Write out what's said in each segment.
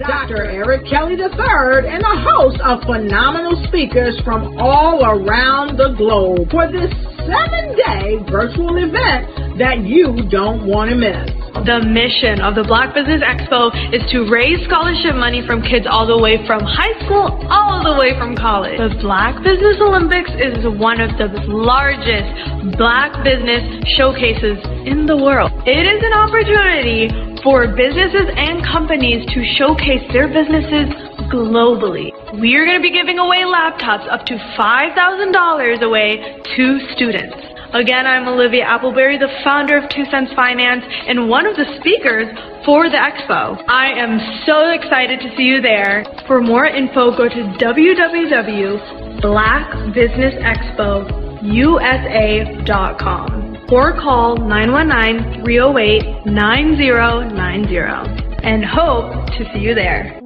Dr. Eric Kelly III and a host of phenomenal speakers from all around the globe for this 7-day virtual event that you don't want to miss. The mission of the Black Business Expo is to raise scholarship money from kids all the way from high school all the way from college. The Black Business Olympics is one of the largest Black business showcases in the world. It is an opportunity for businesses and companies to showcase their businesses globally. We are going to be giving away laptops up to $5,000 away to students. Again, I'm Olivia Appleberry, the founder of 2 Cents Finance and one of the speakers for the expo. I am so excited to see you there. For more info, go to www.blackbusinessexpousa.com or call 919-308-9090 and hope to see you there.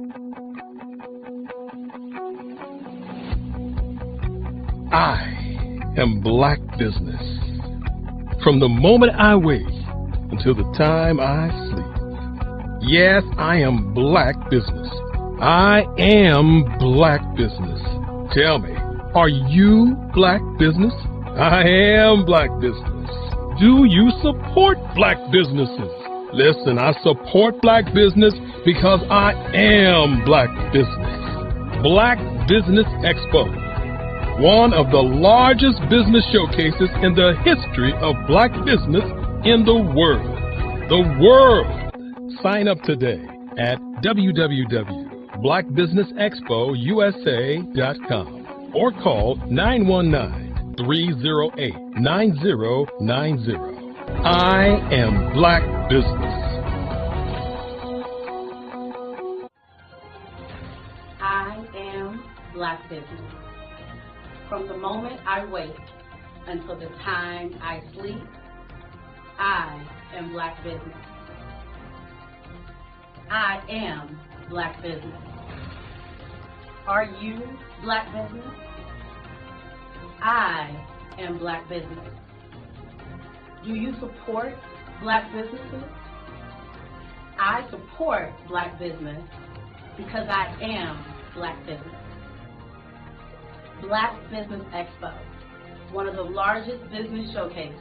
I am Black Business. From the moment I wake until the time I sleep. Yes, I am Black Business. I am Black Business. Tell me, are you Black Business? I am Black Business. Do you support Black businesses? Listen, I support Black business because I am Black Business. Black Business Expo, one of the largest business showcases in the history of Black business in the world. The world! Sign up today at www.blackbusinessexpousa.com or call 919-308-9090. I am Black Business. I am Black Business. From the moment I wake until the time I sleep, I am Black Business. I am Black Business. Are you Black Business? I am Black Business. Do you support Black businesses? I support Black business because I am Black Business. Black Business Expo, one of the largest business showcases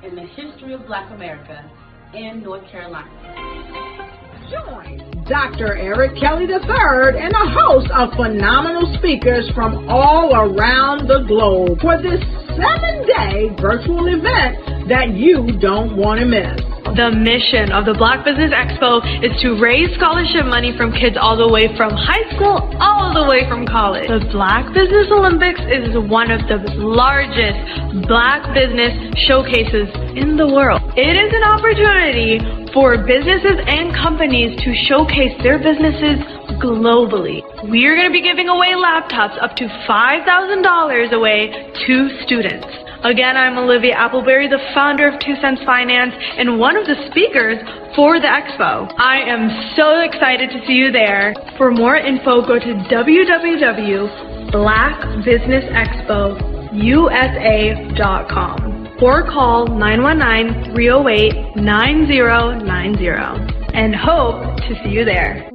in the history of Black America in North Carolina. Join Dr. Eric Kelly III and a host of phenomenal speakers from all around the globe for this 7-day virtual event that you don't want to miss. The mission of the Black Business Expo is to raise scholarship money from kids all the way from high school all the way from college. The Black Business Olympics is one of the largest Black business showcases in the world. It is an opportunity for businesses and companies to showcase their businesses globally. We are going to be giving away laptops up to $5,000 away to students. Again, I'm Olivia Appleberry, the founder of 2 Cents Finance and one of the speakers for the expo. I am so excited to see you there. For more info, go to www.blackbusinessexpousa.com or call 919-308-9090 and hope to see you there.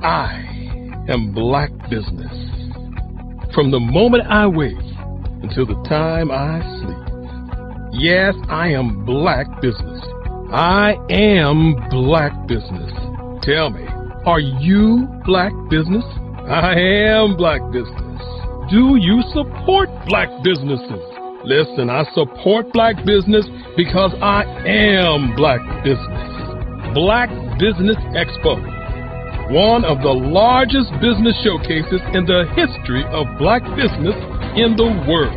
I am Black Business. From the moment I wake until the time I sleep. Yes, I am Black Business. I am Black Business. Tell me, are you Black Business? I am Black Business. Do you support Black businesses? Listen, I support Black business because I am Black Business. Black Business Expo, one of the largest business showcases in the history of Black business in the world.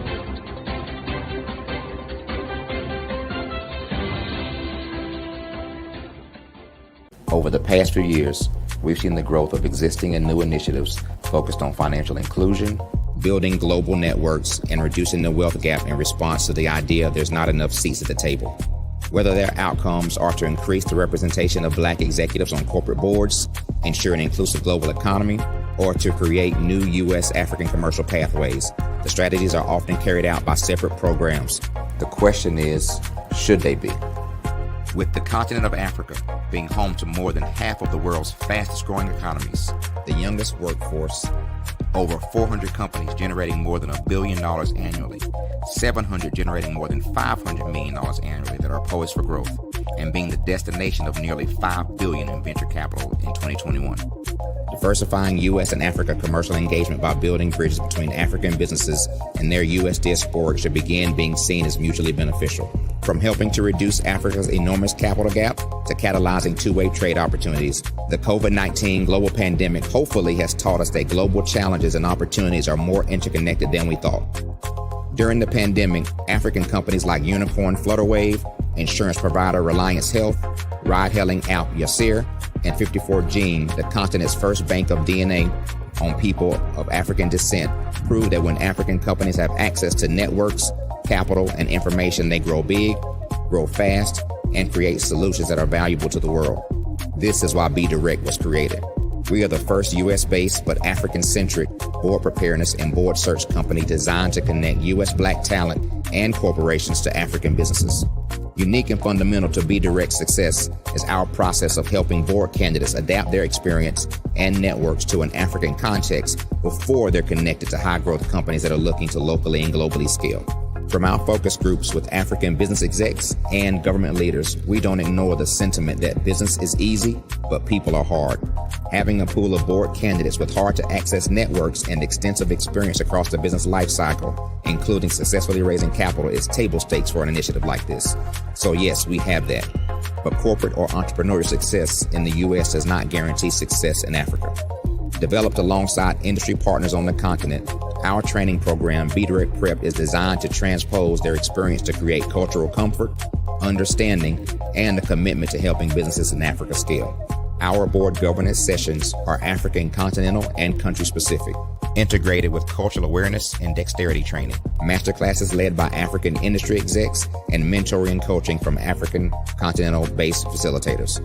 Over the past few years, we've seen the growth of existing and new initiatives focused on financial inclusion, building global networks, and reducing the wealth gap in response to the idea there's not enough seats at the table. Whether their outcomes are to increase the representation of Black executives on corporate boards, ensure an inclusive global economy, or to create new U.S. African commercial pathways, the strategies are often carried out by separate programs. The question is, should they be? With the continent of Africa being home to more than half of the world's fastest growing economies, the youngest workforce, over 400 companies generating more than $1 billion annually, 700 generating more than $500 million annually that are poised for growth, and being the destination of nearly $5 billion in venture capital in 2021. Diversifying U.S. and Africa commercial engagement by building bridges between African businesses and their U.S. diaspora should begin being seen as mutually beneficial. From helping to reduce Africa's enormous capital gap to catalyzing two-way trade opportunities, the COVID-19 global pandemic hopefully has taught us that global challenges and opportunities are more interconnected than we thought. During the pandemic, African companies like Unicorn Flutterwave, insurance provider Reliance Health, ride-hailing app Yasir, and 54Gene, the continent's first bank of DNA on people of African descent, proved that when African companies have access to networks, capital, and information, they grow big, grow fast, and create solutions that are valuable to the world. This is why Be Direct was created. We are the first U.S.-based but African-centric board preparedness and board search company designed to connect U.S. Black talent and corporations to African businesses. Unique and fundamental to Be Direct's success is our process of helping board candidates adapt their experience and networks to an African context before they're connected to high-growth companies that are looking to locally and globally scale. From our focus groups with African business execs and government leaders, we don't ignore the sentiment that business is easy, but people are hard. Having a pool of board candidates with hard-to-access networks and extensive experience across the business life cycle, including successfully raising capital, is table stakes for an initiative like this. So yes, we have that. But corporate or entrepreneurial success in the U.S. does not guarantee success in Africa. Developed alongside industry partners on the continent, our training program, Be Direct Prep, is designed to transpose their experience to create cultural comfort, understanding, and a commitment to helping businesses in Africa scale. Our board governance sessions are African, continental, and country-specific, integrated with cultural awareness and dexterity training, masterclasses led by African industry execs, and mentoring and coaching from African continental-based facilitators.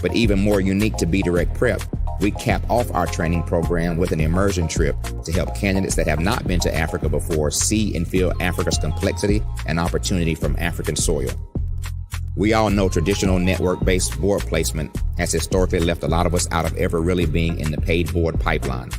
But even more unique to Be Direct Prep, we cap off our training program with an immersion trip to help candidates that have not been to Africa before see and feel Africa's complexity and opportunity from African soil. We all know traditional network-based board placement has historically left a lot of us out of ever really being in the paid board pipeline.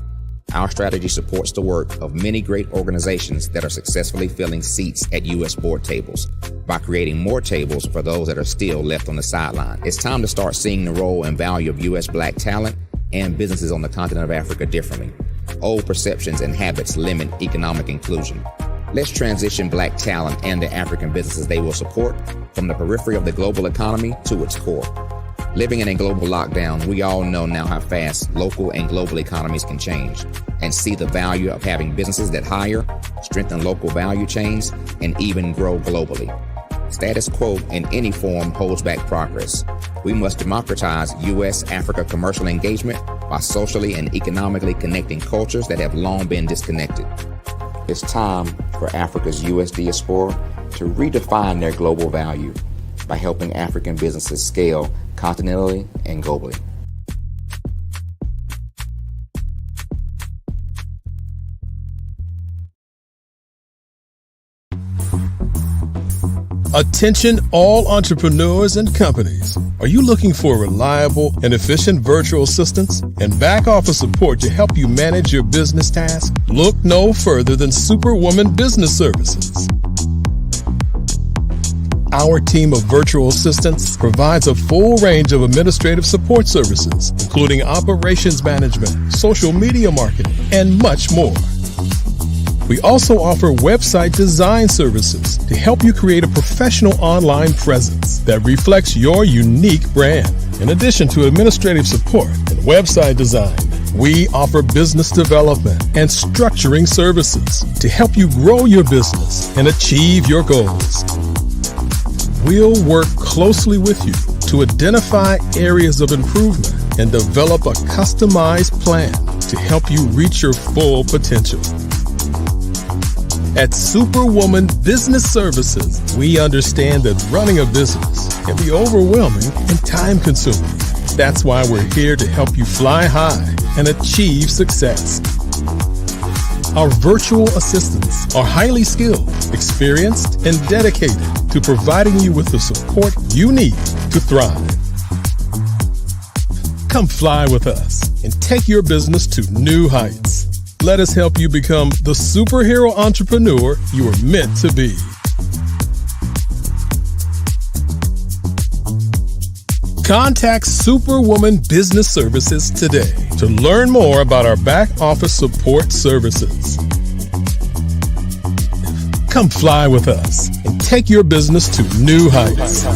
Our strategy supports the work of many great organizations that are successfully filling seats at U.S. board tables by creating more tables for those that are still left on the sideline. It's time to start seeing the role and value of U.S. Black talent and businesses on the continent of Africa differently. Old perceptions and habits limit economic inclusion. Let's transition Black talent and the African businesses they will support from the periphery of the global economy to its core. Living in a global lockdown, we all know now how fast local and global economies can change, and see the value of having businesses that hire, strengthen local value chains, and even grow globally. Status quo in any form holds back progress. We must democratize U.S.-Africa commercial engagement by socially and economically connecting cultures that have long been disconnected. It's time for Africa's U.S. diaspora to redefine their global value by helping African businesses scale continentally and globally. Attention all entrepreneurs and companies. Are you looking for reliable and efficient virtual assistants and back office support to help you manage your business tasks? Look no further than Superwoman Business Services. Our team of virtual assistants provides a full range of administrative support services, including operations management, social media marketing, and much more. We also offer website design services to help you create a professional online presence that reflects your unique brand. In addition to administrative support and website design, we offer business development and structuring services to help you grow your business and achieve your goals. We'll work closely with you to identify areas of improvement and develop a customized plan to help you reach your full potential. At Superwoman Business Services, we understand that running a business can be overwhelming and time-consuming. That's why we're here to help you fly high and achieve success. Our virtual assistants are highly skilled, experienced, and dedicated to providing you with the support you need to thrive. Come fly with us and take your business to new heights. Let us help you become the superhero entrepreneur you are meant to be. Contact Superwoman Business Services today to learn more about our back office support services. Come fly with us and take your business to new heights.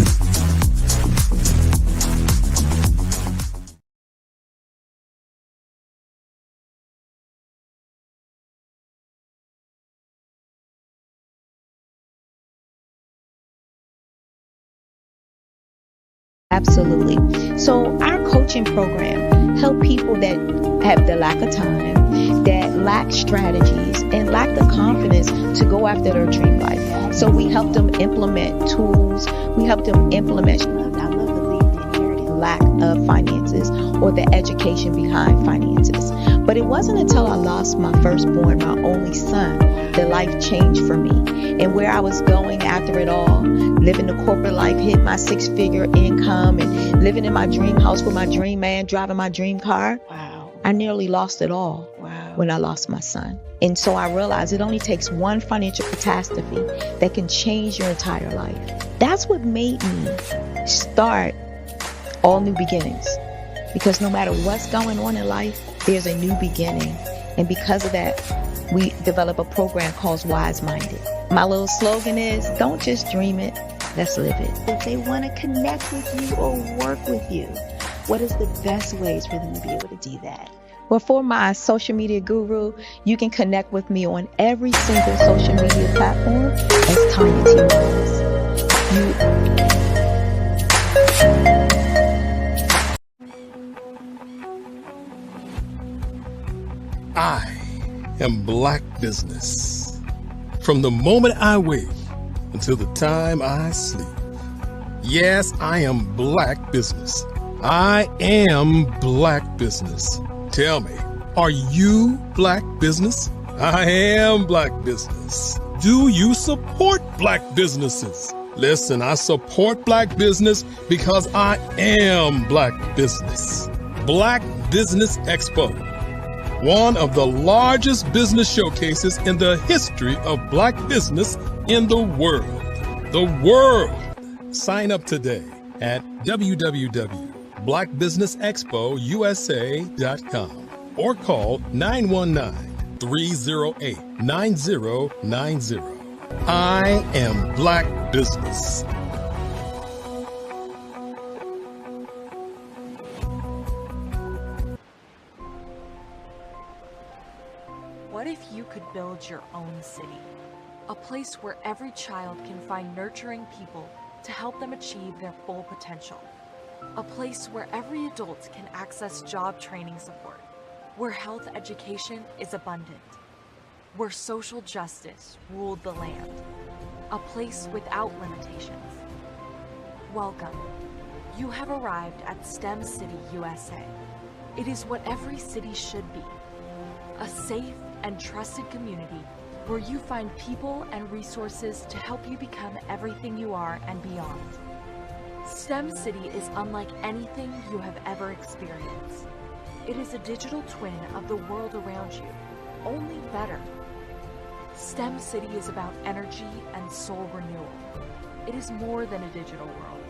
Absolutely. So our coaching program help people that have the lack of time, that lack strategies, and lack the confidence to go after their dream life. So we help them implement tools. We help them implement, I love to leave the inherited lack of finances or the education behind finances. But it wasn't until I lost my firstborn, my only son, that life changed for me. And where I was going after it all, living the corporate life, hit my 6-figure income, and living in my dream house with my dream man, driving my dream car. Wow. I nearly lost it all. Wow. When I lost my son. And so I realized it only takes one financial catastrophe that can change your entire life. That's what made me start All New Beginnings. Because no matter what's going on in life, there's a new beginning. And because of that, we develop a program called Wise Minded. My little slogan is, don't just dream it, let's live it. If they want to connect with you or work with you, what is the best ways for them to be able to do that? Well, for my social media guru, you can connect with me on every single social media platform as Tanya T. Rose. I am Black Business. From the moment I wake until the time I sleep. Yes, I am Black Business. I am Black Business. Tell me, are you Black Business? I am Black Business. Do you support Black businesses? Listen, I support Black business because I am Black Business. Black Business Expo, one of the largest business showcases in the history of Black business in the world. The world. Sign up today at www.blackbusinessexpousa.com or call 919-308-9090. I am Black Business. What if you could build your own city? A place where every child can find nurturing people to help them achieve their full potential. A place where every adult can access job training support, where health education is abundant, where social justice ruled the land. A place without limitations. Welcome. You have arrived at STEM City USA. It is what every city should be. A safe and trusted community where you find people and resources to help you become everything you are and beyond. STEM City is unlike anything you have ever experienced. It is a digital twin of the world around you, only better. STEM City is about energy and soul renewal. It is more than a digital world.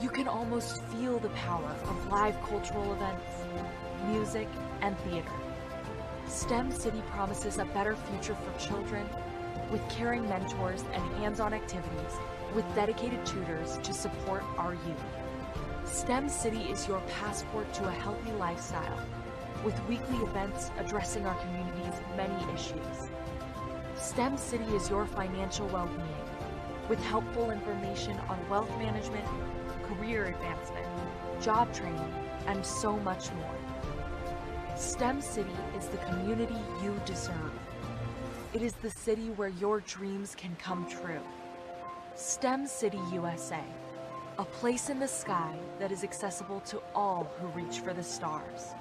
You can almost feel the power of live cultural events, music, and theater. STEM City promises a better future for children with caring mentors and hands-on activities with dedicated tutors to support our youth. STEM City is your passport to a healthy lifestyle with weekly events addressing our community's many issues. STEM City is your financial well-being with helpful information on wealth management, career advancement, job training, and so much more. STEM City is the community you deserve. It is the city where your dreams can come true. STEM City USA, a place in the sky that is accessible to all who reach for the stars.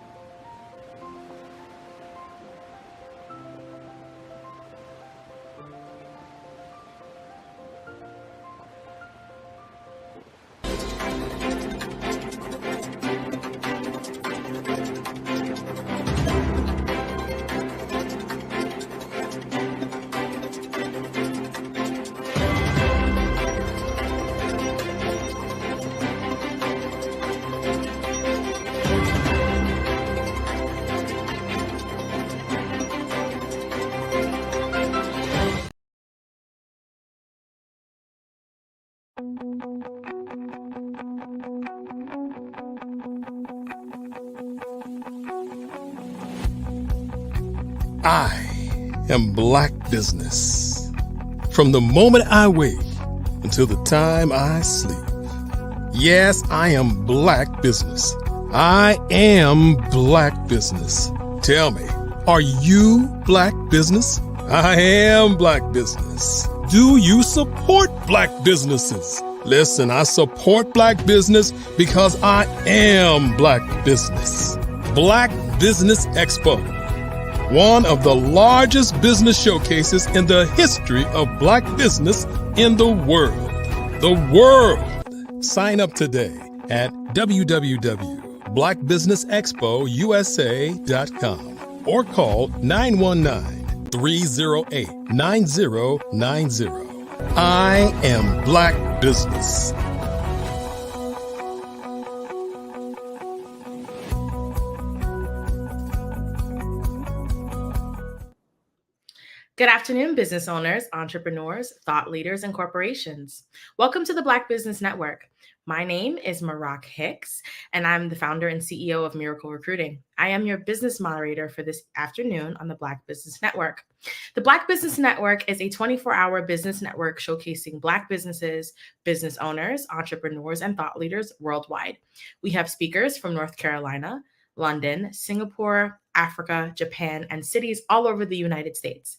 I am Black Business. From the moment I wake until the time I sleep. Yes, I am Black Business. I am Black Business. Tell me, are you Black Business? I am Black Business. Do you support Black businesses? Listen, I support Black business because I am Black Business. Black Business Expo, one of the largest business showcases in the history of Black business in the world. The world! Sign up today at www.blackbusinessexpousa.com or call 919-308-9090. I am Black Business. Good afternoon, business owners, entrepreneurs, thought leaders, and corporations. Welcome to the Black Business Network. My name is Marak Hicks, and I'm the founder and CEO of Miracle Recruiting. I am your business moderator for this afternoon on the Black Business Network. The Black Business Network is a 24-hour business network showcasing Black businesses, business owners, entrepreneurs, and thought leaders worldwide. We have speakers from North Carolina, London, Singapore, Africa, Japan, and cities all over the United States.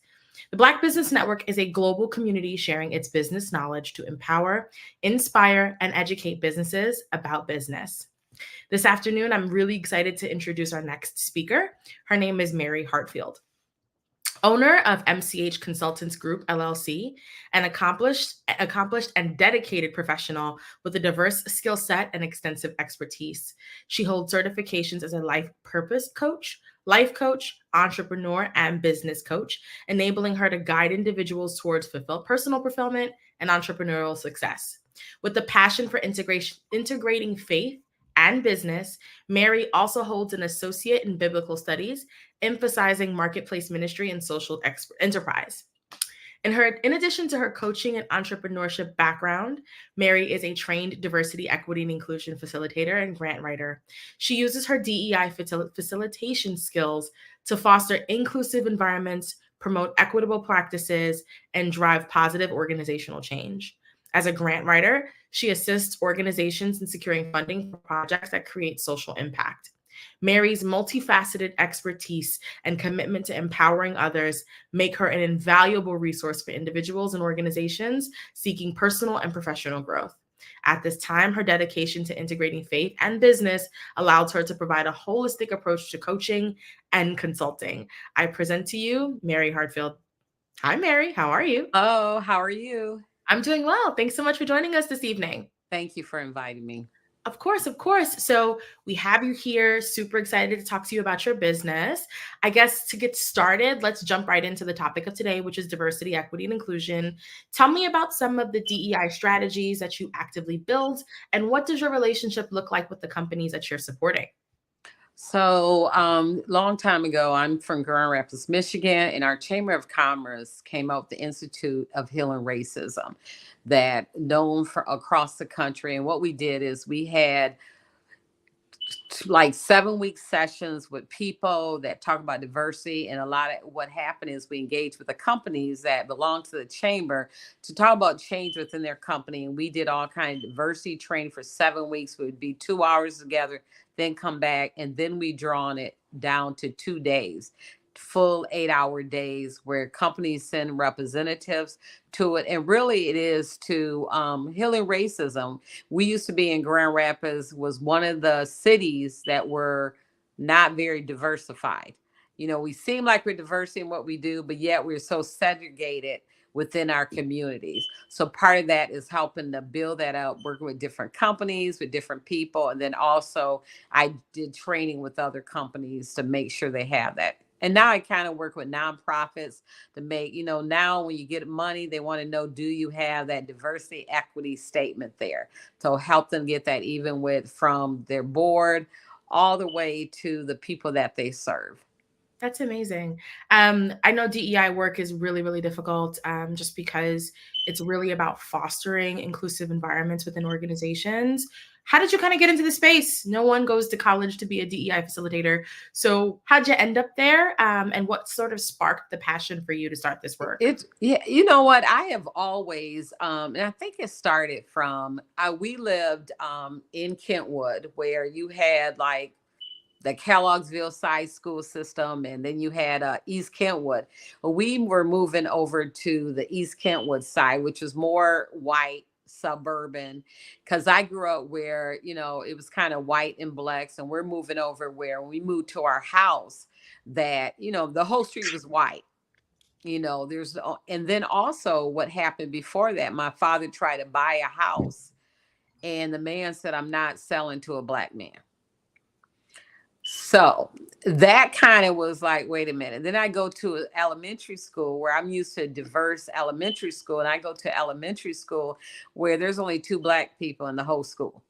The Black Business Network is a global community sharing its business knowledge to empower, inspire, and educate businesses about business. This afternoon, I'm really excited to introduce our next speaker. Her name is Mary Hartfield. Owner of MCH Consultants Group, LLC, an accomplished and dedicated professional with a diverse skill set and extensive expertise. She holds certifications as a life purpose coach, life coach, entrepreneur, and business coach, enabling her to guide individuals towards personal fulfillment and entrepreneurial success. With a passion for integrating faith and business, Mary also holds an associate in biblical studies, emphasizing marketplace ministry and social enterprise. In addition to her coaching and entrepreneurship background, Mary is a trained diversity, equity, and inclusion facilitator and grant writer. She uses her DEI facilitation skills to foster inclusive environments, promote equitable practices, and drive positive organizational change. As a grant writer, she assists organizations in securing funding for projects that create social impact. Mary's multifaceted expertise and commitment to empowering others make her an invaluable resource for individuals and organizations seeking personal and professional growth. At this time, her dedication to integrating faith and business allows her to provide a holistic approach to coaching and consulting. I present to you Mary Hartfield. Hi, Mary. How are you? Oh, how are you? I'm doing well. Thanks so much for joining us this evening. Thank you for inviting me. Of course, of course. So we have you here, super excited to talk to you about your business. I guess to get started, let's jump right into the topic of today, which is diversity, equity, and inclusion. Tell me about some of the DEI strategies that you actively build, and what does your relationship look like with the companies that you're supporting? So long time ago, I'm from Grand Rapids, Michigan, and our Chamber of Commerce came out with the Institute of Healing Racism, that known for across the country. And what we did is we had like 7-week sessions with people that talk about diversity. And a lot of what happened is we engaged with the companies that belong to the chamber to talk about change within their company. And we did all kinds of diversity training for 7 weeks. We would be 2 hours together, then come back, and then we drawn it down to 2 days, full 8-hour days, where companies send representatives to it. And really it is to healing racism. We used to be in Grand Rapids, was one of the cities that were not very diversified. You know, we seem like we're diverse in what we do, but yet we're so segregated within our communities. So part of that is helping to build that out, working with different companies, with different people. And then also I did training with other companies to make sure they have that. And now I kind of work with nonprofits to make, you know, now when you get money, they want to know, do you have that diversity equity statement there? So help them get that, even with from their board all the way to the people that they serve. That's amazing. I know DEI work is really, really difficult just because it's really about fostering inclusive environments within organizations. How did you kind of get into the space? No one goes to college to be a DEI facilitator. So how'd you end up there? And what sort of sparked the passion for you to start this work? Yeah, you know what? I have always, and I think it started from, we lived in Kentwood, where you had like the Kellogg'sville side school system, and then you had East Kentwood. Well, we were moving over to the East Kentwood side, which was more white, suburban, because I grew up where, you know, it was kind of white and blacks, and we're moving over where when we moved to our house that, you know, the whole street was white. You know, and then also what happened before that, my father tried to buy a house, and the man said, "I'm not selling to a black man." So that kind of was like, wait a minute. Then I go to elementary school where I'm used to diverse elementary school. And I go to elementary school where there's only 2 black people in the whole school.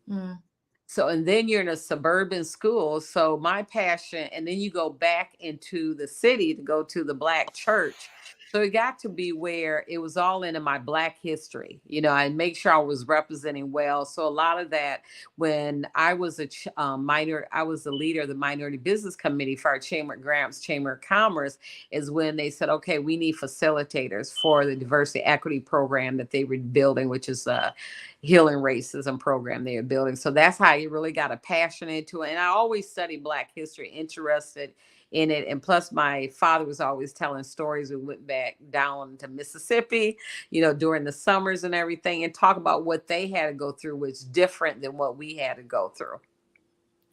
Mm. So, and then you're in a suburban school. So my passion, and then you go back into the city to go to the black church. So it got to be where it was all into my black history, you know, and make sure I was representing well. So a lot of that, when I was I was the leader of the Minority Business Committee for our Chamber of Grants, Chamber of Commerce, is when they said, okay, we need facilitators for the diversity equity program that they were building, which is a healing racism program they were building. So that's how you really got a passion into it. And I always studied Black history, interested in it. And plus my father was always telling stories. We went back down to Mississippi, you know, during the summers and everything, and talk about what they had to go through, which is different than what we had to go through.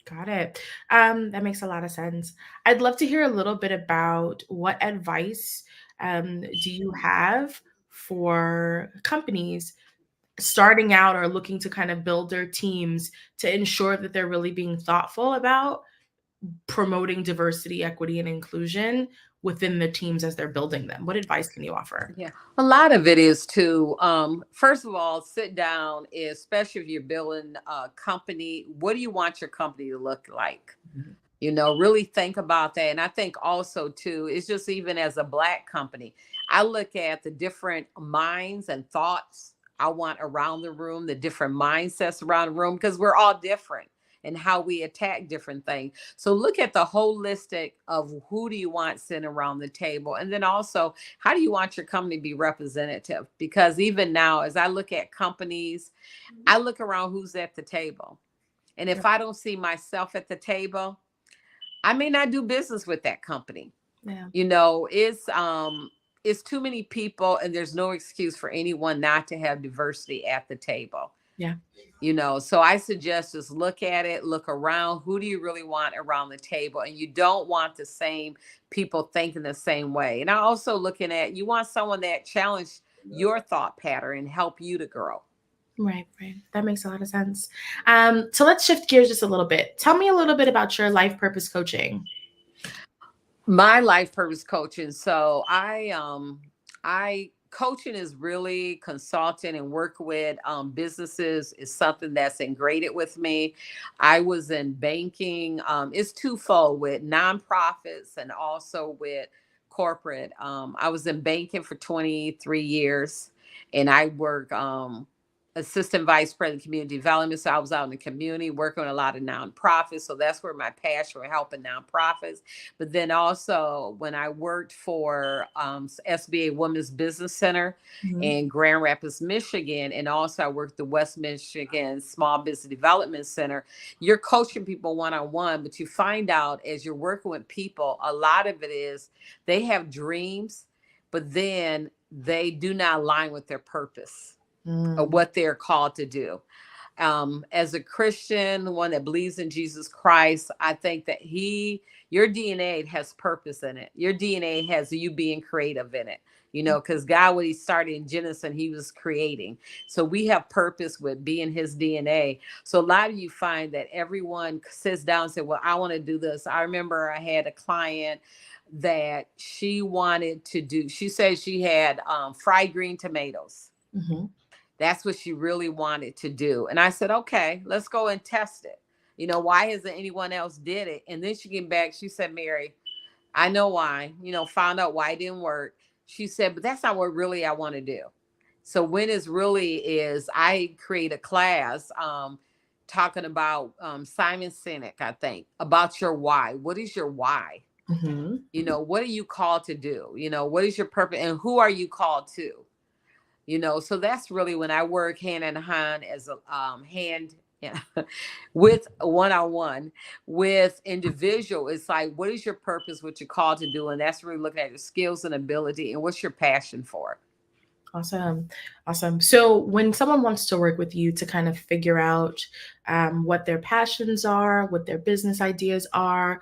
Got it. That makes a lot of sense. I'd love to hear a little bit about what advice do you have for companies starting out or looking to kind of build their teams to ensure that they're really being thoughtful about promoting diversity, equity, and inclusion within the teams as they're building them? What advice can you offer? Yeah, a lot of it is to, first of all, sit down, especially if you're building a company. What do you want your company to look like? Mm-hmm. You know, really think about that. And I think also too, it's just even as a Black company, I look at the different minds and thoughts I want around the room, the different mindsets around the room, because we're all different and how we attack different things. So look at the holistic of who do you want sitting around the table? And then also, how do you want your company to be representative? Because even now, as I look at companies, I look around who's at the table. And if I don't see myself at the table, I may not do business with that company. Yeah. You know, it's too many people, and there's no excuse for anyone not to have diversity at the table. Yeah. You know, so I suggest just look at it, look around. Who do you really want around the table? And you don't want the same people thinking the same way. And I also looking at, you want someone that challenge your thought pattern and help you to grow. Right. That makes a lot of sense. So let's shift gears just a little bit. Tell me a little bit about your life purpose coaching. My life purpose coaching. So coaching is really consulting and work with businesses is something that's ingrained with me. I was in banking. It's twofold with nonprofits and also with corporate. I was in banking for 23 years, and I work assistant vice president community development. So I was out in the community working with a lot of nonprofits. So that's where my passion for helping nonprofits. But then also when I worked for SBA Women's Business Center in Grand Rapids, Michigan, and also I worked the West Michigan Small Business Development Center, you're coaching people one-on-one, but you find out as you're working with people, a lot of it is they have dreams, but then they do not align with their purpose. Or what they're called to do. As a Christian, one that believes in Jesus Christ, I think that your DNA has purpose in it. Your DNA has you being creative in it, you know, because God, when he started in Genesis, he was creating. So we have purpose with being his DNA. So a lot of you find that everyone sits down and says, well, I want to do this. I remember I had a client that she said she had fried green tomatoes. Mm-hmm. That's what she really wanted to do. And I said, okay, let's go and test it. You know, why hasn't anyone else did it? And then she came back, she said, Mary, I know why, found out why it didn't work. She said, but that's not what really I want to do. So when is really is I create a class talking about Simon Sinek, I think, about your why. What is your why? What are you called to do? What is your purpose and who are you called to? So that's really when I work hand in hand as a hand with one-on-one with individual. It's like, what is your purpose, what you're called to do? And that's really looking at your skills and ability and what's your passion for. Awesome. Awesome. So when someone wants to work with you to kind of figure out what their passions are, what their business ideas are,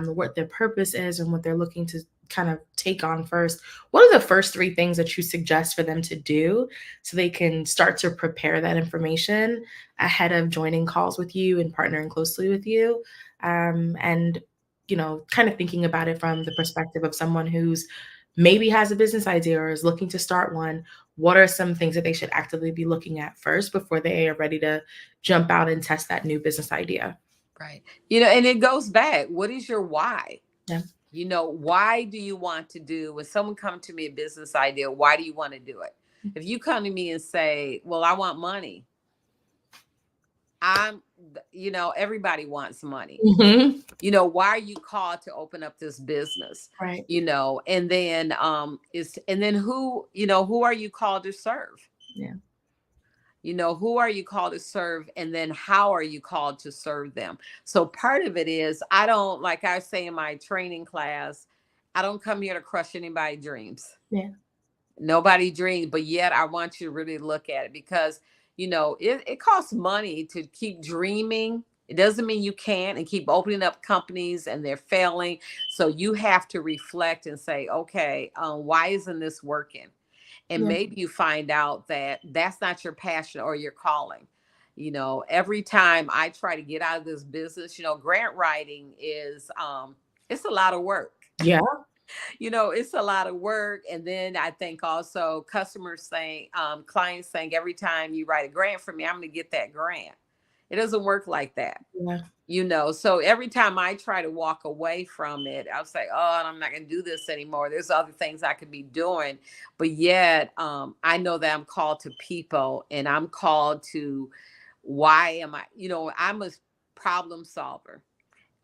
what their purpose is, and what they're looking to kind of take on first, what are the first 3 things that you suggest for them to do so they can start to prepare that information ahead of joining calls with you and partnering closely with you? And, kind of thinking about it from the perspective of someone who's maybe has a business idea or is looking to start one. What are some things that they should actively be looking at first before they are ready to jump out and test that new business idea? Right. And it goes back. What is your why? Yeah. Why do you want to do, when someone come to me a business idea, why do you want to do it? If you come to me and say, well, I want money. Everybody wants money. Why are you called to open up this business? Right. And then who are you called to serve? Yeah. Who are you called to serve? And then how are you called to serve them? So part of it is, I don't, like I say in my training class, I don't come here to crush anybody's dreams. Yeah. Nobody dreams, but yet I want you to really look at it because, it costs money to keep dreaming. It doesn't mean you can't, and keep opening up companies and they're failing. So you have to reflect and say, okay, why isn't this working? And maybe you find out that that's not your passion or your calling. Every time I try to get out of this business, grant writing is, it's a lot of work. Yeah. It's a lot of work. And then I think also customers saying, clients saying, every time you write a grant for me, I'm going to get that grant. It doesn't work like that. Yeah. So every time I try to walk away from it, I'll say, oh, I'm not going to do this anymore. There's other things I could be doing. But yet I know that I'm called to people, and I'm called to, why am I, I'm a problem solver.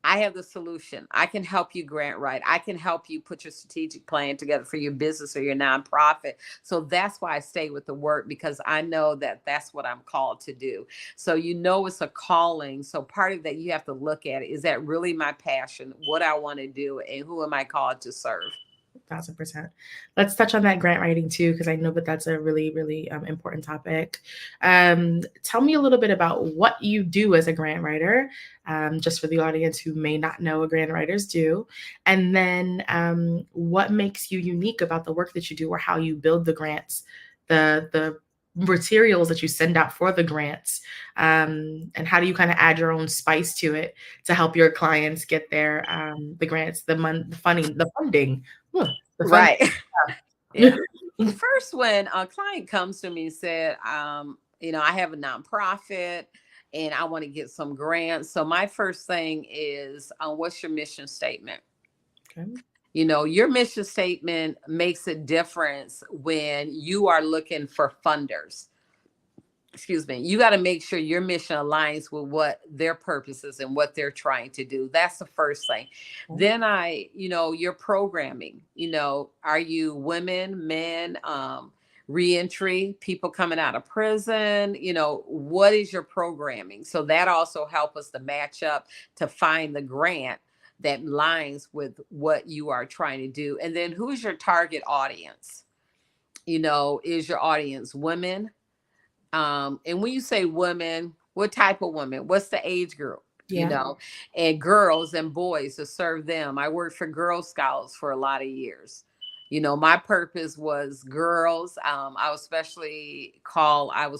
I have the solution. I can help you grant write. I can help you put your strategic plan together for your business or your nonprofit. So that's why I stay with the work, because I know that that's what I'm called to do. So it's a calling. So part of that, you have to look at it. Is that really my passion, what I want to do, and who am I called to serve? 1,000%. Let's touch on that grant writing too, because I know that that's a really, really important topic. Tell me a little bit about what you do as a grant writer, just for the audience who may not know what grant writers do, and then what makes you unique about the work that you do, or how you build the grants, the materials that you send out for the grants, and how do you kind of add your own spice to it to help your clients get their the grants, the funding. Right. Yeah. First, when a client comes to me and said, I have a nonprofit and I want to get some grants. So my first thing is, what's your mission statement? Okay. Your mission statement makes a difference when you are looking for funders. Excuse me. You got to make sure your mission aligns with what their purpose is and what they're trying to do. That's the first thing. Okay. Then your programming, are you women, men, reentry, people coming out of prison? What is your programming? So that also helps us to match up to find the grant that aligns with what you are trying to do. And then who's your target audience? Is your audience women? And when you say women, what type of women? What's the age group? Yeah. And girls and boys, to serve them. I worked for Girl Scouts for a lot of years. My purpose was girls. I was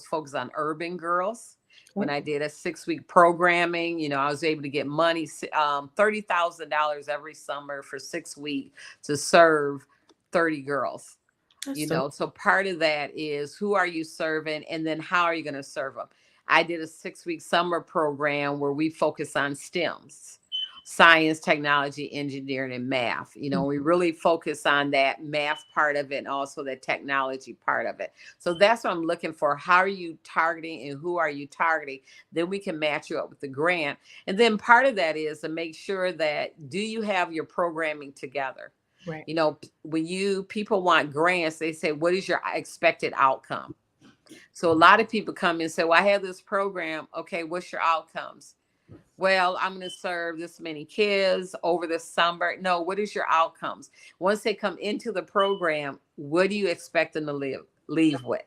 focused on urban girls. When I did a 6-week programming, I was able to get money, $30,000 every summer for 6 weeks to serve 30 girls. So part of that is, who are you serving, and then how are you going to serve them? I did a 6-week summer program where we focus on STEMs. science, technology, engineering, and math. We really focus on that math part of it and also the technology part of it. So that's what I'm looking for. How are you targeting and who are you targeting? Then we can match you up with the grant. And then part of that is to make sure that do you have your programming together? Right. When people want grants, they say, what is your expected outcome? So a lot of people come and say, well, I have this program. Okay, what's your outcomes? Well, I'm going to serve this many kids over the summer. No, what is your outcomes? Once they come into the program, what do you expect them to leave with?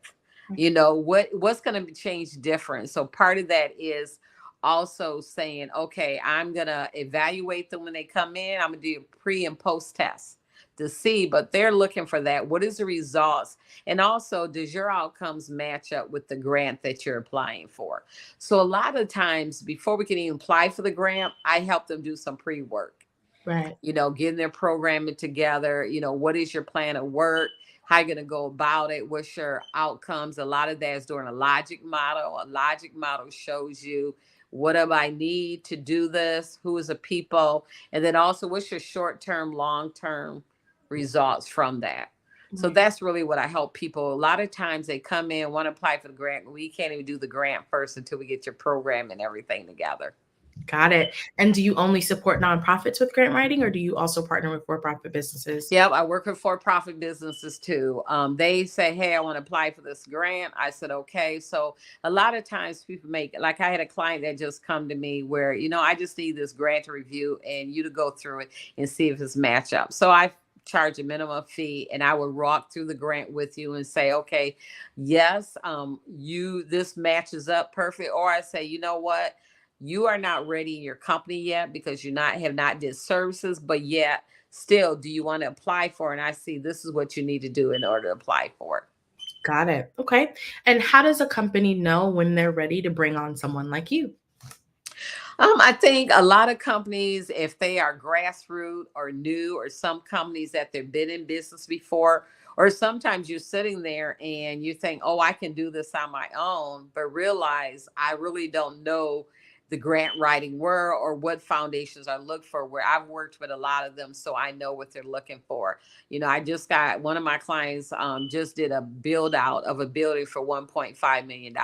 What's going to change different? So part of that is also saying, okay, I'm going to evaluate them when they come in. I'm going to do a pre and post test to see, but they're looking for that. What is the results? And also, does your outcomes match up with the grant that you're applying for? So a lot of times before we can even apply for the grant, I help them do some pre-work. Right. Getting their programming together. What is your plan of work? How you going to go about it? What's your outcomes? A lot of that is doing a logic model. A logic model shows you what do I need to do this? Who is the people? And then also, what's your short-term, long-term results from that? So that's really what I help people. A lot of times they come in, want to apply for the grant. We can't even do the grant first until we get your program and everything together. Got it. And do you only support nonprofits with grant writing, or do you also partner with for-profit businesses? Yep, I work with for-profit businesses too. They say, hey, I want to apply for this grant. I said, okay. So a lot of times people like I had a client that just come to me where, I just need this grant to review and you to go through it and see if it's match up. So I charge a minimum fee and I would walk through the grant with you and say, okay, yes, this matches up perfect. Or I say, you know what? You are not ready in your company yet because you have not did services, but yet still, do you want to apply for it? And I see this is what you need to do in order to apply for it. Got it. Okay. And how does a company know when they're ready to bring on someone like you? I think a lot of companies, if they are grassroots or new, or some companies that they've been in business before, or sometimes you're sitting there and you think, oh, I can do this on my own, but realize I really don't know the grant writing word or what foundations I look for, where I've worked with a lot of them. So I know what they're looking for. I just got one of my clients just did a build out of a building for $1.5 million.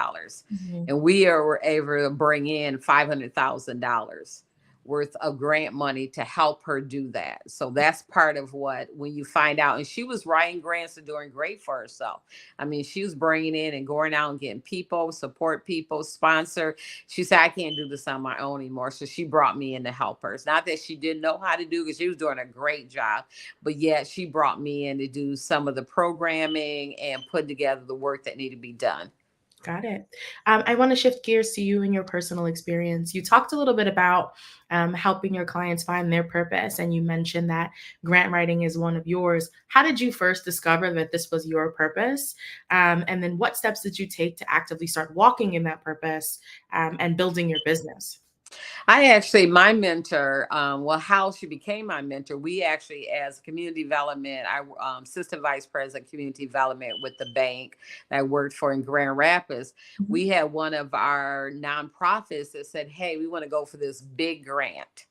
And we were able to bring in $500,000 worth of grant money to help her do that. So that's part of when you find out. And she was writing grants and doing great for herself. I mean, she was bringing in and going out and getting people, support people, sponsor. She said, I can't do this on my own anymore. So she brought me in to help her. It's not that she didn't know how to do, because she was doing a great job, but yet she brought me in to do some of the programming and put together the work that needed to be done. Got it. I want to shift gears to you and your personal experience. You talked a little bit about helping your clients find their purpose, and you mentioned that grant writing is one of yours. How did you first discover that this was your purpose? And then what steps did you take to actively start walking in that purpose and building your business? My mentor, how she became my mentor, we actually, as community development, I assistant vice president community development with the bank that I worked for in Grand Rapids. We had one of our nonprofits that said, hey, we want to go for this big grant.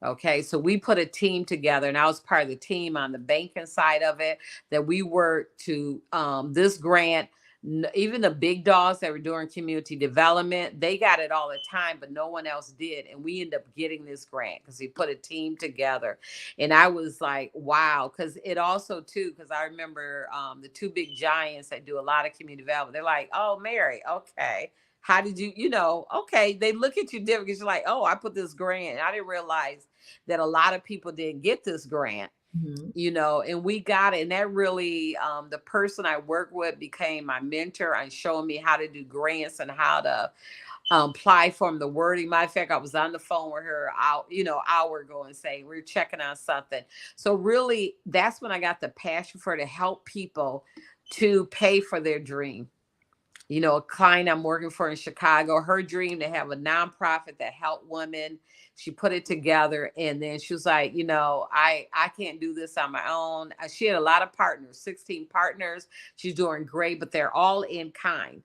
Okay, so we put a team together, and I was part of the team on the banking side of it, that we worked to this grant. Even the big dogs that were doing community development, they got it all the time, but no one else did. And we ended up getting this grant because we put a team together. And I was like, wow. Because it also, too, because I remember the two big giants that do a lot of community development. They're like, oh, Mary, okay. How did you, okay. They look at you different because you're like, oh, I put this grant. And I didn't realize that a lot of people didn't get this grant. And we got it. And that really, the person I work with became my mentor and showing me how to do grants and how to apply for the wording. Matter of fact, I was on the phone with her hour ago and saying we were checking on something. So really, that's when I got the passion for it, to help people to pay for their dream. A client I'm working for in Chicago, her dream to have a nonprofit that helped women. She put it together, and then she was like, I can't do this on my own. She had a lot of partners, 16 partners. She's doing great, but they're all in kind.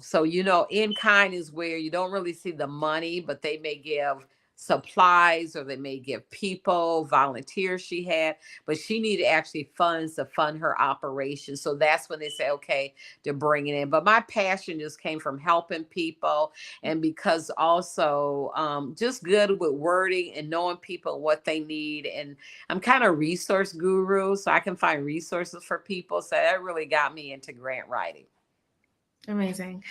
So in kind is where you don't really see the money, but they may give supplies, or they may give people volunteers she had, but she needed actually funds to fund her operation. So that's when they say, okay, to bring it in. But my passion just came from helping people, and because also just good with wording and knowing people what they need. And I'm kind of resource guru, so I can find resources for people. So that really got me into grant writing. Amazing.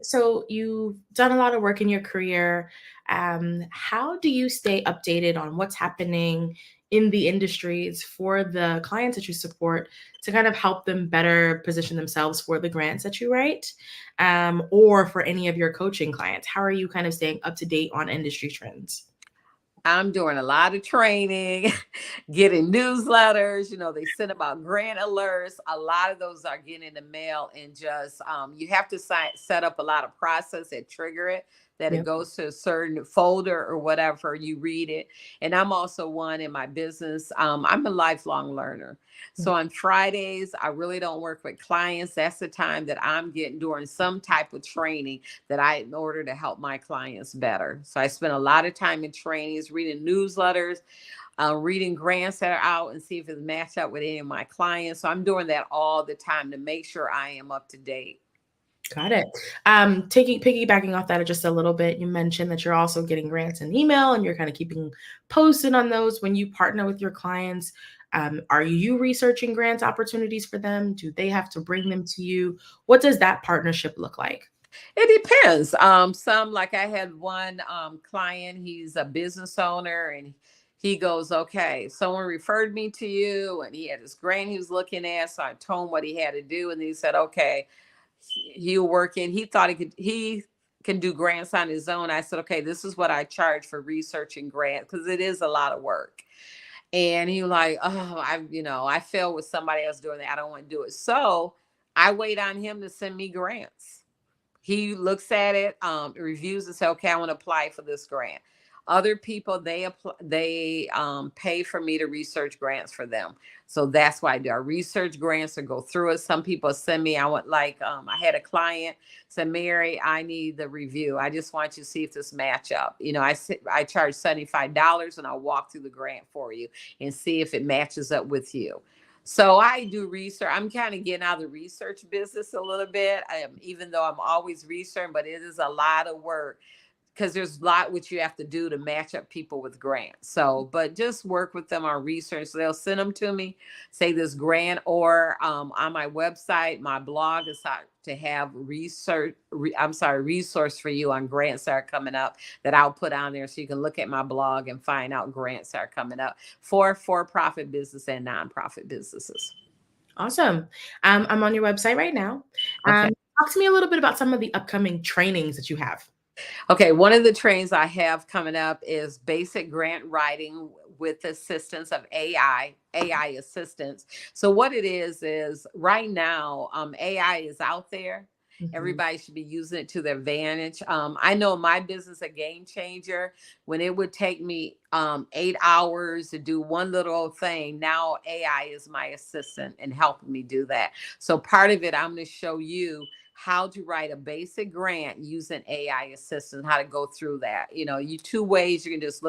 So you've done a lot of work in your career. How do you stay updated on what's happening in the industries for the clients that you support to kind of help them better position themselves for the grants that you write, or for any of your coaching clients? How are you kind of staying up to date on industry trends? I'm doing a lot of training, getting newsletters. They send about grant alerts. A lot of those are getting in the mail, and just you have to set up a lot of process that trigger it, that it goes to a certain folder or whatever, you read it. And I'm also one in my business. I'm a lifelong learner. So on Fridays, I really don't work with clients. That's the time that I'm getting during some type of training in order to help my clients better. So I spend a lot of time in trainings, reading newsletters, reading grants that are out, and see if it's matched up with any of my clients. So I'm doing that all the time to make sure I am up to date. Got it. Piggybacking off that just a little bit, you mentioned that you're also getting grants in email and you're kind of keeping posted on those. When you partner with your clients, are you researching grants opportunities for them? Do they have to bring them to you? What does that partnership look like? It depends. Some, like I had one client, he's a business owner, and he goes, okay, someone referred me to you, and he had this grant he was looking at. So I told him what he had to do, and he said, okay, he'll work in. He thought he can do grants on his own. I said, okay, this is what I charge for researching grants, because it is a lot of work. And he was like, oh, I failed with somebody else doing that. I don't want to do it. So I wait on him to send me grants. He looks at it, reviews, and say, okay, I want to apply for this grant. Other people, they pay for me to research grants for them. So that's why I do. I research grants or go through it. Some people send me, I had a client said, Mary, I need the review. I just want you to see if this match up. I charge $75 and I'll walk through the grant for you and see if it matches up with you. So I do research. I'm kind of getting out of the research business a little bit, even though I'm always researching, but it is a lot of work, because there's a lot which you have to do to match up people with grants. So, but just work with them on research. They'll send them to me, say this grant, or on my website, my blog is to have resource for you on grants that are coming up that I'll put on there, so you can look at my blog and find out grants that are coming up for for-profit business and nonprofit businesses. Awesome. I'm on your website right now. Okay. Talk to me a little bit about some of the upcoming trainings that you have. Okay, one of the trainings I have coming up is basic grant writing with assistance of AI assistance. So what it is right now, AI is out there. Mm-hmm. Everybody should be using it to their advantage. I know my business, A Game Changer, when it would take me 8 hours to do one little thing, now AI is my assistant and helping me do that. So part of it, I'm going to show you how to write a basic grant using AI assistance, how to go through that. Two ways. You can just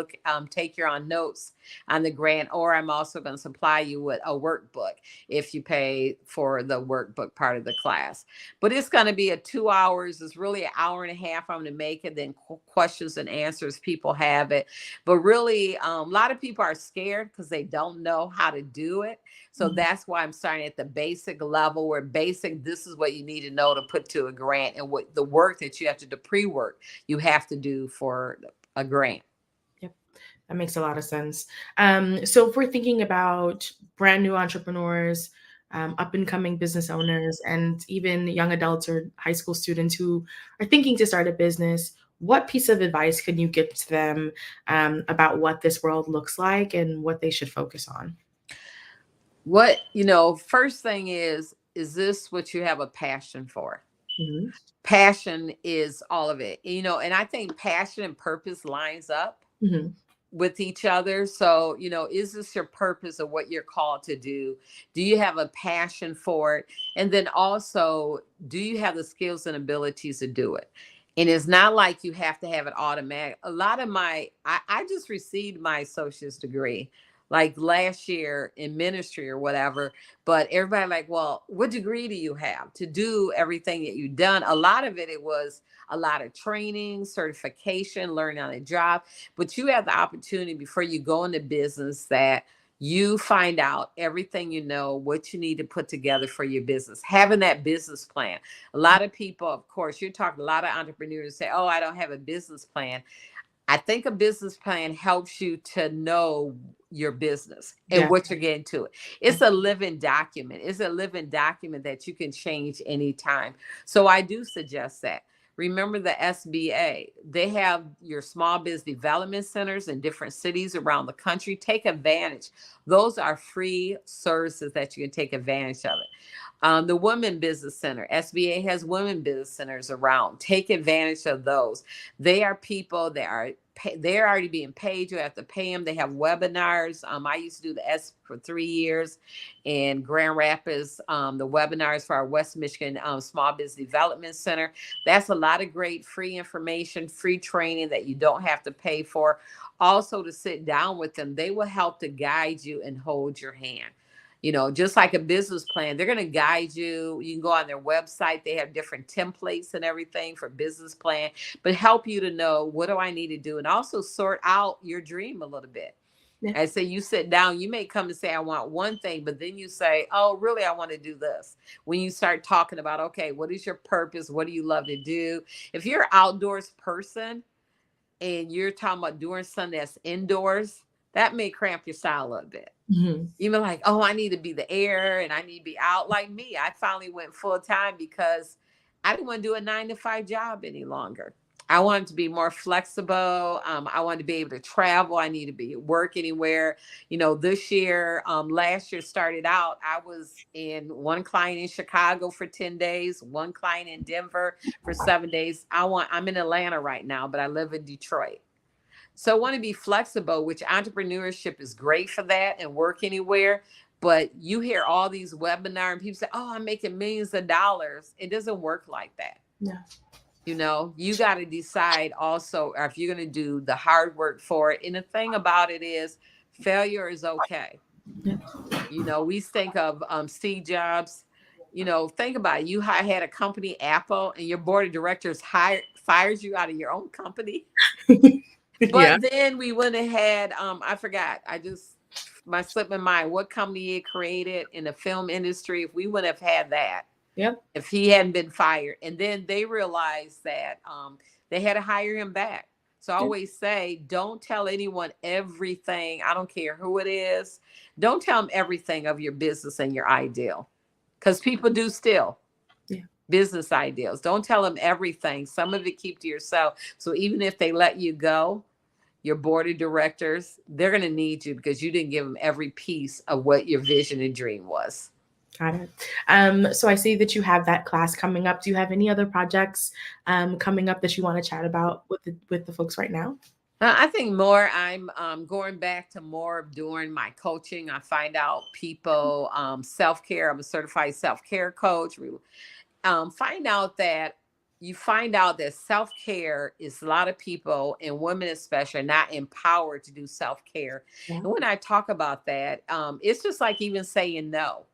take your own notes on the grant, or I'm also going to supply you with a workbook if you pay for the workbook part of the class. But it's going to be 2 hours. It's really an hour and a half I'm going to make it. Then questions and answers, people have it. But really, a lot of people are scared because they don't know how to do it. So that's why I'm starting at the basic level, where this is what you need to know to put to a grant, and what the work that you have to do, pre-work you have to do for a grant. Yep, that makes a lot of sense. So if we're thinking about brand new entrepreneurs, up and coming business owners, and even young adults or high school students who are thinking to start a business, what piece of advice can you give to them about what this world looks like and what they should focus on? First thing is this what you have a passion for? Mm-hmm. Passion is all of it, and I think passion and purpose lines up with each other. So, is this your purpose of what you're called to do? Do you have a passion for it? And then also, do you have the skills and abilities to do it? And it's not like you have to have it automatic. A lot of I just received my associate's degree like last year in ministry or whatever. But everybody like, well, what degree do you have to do everything that you've done? A lot of it was a lot of training, certification, learning on a job. But you have the opportunity before you go into business that you find out everything you know, what you need to put together for your business, having that business plan. A lot of people, of course, you're talking, a lot of entrepreneurs say, oh, I don't have a business plan. I think a business plan helps you to know your business and what you're getting to. It's a living document. It's a living document that you can change anytime. So I do suggest that. Remember the SBA. They have your small business development centers in different cities around the country. Take advantage. Those are free services that you can take advantage of it. The Women Business Center, SBA has women business centers around. Take advantage of those. They are people that are they're already being paid. You have to pay them. They have webinars. I used to do the S for 3 years in Grand Rapids. The webinars for our West Michigan Small Business Development Center. That's a lot of great free information, free training that you don't have to pay for. Also, to sit down with them, they will help to guide you and hold your hand. You know, just like a business plan, they're going to guide you. You can go on their website. They have different templates and everything for business plan, but help you to know, what do I need to do? And also sort out your dream a little bit. Yeah. I say, you sit down, you may come and say, I want one thing, but then you say, oh, really, I want to do this. When you start talking about, okay, what is your purpose? What do you love to do? If you're an outdoors person and you're talking about doing something that's indoors, that may cramp your style a little bit. Mm-hmm. You're like, oh, I need to be the air and I need to be out. Like me, I finally went full time because I didn't want to do a 9-to-5 job any longer. I wanted to be more flexible. I wanted to be able to travel. I need to be at work anywhere. You know, this year, last year started out, I was in one client in Chicago for 10 days, one client in Denver for 7 days. I'm in Atlanta right now, but I live in Detroit. So I want to be flexible, which entrepreneurship is great for that, and work anywhere. But you hear all these webinars and people say, oh, I'm making millions of dollars. It doesn't work like that. Yeah. You know, you got to decide also if you're going to do the hard work for it. And the thing about it is, failure is okay. Yeah. You know, we think of Steve Jobs. You know, think about it. You had a company, Apple, and your board of directors fires you out of your own company. But then we went ahead. I forgot. My slip my mind. What company he created in the film industry? If we would have had that, if he hadn't been fired, and then they realized that they had to hire him back. So I always say, don't tell anyone everything. I don't care who it is. Don't tell them everything of your business and your ideal, because people do still. Business ideals. Don't tell them everything. Some of it keep to yourself. So even if they let you go, your board of directors, they're going to need you because you didn't give them every piece of what your vision and dream was. Got it. So I see that you have that class coming up. Do you have any other projects coming up that you want to chat about with the folks right now? I think more, I'm going back to more of doing my coaching. I find out people, self-care. I'm a certified self-care coach. Find out that self-care is a lot of people, and women especially, are not empowered to do self-care. Yeah. And when I talk about that, it's just like even saying no.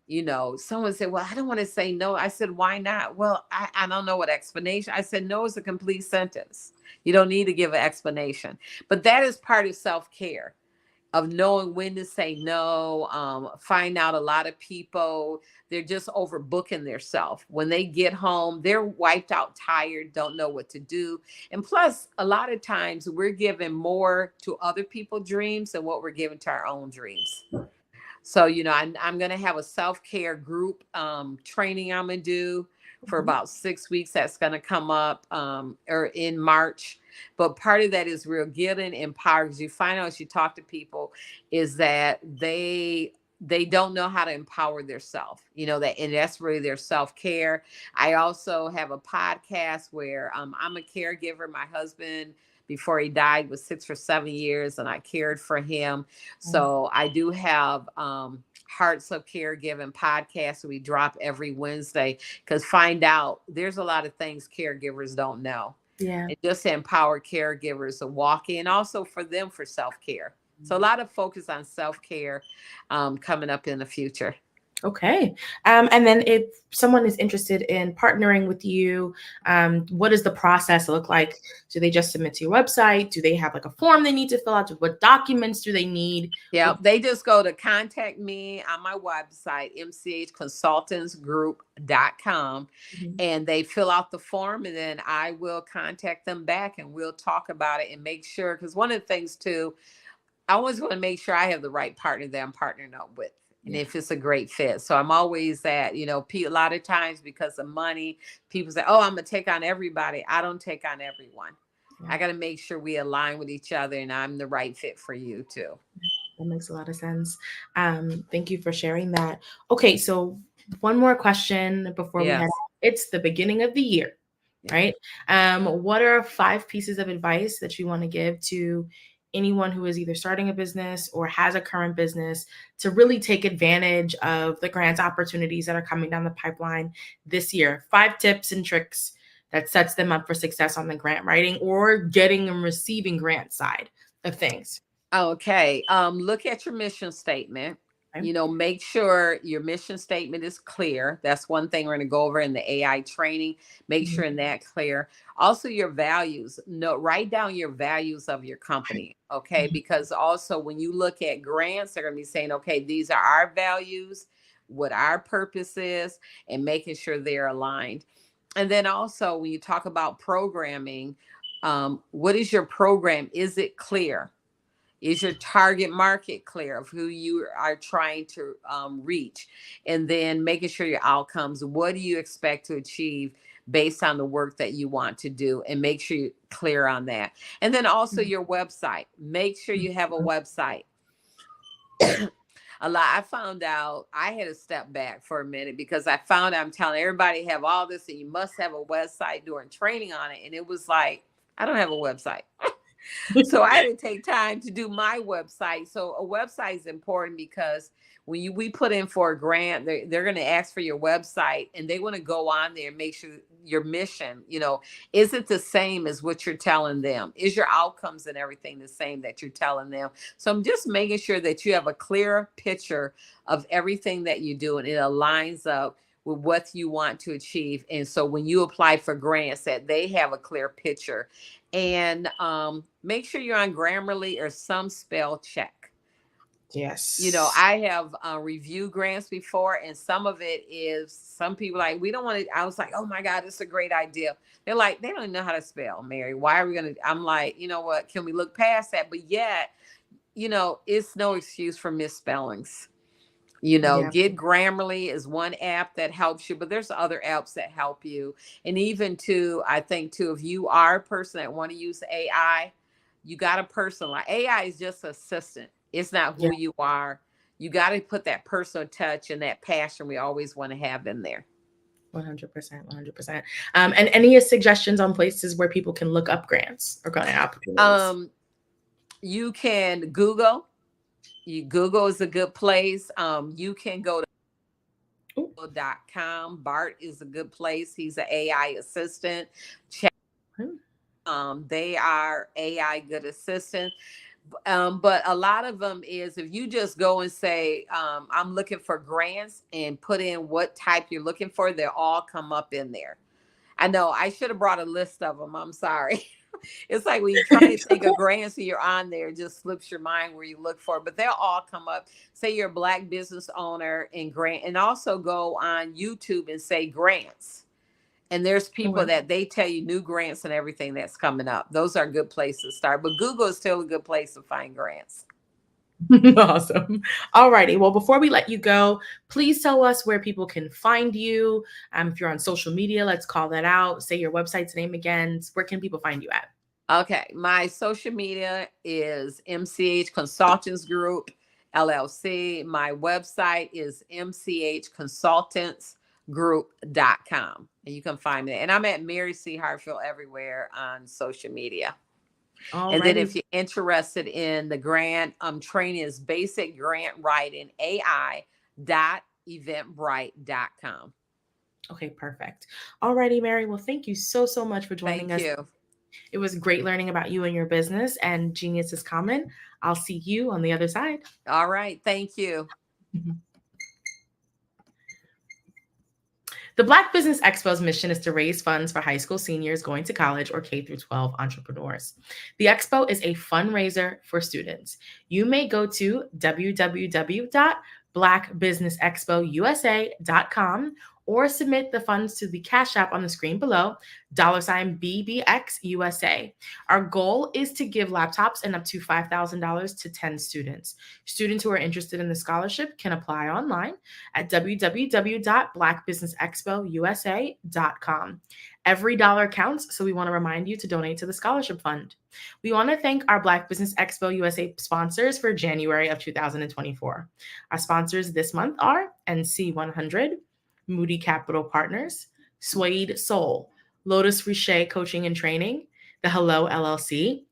You know, someone said, well, I don't want to say no. I said, why not? Well, I don't know what explanation. I said, no is a complete sentence. You don't need to give an explanation. But that is part of self-care, of knowing when to say no. Find out a lot of people, they're just overbooking themselves. When they get home, they're wiped out, tired, don't know what to do. And plus, a lot of times we're giving more to other people's dreams than what we're giving to our own dreams. So, you know, I'm going to have a self-care group training I'm going to do for about 6 weeks. That's going to come up or in March. But part of that is real getting empowered, because you find out as you talk to people is that they don't know how to empower themselves, you know, and that's really their self-care. I also have a podcast where I'm a caregiver. My husband, before he died, was sick for 7 years, and I cared for him. So I do have Hearts of Caregiving podcast we drop every Wednesday, because find out there's a lot of things caregivers don't know. Yeah. And just to empower caregivers to walk in, also for them for self-care. So a lot of focus on self-care coming up in the future. Okay. And then if someone is interested in partnering with you, what does the process look like? Do they just submit to your website? Do they have like a form they need to fill out? What documents do they need? Yeah, they just go to contact me on my website, mchconsultantsgroup.com, and they fill out the form, and then I will contact them back and we'll talk about it and make sure, because one of the things too, I always want to make sure I have the right partner that I'm partnering up with. And if it's a great fit. So I'm always at, a lot of times because of money, people say, oh, I'm going to take on everybody. I don't take on everyone. I got to make sure we align with each other and I'm the right fit for you too. That makes a lot of sense. Thank you for sharing that. Okay. So one more question before we head out. It's the beginning of the year, right? What are 5 pieces of advice that you want to give to anyone who is either starting a business or has a current business to really take advantage of the grants opportunities that are coming down the pipeline this year? 5 tips and tricks that sets them up for success on the grant writing or getting and receiving grant side of things. Okay. Look at your mission statement. Make sure your mission statement is clear. That's one thing we're going to go over in the AI training. Make sure in that clear. Also your values. Write down your values of your company. Okay. Because also when you look at grants, they're going to be saying, okay, these are our values, what our purpose is, and making sure they're aligned. And then also when you talk about programming, what is your program? Is it clear? Is your target market clear of who you are trying to reach? And then making sure your outcomes, what do you expect to achieve based on the work that you want to do? And make sure you're clear on that. And then also your website. Make sure you have a website. I found out I had to step back for a minute because I found I'm telling everybody have all this and you must have a website, doing training on it. And it was like, I don't have a website. So I had to take time to do my website. So a website is important because when we put in for a grant, they're going to ask for your website and they want to go on there and make sure your mission, is it the same as what you're telling them? Is your outcomes and everything the same that you're telling them? So I'm just making sure that you have a clear picture of everything that you do and it aligns up with what you want to achieve. And so when you apply for grants, that they have a clear picture. And make sure you're on Grammarly or some spell check. Yes. I have reviewed grants before, and some of it is some people like, we don't want to. I was like, oh my God, it's a great idea. They're like, they don't even know how to spell, Mary. Why are we going to? I'm like, you know what? Can we look past that? But yet, it's no excuse for misspellings. Get Grammarly is one app that helps you, but there's other apps that help you. And even I think too, if you are a person that want to use AI, you got to personalize. AI is just assistant. It's not who you are. You got to put that personal touch and that passion we always want to have in there. 100%, 100%. And any suggestions on places where people can look up grants or grant opportunities? You can Google. Google is a good place. You can go to Google.com. Bart is a good place. He's an AI assistant. They are AI good assistant. But a lot of them is if you just go and say, I'm looking for grants and put in what type you're looking for, they'll all come up in there. I know I should have brought a list of them. I'm sorry. It's like when you're trying to think of grants and you're on there, it just slips your mind where you look for it. But they'll all come up. Say you're a Black business owner and grant, and also go on YouTube and say grants. And there's people that they tell you new grants and everything that's coming up. Those are good places to start. But Google is still a good place to find grants. Awesome. All righty. Well, before we let you go, please tell us where people can find you. If you're on social media, let's call that out. Say your website's name again. Where can people find you at? Okay. My social media is MCH Consultants Group, LLC. My website is mchconsultantsgroup.com. And you can find me. And I'm at Mary C. Hartfield everywhere on social media. Alrighty. And then if you're interested in the grant, training is basic grant writing AI www.eventbrite.com. Okay, perfect. Alrighty, Mary. Well, thank you so much for joining us. Thank you. It was great learning about you and your business, and Genius is Common. I'll see you on the other side. All right. Thank you. The Black Business Expo's mission is to raise funds for high school seniors going to college or K-12 entrepreneurs. The expo is a fundraiser for students. You may go to www.blackbusinessexpousa.com or submit the funds to the Cash App on the screen below, $BBXUSA. Our goal is to give laptops and up to $5,000 to 10 students. Students who are interested in the scholarship can apply online at www.blackbusinessexpousa.com. Every dollar counts, so we want to remind you to donate to the scholarship fund. We want to thank our Black Business Expo USA sponsors for January of 2024. Our sponsors this month are NC100, Moody Capital Partners, Suede Soul, Lotus Riche Coaching and Training, The Hello LLC,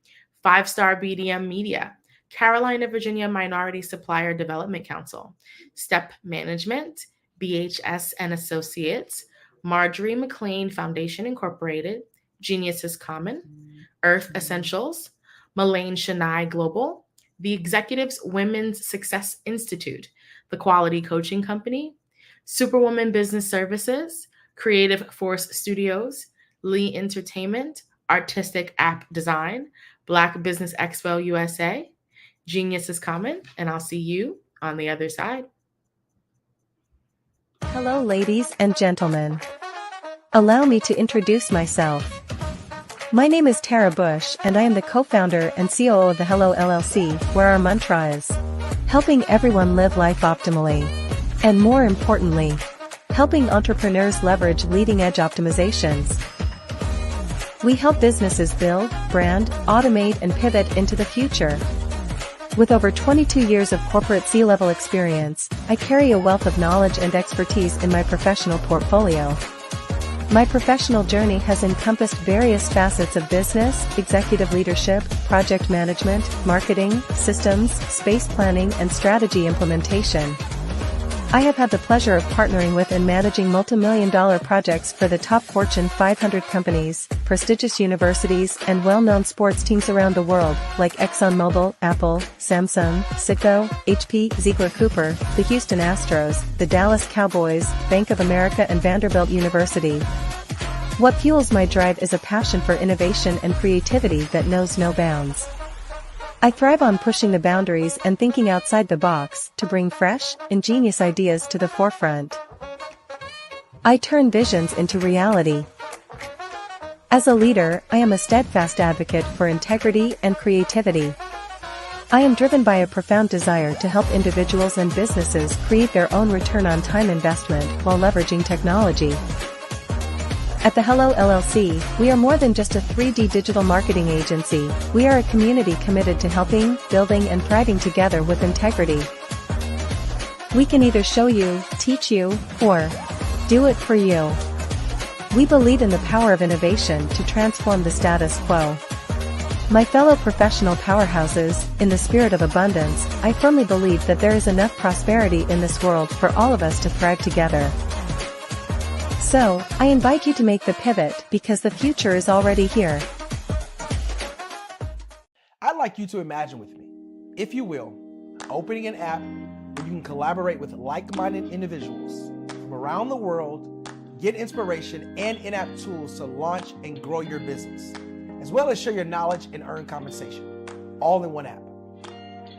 5-Star BDM Media, Carolina, Virginia Minority Supplier Development Council, Step Management, BHS and Associates, Marjorie McLean Foundation Incorporated, Genius is Common, Earth Essentials, Malane Shania Global, The Executives Women's Success Institute, The Quality Coaching Company, Superwoman Business Services, Creative Force Studios, Lee Entertainment, Artistic App Design, Black Business Expo USA, Genius is Common, and I'll see you on the other side. Hello, ladies and gentlemen. Allow me to introduce myself. My name is Tara Bush, and I am the co-founder and COO of the Hello LLC, where our mantra is helping everyone live life optimally. And more importantly, helping entrepreneurs leverage leading-edge optimizations. We help businesses build, brand, automate, and pivot into the future. With over 22 years of corporate C-level experience, I carry a wealth of knowledge and expertise in my professional portfolio. My professional journey has encompassed various facets of business, executive leadership, project management, marketing, systems, space planning, and strategy implementation. I have had the pleasure of partnering with and managing multi-million-dollar projects for the top Fortune 500 companies, prestigious universities, and well-known sports teams around the world, like ExxonMobil, Apple, Samsung, Citgo, HP, Ziegler Cooper, the Houston Astros, the Dallas Cowboys, Bank of America, and Vanderbilt University. What fuels my drive is a passion for innovation and creativity that knows no bounds. I thrive on pushing the boundaries and thinking outside the box to bring fresh, ingenious ideas to the forefront. I turn visions into reality. As a leader, I am a steadfast advocate for integrity and creativity. I am driven by a profound desire to help individuals and businesses create their own return on time investment while leveraging technology. At the Hello LLC, we are more than just a 3D digital marketing agency. We are a community committed to helping, building, and thriving together with integrity. We can either show you, teach you, or do it for you. We believe in the power of innovation to transform the status quo. My fellow professional powerhouses, in the spirit of abundance, I firmly believe that there is enough prosperity in this world for all of us to thrive together. So, I invite you to make the pivot because the future is already here. I'd like you to imagine with me, if you will, opening an app where you can collaborate with like-minded individuals from around the world, get inspiration and in-app tools to launch and grow your business, as well as share your knowledge and earn compensation, all in one app.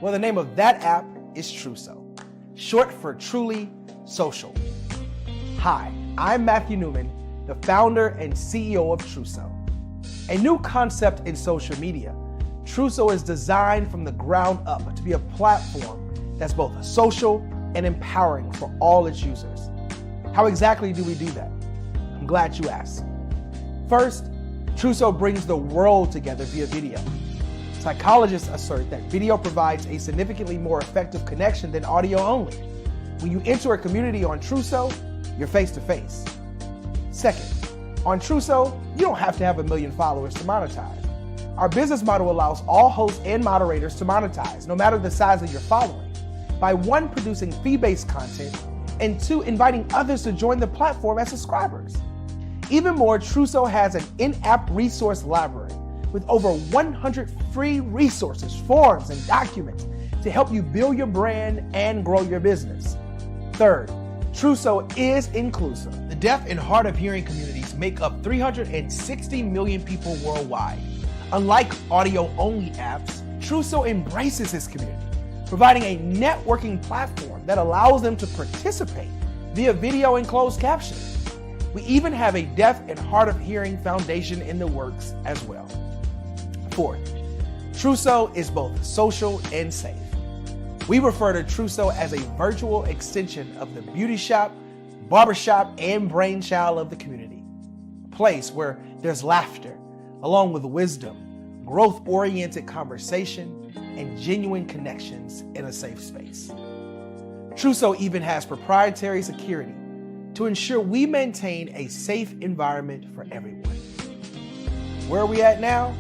Well, the name of that app is Truso, short for Truly Social. Hi, I'm Matthew Newman, the founder and CEO of Truso. A new concept in social media, Truso is designed from the ground up to be a platform that's both social and empowering for all its users. How exactly do we do that? I'm glad you asked. First, Truso brings the world together via video. Psychologists assert that video provides a significantly more effective connection than audio only. When you enter a community on Truso, you're face-to-face. Second, on Truso, you don't have to have 1 million followers to monetize. Our business model allows all hosts and moderators to monetize, no matter the size of your following. by one, producing fee-based content, and two, inviting others to join the platform as subscribers. Even more, Truso has an in-app resource library with over 100 free resources, forms, and documents to help you build your brand and grow your business. Third, Truso is inclusive. The deaf and hard of hearing communities make up 360 million people worldwide. Unlike audio-only apps, Truso embraces this community, providing a networking platform that allows them to participate via video and closed captioning. We even have a deaf and hard of hearing foundation in the works as well. Fourth, Truso is both social and safe. We refer to Truso as a virtual extension of the beauty shop, barbershop, and brainchild of the community. A place where there's laughter, along with wisdom, growth-oriented conversation, and genuine connections in a safe space. Truso even has proprietary security to ensure we maintain a safe environment for everyone. Where are we at now?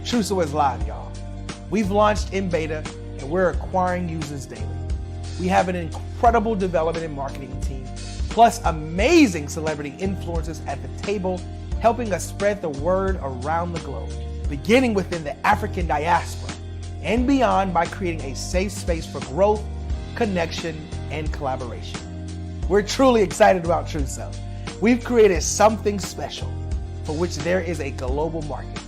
Truso is live, y'all. We've launched in beta and we're acquiring users daily. We have an incredible development and marketing team, plus amazing celebrity influencers at the table, helping us spread the word around the globe, beginning within the African diaspora and beyond by creating a safe space for growth, connection, and collaboration. We're truly excited about Truso. We've created something special for which there is a global market.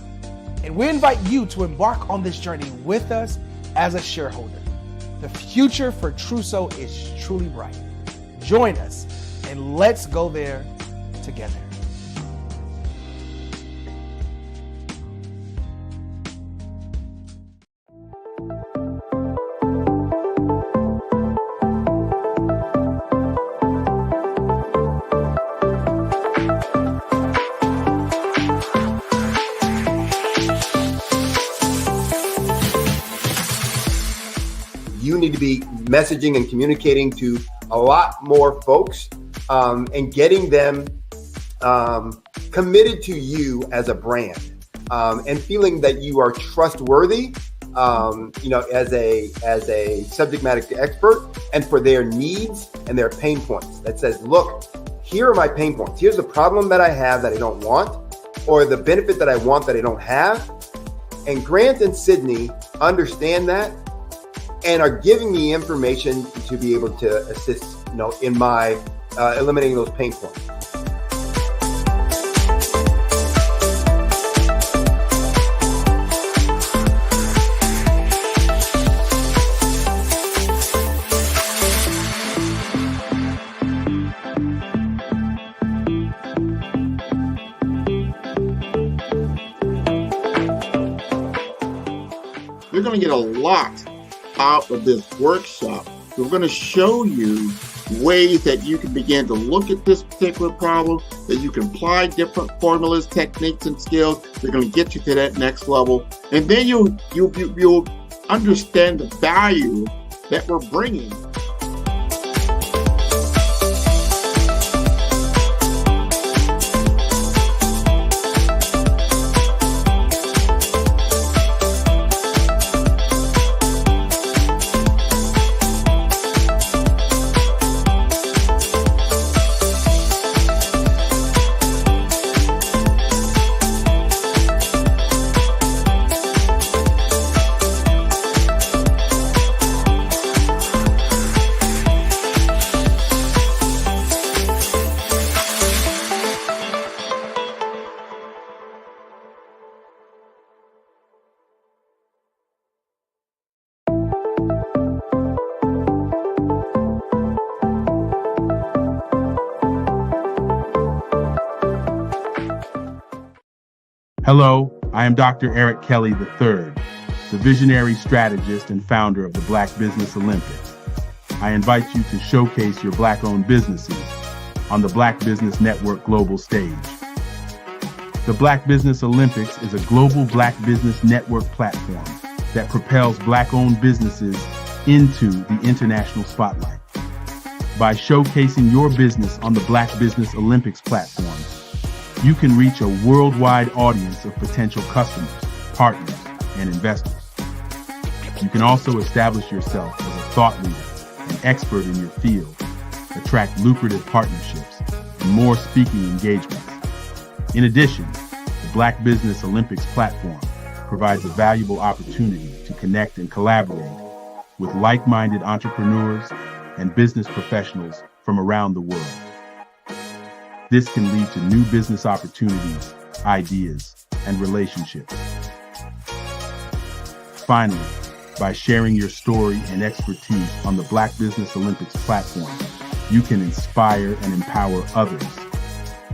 And we invite you to embark on this journey with us as a shareholder. The future for Truso is truly bright. Join us and let's go there together. You need to be messaging and communicating to a lot more folks and getting them committed to you as a brand and feeling that you are trustworthy, as a subject matter expert, and for their needs and their pain points. That says, look, here are my pain points. Here's the problem that I have that I don't want, or the benefit that I want that I don't have. And Grant and Sydney understand that and are giving me information to be able to assist, in my eliminating those pain points. You're going to get a lot out of this workshop. We're going to show you ways that you can begin to look at this particular problem, that you can apply different formulas, techniques, and skills. They're going to get you to that next level. And then you'll understand the value that we're bringing. Hello, I am Dr. Eric Kelly III, the visionary strategist and founder of the Black Business Olympics. I invite you to showcase your Black-owned businesses on the Black Business Network global stage. The Black Business Olympics is a global Black Business Network platform that propels Black-owned businesses into the international spotlight. By showcasing your business on the Black Business Olympics platform, you can reach a worldwide audience of potential customers, partners, and investors. You can also establish yourself as a thought leader an expert in your field, attract lucrative partnerships, and more speaking engagements. In addition, the Black Business Olympics platform provides a valuable opportunity to connect and collaborate with like-minded entrepreneurs and business professionals from around the world. This can lead to new business opportunities, ideas, and relationships. Finally, by sharing your story and expertise on the Black Business Olympics platform, you can inspire and empower others.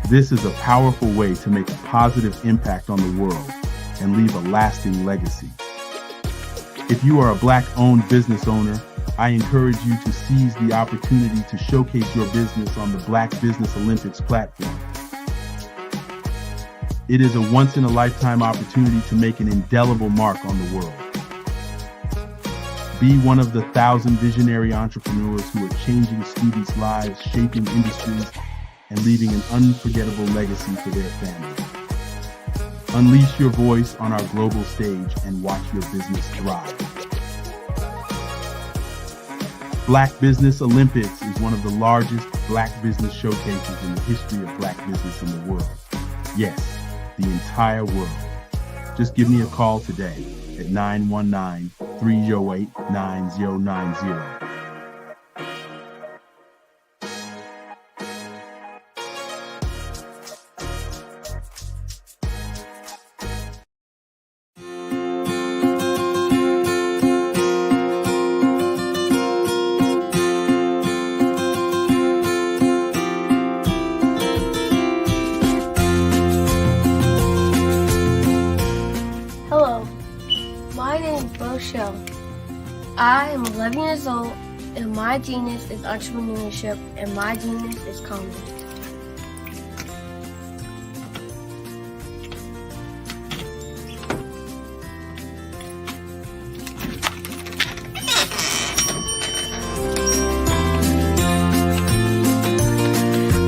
This is a powerful way to make a positive impact on the world and leave a lasting legacy. If you are a Black-owned business owner, I encourage you to seize the opportunity to showcase your business on the Black Business Olympics platform. It is a once-in-a-lifetime opportunity to make an indelible mark on the world. Be one of the 1,000 visionary entrepreneurs who are changing students' lives, shaping industries, and leaving an unforgettable legacy for their families. Unleash your voice on our global stage and watch your business thrive. Black Business Olympics is one of the largest Black business showcases in the history of Black business in the world. Yes, the entire world. Just give me a call today at 919-308-9090. I am 11 years old, and my genius is entrepreneurship, and my genius is comedy.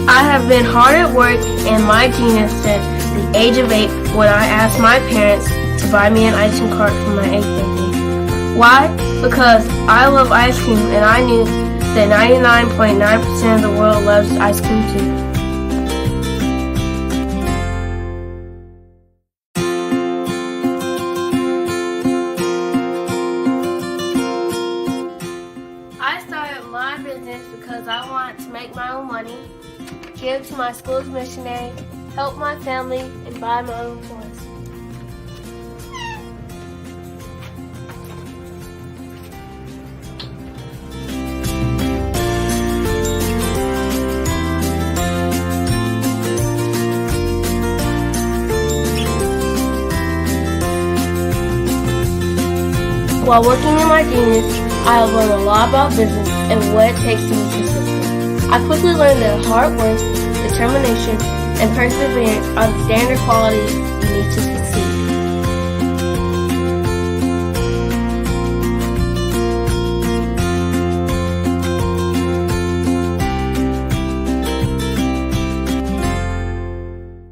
I have been hard at work, and my genius since the age of 8 when I asked my parents to buy me an ice cream cart for my 8th birthday. Why? Because I love ice cream, and I knew that 99.9% of the world loves ice cream too. I started my business because I wanted to make my own money, give to my school's missionary, help my family, and buy my own toys. While working in my genius, I have learned a lot about business and what it takes to be successful. I quickly learned that hard work, determination, and perseverance are the standard qualities you need to succeed.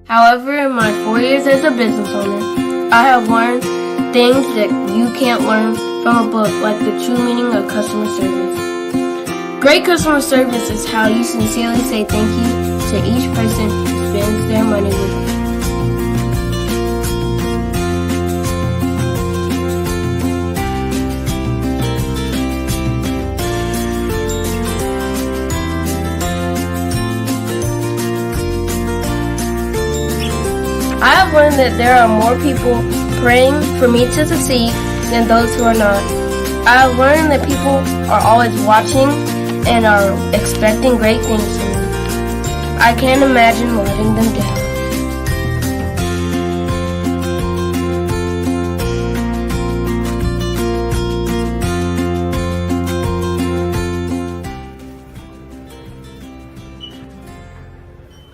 However, in my 4 years as a business owner, I have learned things that you can't learn from a book, like the true meaning of customer service. Great customer service is how you sincerely say thank you to each person who spends their money with you. I have learned that there are more people praying for me to succeed than those who are not. I have learned that people are always watching and are expecting great things from me. I can't imagine letting them down.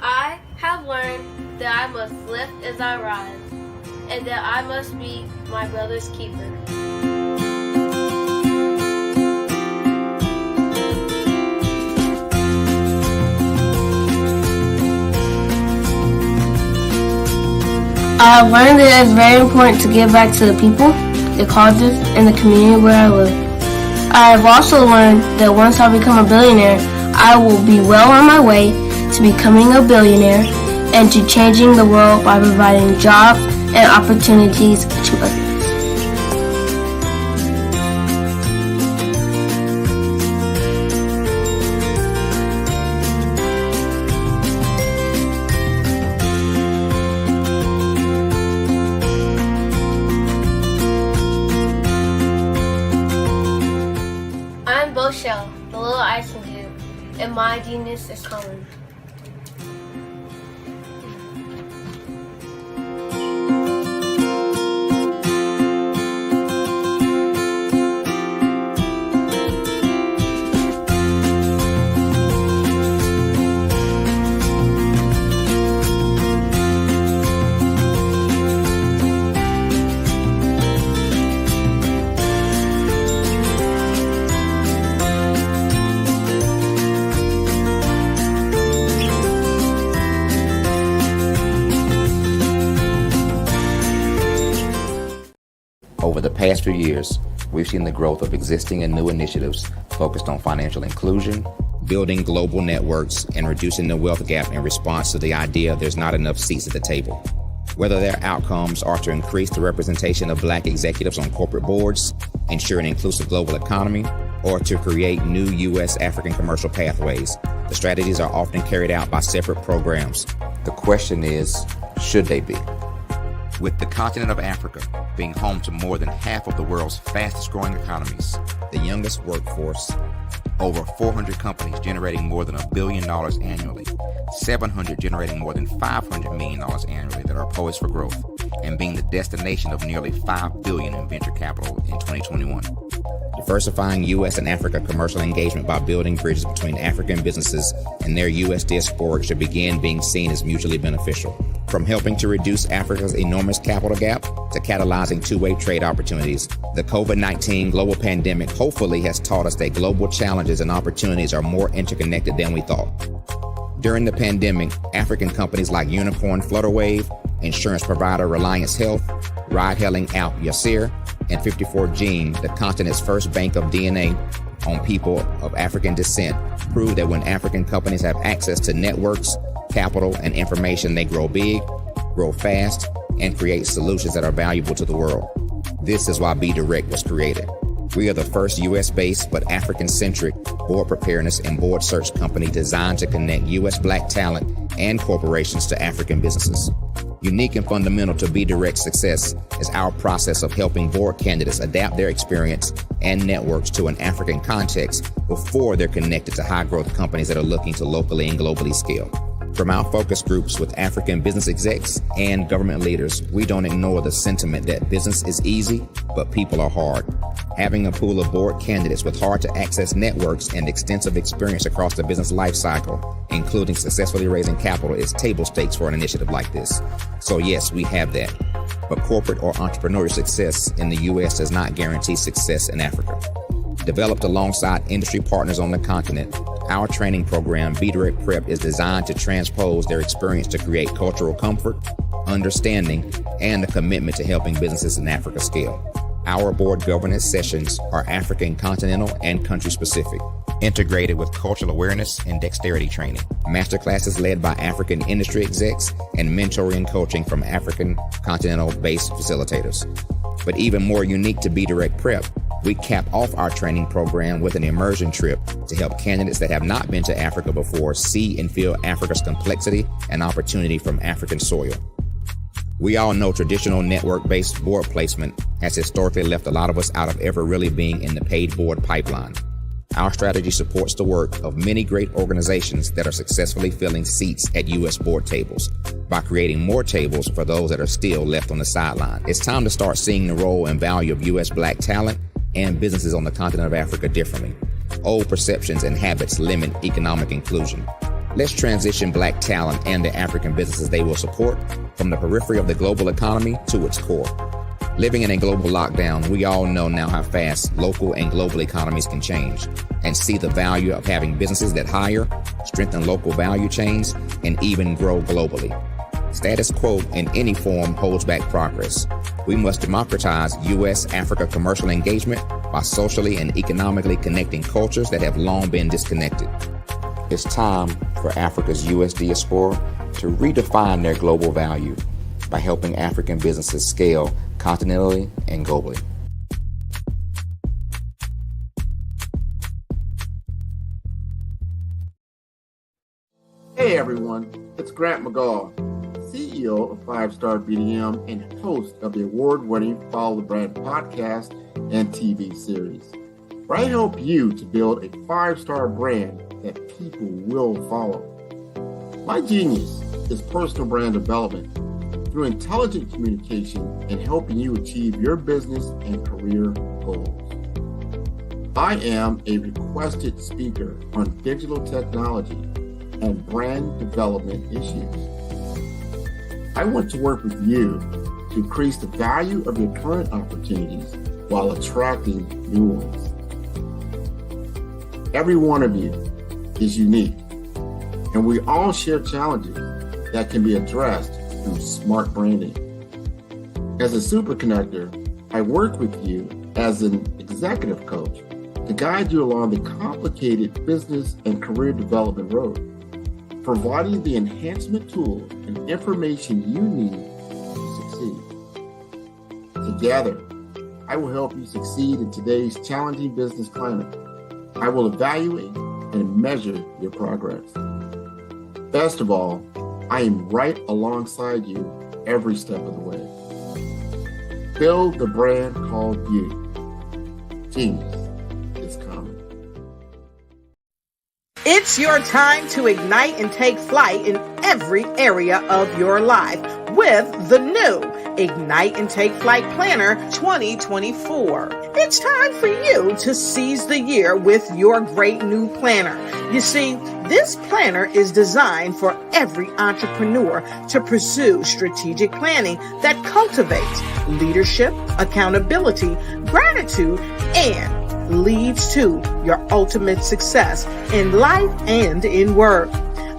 I have learned that I must lift as I rise, and that I must be my brother's keeper. I have learned that it's very important to give back to the people, the causes, and the community where I live. I have also learned that once I become a billionaire, I will be well on my way to becoming a billionaire and to changing the world by providing jobs and opportunities to others. I'm Boshell, the little icing cube, and my genius is common. Over the past few years, we've seen the growth of existing and new initiatives focused on financial inclusion, building global networks, and reducing the wealth gap in response to the idea there's not enough seats at the table. Whether their outcomes are to increase the representation of Black executives on corporate boards, ensure an inclusive global economy, or to create new U.S. African commercial pathways, the strategies are often carried out by separate programs. The question is, should they be? With the continent of Africa being home to more than half of the world's fastest growing economies, the youngest workforce, over 400 companies generating more than $1 billion annually, 700 generating more than $500 million annually that are poised for growth, and being the destination of nearly $5 billion in venture capital in 2021. Diversifying U.S. and Africa commercial engagement by building bridges between African businesses and their U.S. diaspora should begin being seen as mutually beneficial. From helping to reduce Africa's enormous capital gap to catalyzing two-way trade opportunities, the COVID-19 global pandemic hopefully has taught us that global challenges and opportunities are more interconnected than we thought. During the pandemic, African companies like Unicorn Flutterwave, insurance provider Reliance Health, ride-hailing app Yasir, and 54Gene, the continent's first bank of DNA on people of African descent, proved that when African companies have access to networks, capital, and information, they grow big, grow fast, and create solutions that are valuable to the world. This is why Be Direct was created. We are the first U.S.-based but African-centric board preparedness and board search company designed to connect U.S. Black talent and corporations to African businesses. Unique and fundamental to Be Direct's success is our process of helping board candidates adapt their experience and networks to an African context before they're connected to high-growth companies that are looking to locally and globally scale. From our focus groups with African business execs and government leaders, we don't ignore the sentiment that business is easy, but people are hard. Having a pool of board candidates with hard-to-access networks and extensive experience across the business life cycle, including successfully raising capital, is table stakes for an initiative like this. So yes, we have that. But corporate or entrepreneurial success in the U.S. does not guarantee success in Africa. Developed alongside industry partners on the continent, our training program, Be Direct Prep, is designed to transpose their experience to create cultural comfort, understanding, and a commitment to helping businesses in Africa scale. Our board governance sessions are African continental and country specific, integrated with cultural awareness and dexterity training, masterclasses led by African industry execs, and mentoring and coaching from African continental-based facilitators. But even more unique to Be Direct Prep, we cap off our training program with an immersion trip to help candidates that have not been to Africa before see and feel Africa's complexity and opportunity from African soil. We all know traditional network-based board placement has historically left a lot of us out of ever really being in the paid board pipeline. Our strategy supports the work of many great organizations that are successfully filling seats at U.S. board tables by creating more tables for those that are still left on the sideline. It's time to start seeing the role and value of U.S. Black talent and businesses on the continent of Africa differently. Old perceptions and habits limit economic inclusion. Let's transition Black talent and the African businesses they will support from the periphery of the global economy to its core. Living in a global lockdown, we all know now how fast local and global economies can change, and see the value of having businesses that hire, strengthen local value chains, and even grow globally. Status quo in any form holds back progress. We must democratize U.S.-Africa commercial engagement by socially and economically connecting cultures that have long been disconnected. It's time for Africa's U.S. diaspora to redefine their global value by helping African businesses scale continentally and globally. Hey everyone, it's Grant McGaw, CEO of 5-Star BDM and host of the award-winning Follow the Brand podcast and TV series, where I help you to build a 5-star brand that people will follow. My genius is personal brand development through intelligent communication and helping you achieve your business and career goals. I am a requested speaker on digital technology and brand development issues. I want to work with you to increase the value of your current opportunities while attracting new ones. Every one of you is unique, and we all share challenges that can be addressed through smart branding. As a super connector, I work with you as an executive coach to guide you along the complicated business and career development road, providing the enhancement tools and information you need to succeed. Together, I will help you succeed in today's challenging business climate. I will evaluate and measure your progress. Best of all, I am right alongside you every step of the way. Build the brand called you. Genius is coming. It's your time to ignite and take flight in every area of your life with the new Ignite and Take Flight Planner 2024. It's time for you to seize the year with your great new planner. You see, this planner is designed for every entrepreneur to pursue strategic planning that cultivates leadership, accountability, gratitude, and leads to your ultimate success in life and in work,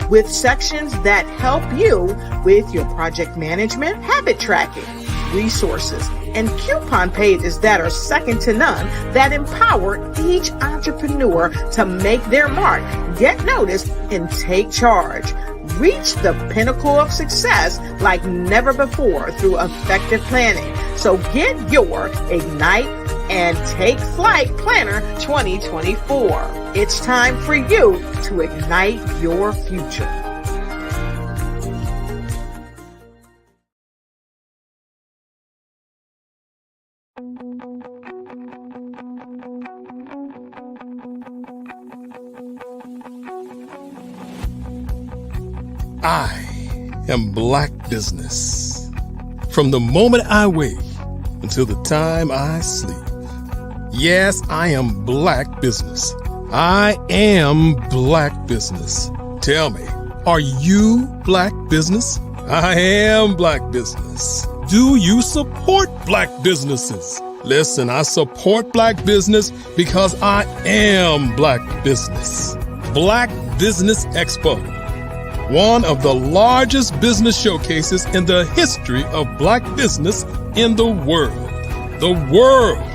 with sections that help you with your project management, habit tracking, resources, and coupon pages that are second to none that empower each entrepreneur to make their mark, get noticed, and take charge. Reach the pinnacle of success like never before through effective planning. So get your Ignite and Take Flight Planner 2024. It's time for you to ignite your future. I am Black Business. From the moment I wake until the time I sleep. Yes, I am Black Business. I am Black Business. Tell me, are you Black Business? I am Black Business. Do you support Black businesses? Listen, I support Black business because I am Black Business. Black Business Expo, one of the largest business showcases in the history of Black business in the world. The world!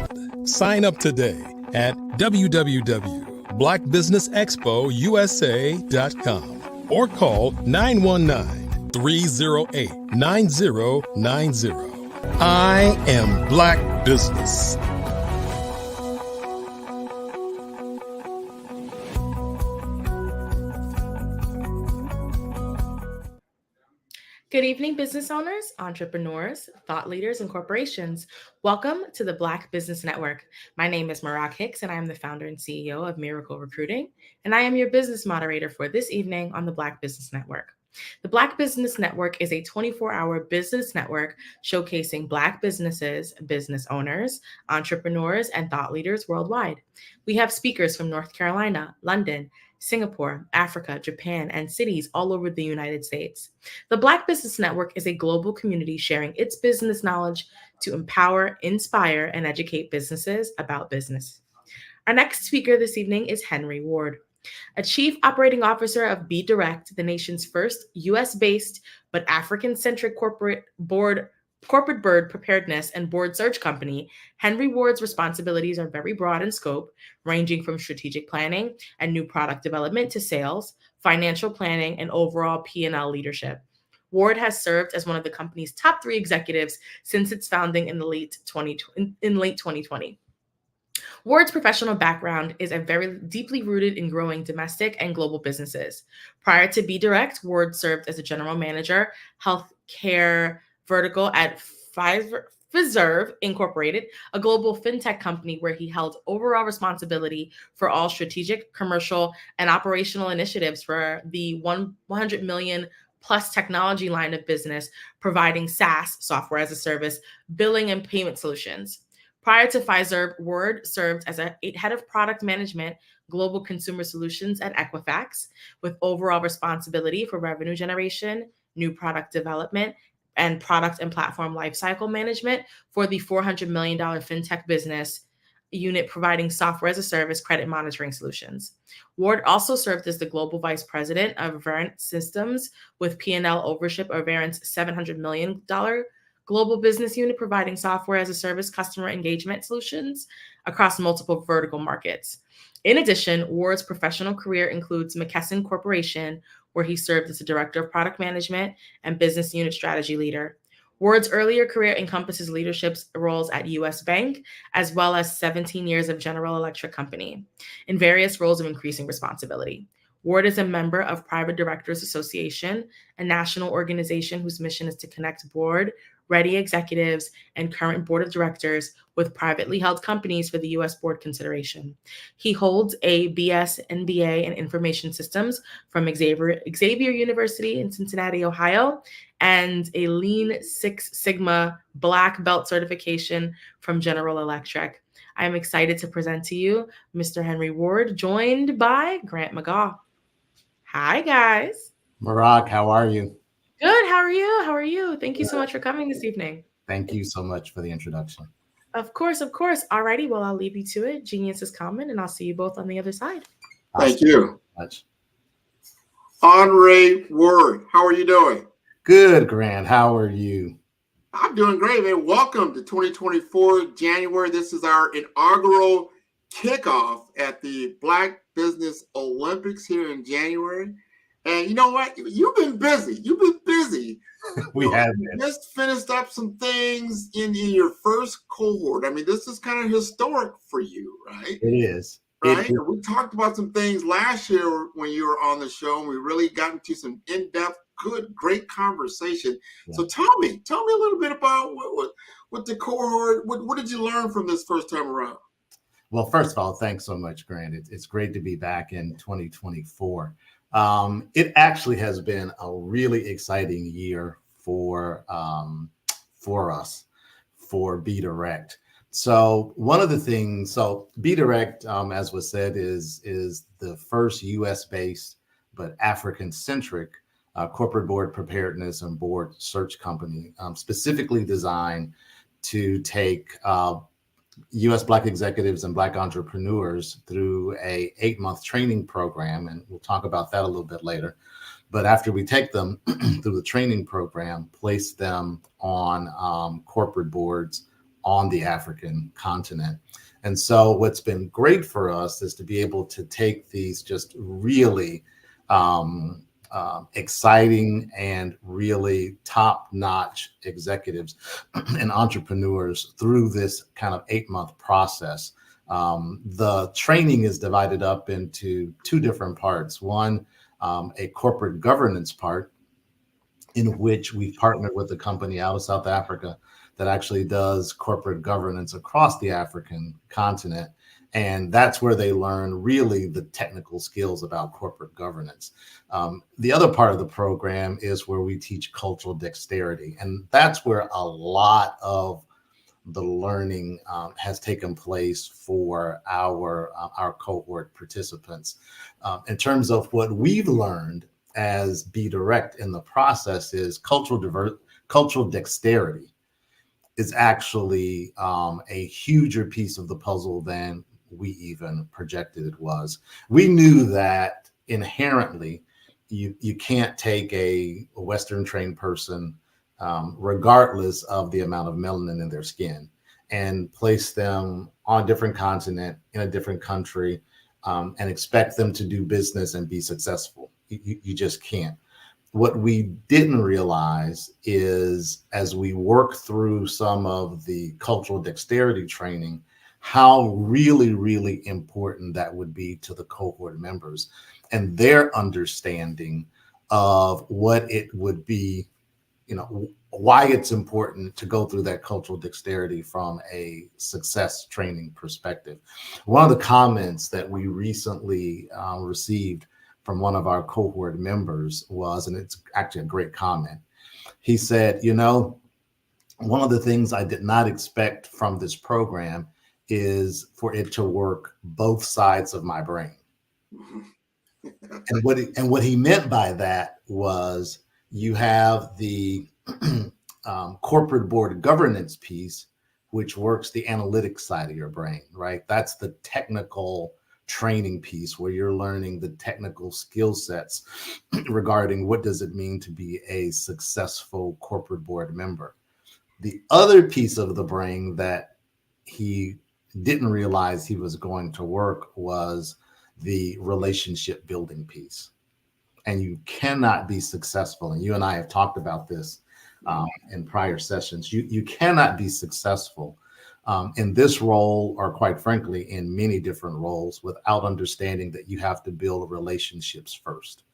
Sign up today at www.blackbusinessexpousa.com or call 919-308-9090. I am Black Business. Good evening, business owners, entrepreneurs, thought leaders, and corporations. Welcome to the Black Business Network. My name is Marak Hicks, and I am the founder and CEO of Miracle Recruiting, and I am your business moderator for this evening on the Black Business Network. The Black Business Network is a 24-hour business network showcasing Black businesses, business owners, entrepreneurs, and thought leaders worldwide. We have speakers from North Carolina, London, Singapore, Africa, Japan, and cities all over the United States. The Black Business Network is a global community sharing its business knowledge to empower, inspire, and educate businesses about business. Our next speaker this evening is Henry Ward. a Chief Operating Officer of Be Direct, the nation's first U.S.-based but African-centric corporate bird preparedness and board search company. Henry Ward's responsibilities are very broad in scope, ranging from strategic planning and new product development to sales, financial planning, and overall P&L leadership. Ward has served as one of the company's top 3 executives since its founding in late 2020. Ward's professional background is very deeply rooted in growing domestic and global businesses. Prior to Be Direct, Ward served as a general manager, healthcare vertical at Fiserv Incorporated, a global fintech company where he held overall responsibility for all strategic, commercial, and operational initiatives for the 100 million plus technology line of business, providing SaaS, software as a service, billing and payment solutions. Prior to Fiserv, Ward served as a head of product management, global consumer solutions at Equifax, with overall responsibility for revenue generation, new product development, and product and platform lifecycle management for the $400 million fintech business unit providing software as a service credit monitoring solutions. Ward also served as the global vice president of Verint Systems with P&L ownership of Verint's $700 million global business unit providing software as a service customer engagement solutions across multiple vertical markets. In addition, Ward's professional career includes McKesson Corporation, where he served as a director of product management and business unit strategy leader. Ward's earlier career encompasses leadership roles at U.S. Bank, as well as 17 years of General Electric Company, in various roles of increasing responsibility. Ward is a member of Private Directors Association, a national organization whose mission is to connect board-ready executives and current board of directors with privately held companies for the U.S. board consideration. He holds a BS MBA in Information Systems from Xavier University in Cincinnati, Ohio, and a Lean Six Sigma Black Belt certification from General Electric. I am excited to present to you Mr. Henry Ward, joined by Grant McGaugh. Hi, guys. Marak, how are you? Good. How are you? How are you? Thank you so much for coming this evening. Thank you so much for the introduction. Of course, of course. Alrighty, well, I'll leave you to it. Genius is common, and I'll see you both on the other side. Thank you. Henry Ward, how are you doing? Good, Grant. How are you? I'm doing great, man. Welcome to 2024 January. This is our inaugural kickoff at the Black Business Olympics here in January. And you know what? You've been busy. We have been. Just finished up some things in your first cohort. I mean, this is kind of historic for you, right? It is. Right? We talked about some things last year when you were on the show, and we really got into some in-depth, great conversation. Yeah. So tell me a little bit about what the cohort, what did you learn from this first time around? Well, first of all, thanks so much, Grant. It's great to be back in 2024. It actually has been a really exciting year for us, for Be Direct. So one of the things, Be Direct, as was said, is the first U.S.-based but African-centric corporate board preparedness and board search company, specifically designed to take U.S. Black executives and Black entrepreneurs through a 8-month training program, and we'll talk about that a little bit later. But after we take them through the training program, place them on corporate boards on the African continent. And so what's been great for us is to be able to take these just really exciting and really top-notch executives and entrepreneurs through this kind of 8-month process. The training is divided up into 2 different parts. One, a corporate governance part, in which we partnered with a company out of South Africa that actually does corporate governance across the African continent. And that's where they learn really the technical skills about corporate governance. The other part of the program is where we teach cultural dexterity. And that's where a lot of the learning has taken place for our cohort participants. In terms of what we've learned as Be Direct in the process is cultural dexterity is actually a huger piece of the puzzle than we even projected it was. We knew that inherently you can't take a Western trained person, regardless of the amount of melanin in their skin, and place them on a different continent in a different country, and expect them to do business and be successful. You just can't. What we didn't realize is, as we work through some of the cultural dexterity training, how really, really important that would be to the cohort members and their understanding of what it would be, why it's important to go through that cultural dexterity from a success training perspective. One of the comments that we recently received from one of our cohort members was, and it's actually a great comment, he said, one of the things I did not expect from this program is for it to work both sides of my brain. And what he meant by that was, you have the corporate board governance piece, which works the analytic side of your brain, right? That's the technical training piece where you're learning the technical skill sets regarding what does it mean to be a successful corporate board member. The other piece of the brain that he didn't realize he was going to work was the relationship building piece. And you cannot be successful, and you and I have talked about this in prior sessions, you cannot be successful in this role, or quite frankly, in many different roles, without understanding that you have to build relationships first.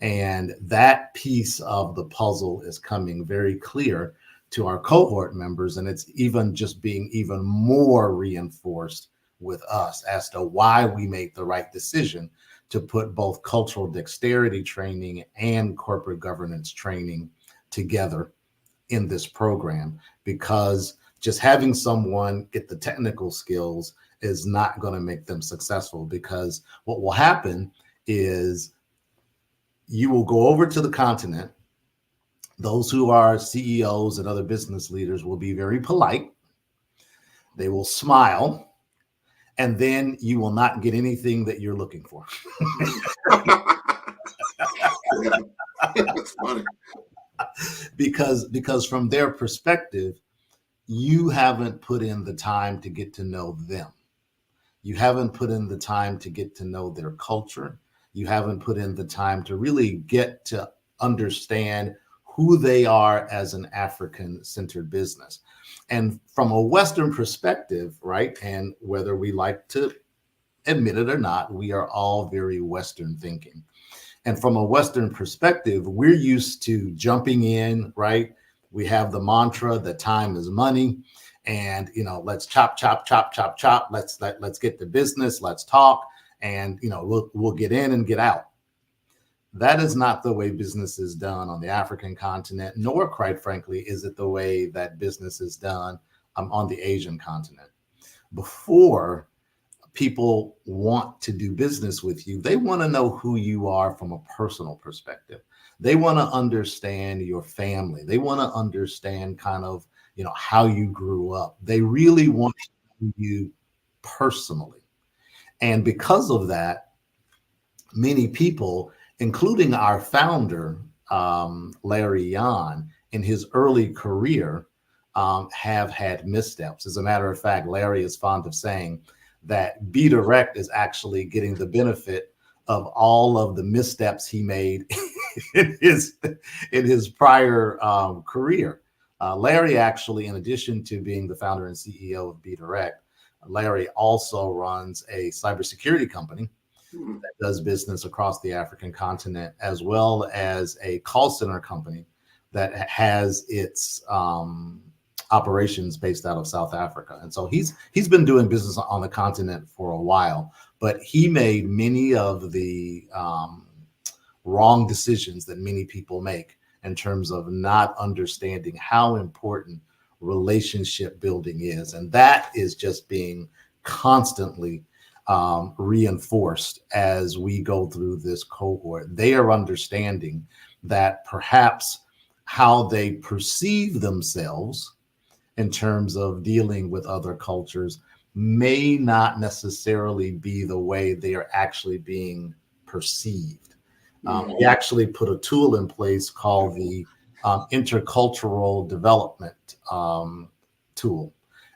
And that piece of the puzzle is coming very clear to our cohort members, and it's even just being even more reinforced with us as to why we make the right decision to put both cultural dexterity training and corporate governance training together in this program, because just having someone get the technical skills is not going to make them successful. Because what will happen is you will go over to the continent. Those who are CEOs and other business leaders will be very polite. They will smile, and then you will not get anything that you're looking for. That's funny. Because from their perspective, you haven't put in the time to get to know them. You haven't put in the time to get to know their culture. You haven't put in the time to really get to understand who they are as an African-centered business. And from a Western perspective, right, and whether we like to admit it or not, we are all very Western thinking. And from a Western perspective, we're used to jumping in, right? We have the mantra that time is money, and let's chop, chop, chop, chop, chop. Let's get to business. Let's talk, and we'll get in and get out. That is not the way business is done on the African continent, nor, quite frankly, is it the way that business is done on the Asian continent. Before people want to do business with you, they want to know who you are from a personal perspective. They want to understand your family. They want to understand kind of, how you grew up. They really want to know you personally. And because of that, many people, including our founder, Larry Yan, in his early career, have had missteps. As a matter of fact, Larry is fond of saying that Be Direct is actually getting the benefit of all of the missteps he made in his prior career. Larry actually, in addition to being the founder and CEO of Be Direct, Larry also runs a cybersecurity company that does business across the African continent, as well as a call center company that has its operations based out of South Africa. And so he's been doing business on the continent for a while, but he made many of the wrong decisions that many people make in terms of not understanding how important relationship building is. And that is just being constantly reinforced as we go through this cohort. They are understanding that perhaps how they perceive themselves in terms of dealing with other cultures may not necessarily be the way they are actually being perceived. We actually put a tool in place called the intercultural development tool.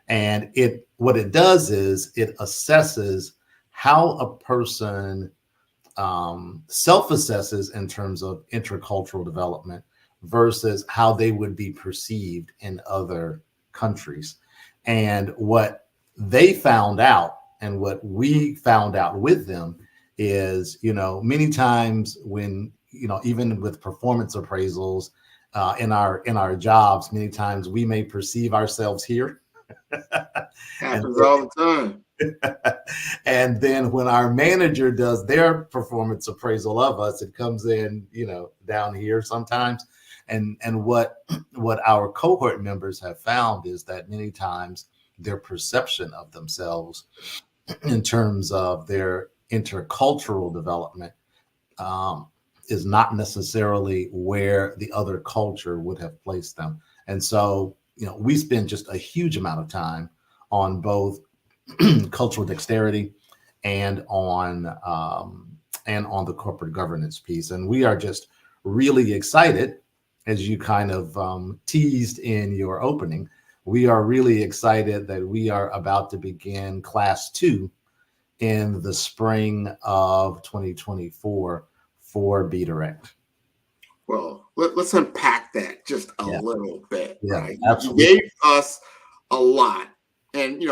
And what it does is it assesses how a person self-assesses in terms of intercultural development versus how they would be perceived in other countries. And what they found out and what we found out with them is, many times when, even with performance appraisals in our jobs, many times we may perceive ourselves here. Happens all the time. And then when our manager does their performance appraisal of us, it comes in, down here sometimes. And what our cohort members have found is that many times their perception of themselves in terms of their intercultural development is not necessarily where the other culture would have placed them. And so, we spend just a huge amount of time on both cultural dexterity and on the corporate governance piece. And we are just really excited, as you kind of teased in your opening, we are really excited that we are about to begin class 2 in the spring of 2024 for Be Direct. Well, let's unpack that just a little bit. Yeah, right? absolutely. You gave us a lot. And,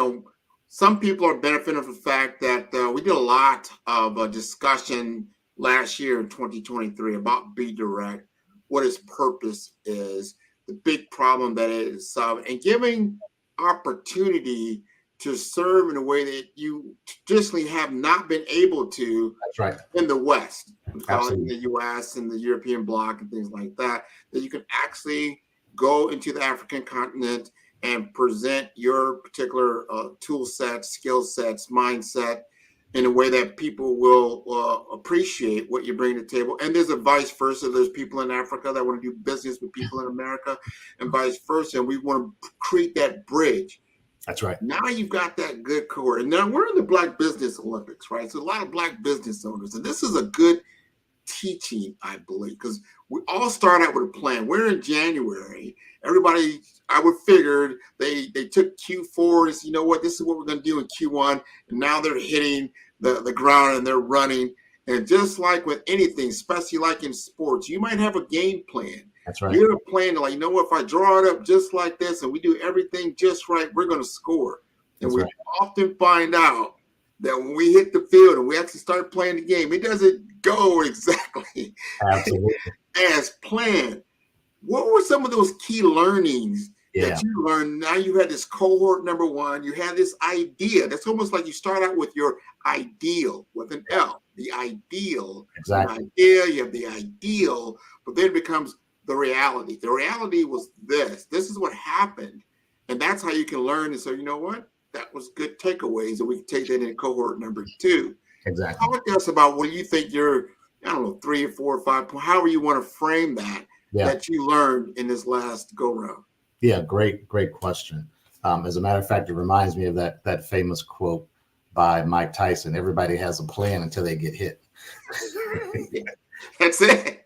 some people are benefiting from the fact that we did a lot of discussion last year in 2023 about Be Direct, what its purpose is, the big problem that it is solving, and giving opportunity to serve in a way that you traditionally have not been able to. That's right. In the West, in Absolutely. the US and the European bloc and things like that, that you can actually go into the African continent and present your particular tool sets, skill sets, mindset in a way that people will appreciate what you bring to the table. And there's a vice versa. There's people in Africa that want to do business with people in America and vice versa. And we want to create that bridge. That's right. Now you've got that good cohort. And now we're in the Black Business Olympics, right? So a lot of Black business owners. And this is a good teaching, I believe, because we all start out with a plan. We're in January. Everybody, I would figured they took Q4 and said, you know what, this is what we're going to do in Q1. And now they're hitting the ground and they're running. And just like with anything, especially like in sports, you might have a game plan. That's right. You're playing like, you know what, if I draw it up just like this and we do everything just right, we're going to score. And we often find out that when we hit the field and we actually start playing the game, it doesn't go exactly as planned. What were some of those key learnings that you learned? Now you had this cohort number 1, you had this idea. That's almost like you start out with your ideal with an L, the ideal. Exactly. The idea, you have the ideal, but then it becomes the reality. The reality was this. This is what happened. And that's how you can learn. And so, you know what? That was good takeaways. And we can take that in cohort number 2. Exactly. Talk to us about what you think your, 3 or 4 or 5, however you want to frame that, that you learned in this last go round. Yeah, great question. As a matter of fact, it reminds me of that famous quote by Mike Tyson: everybody has a plan until they get hit. That's it.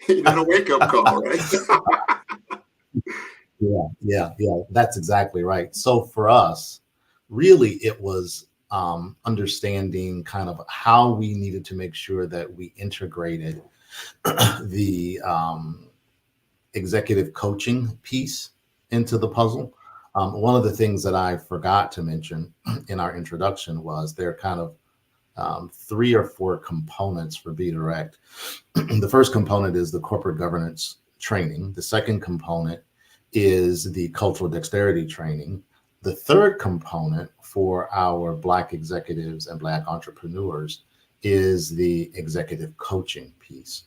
You got a wake-up call, right? Yeah. That's exactly right. So for us, really, it was understanding kind of how we needed to make sure that we integrated the executive coaching piece into the puzzle. One of the things that I forgot to mention in our introduction was there are kind of 3 or 4 components for Be Direct. The first component is the corporate governance training. The second component is the cultural dexterity training. The third component for our Black executives and Black entrepreneurs is the executive coaching piece.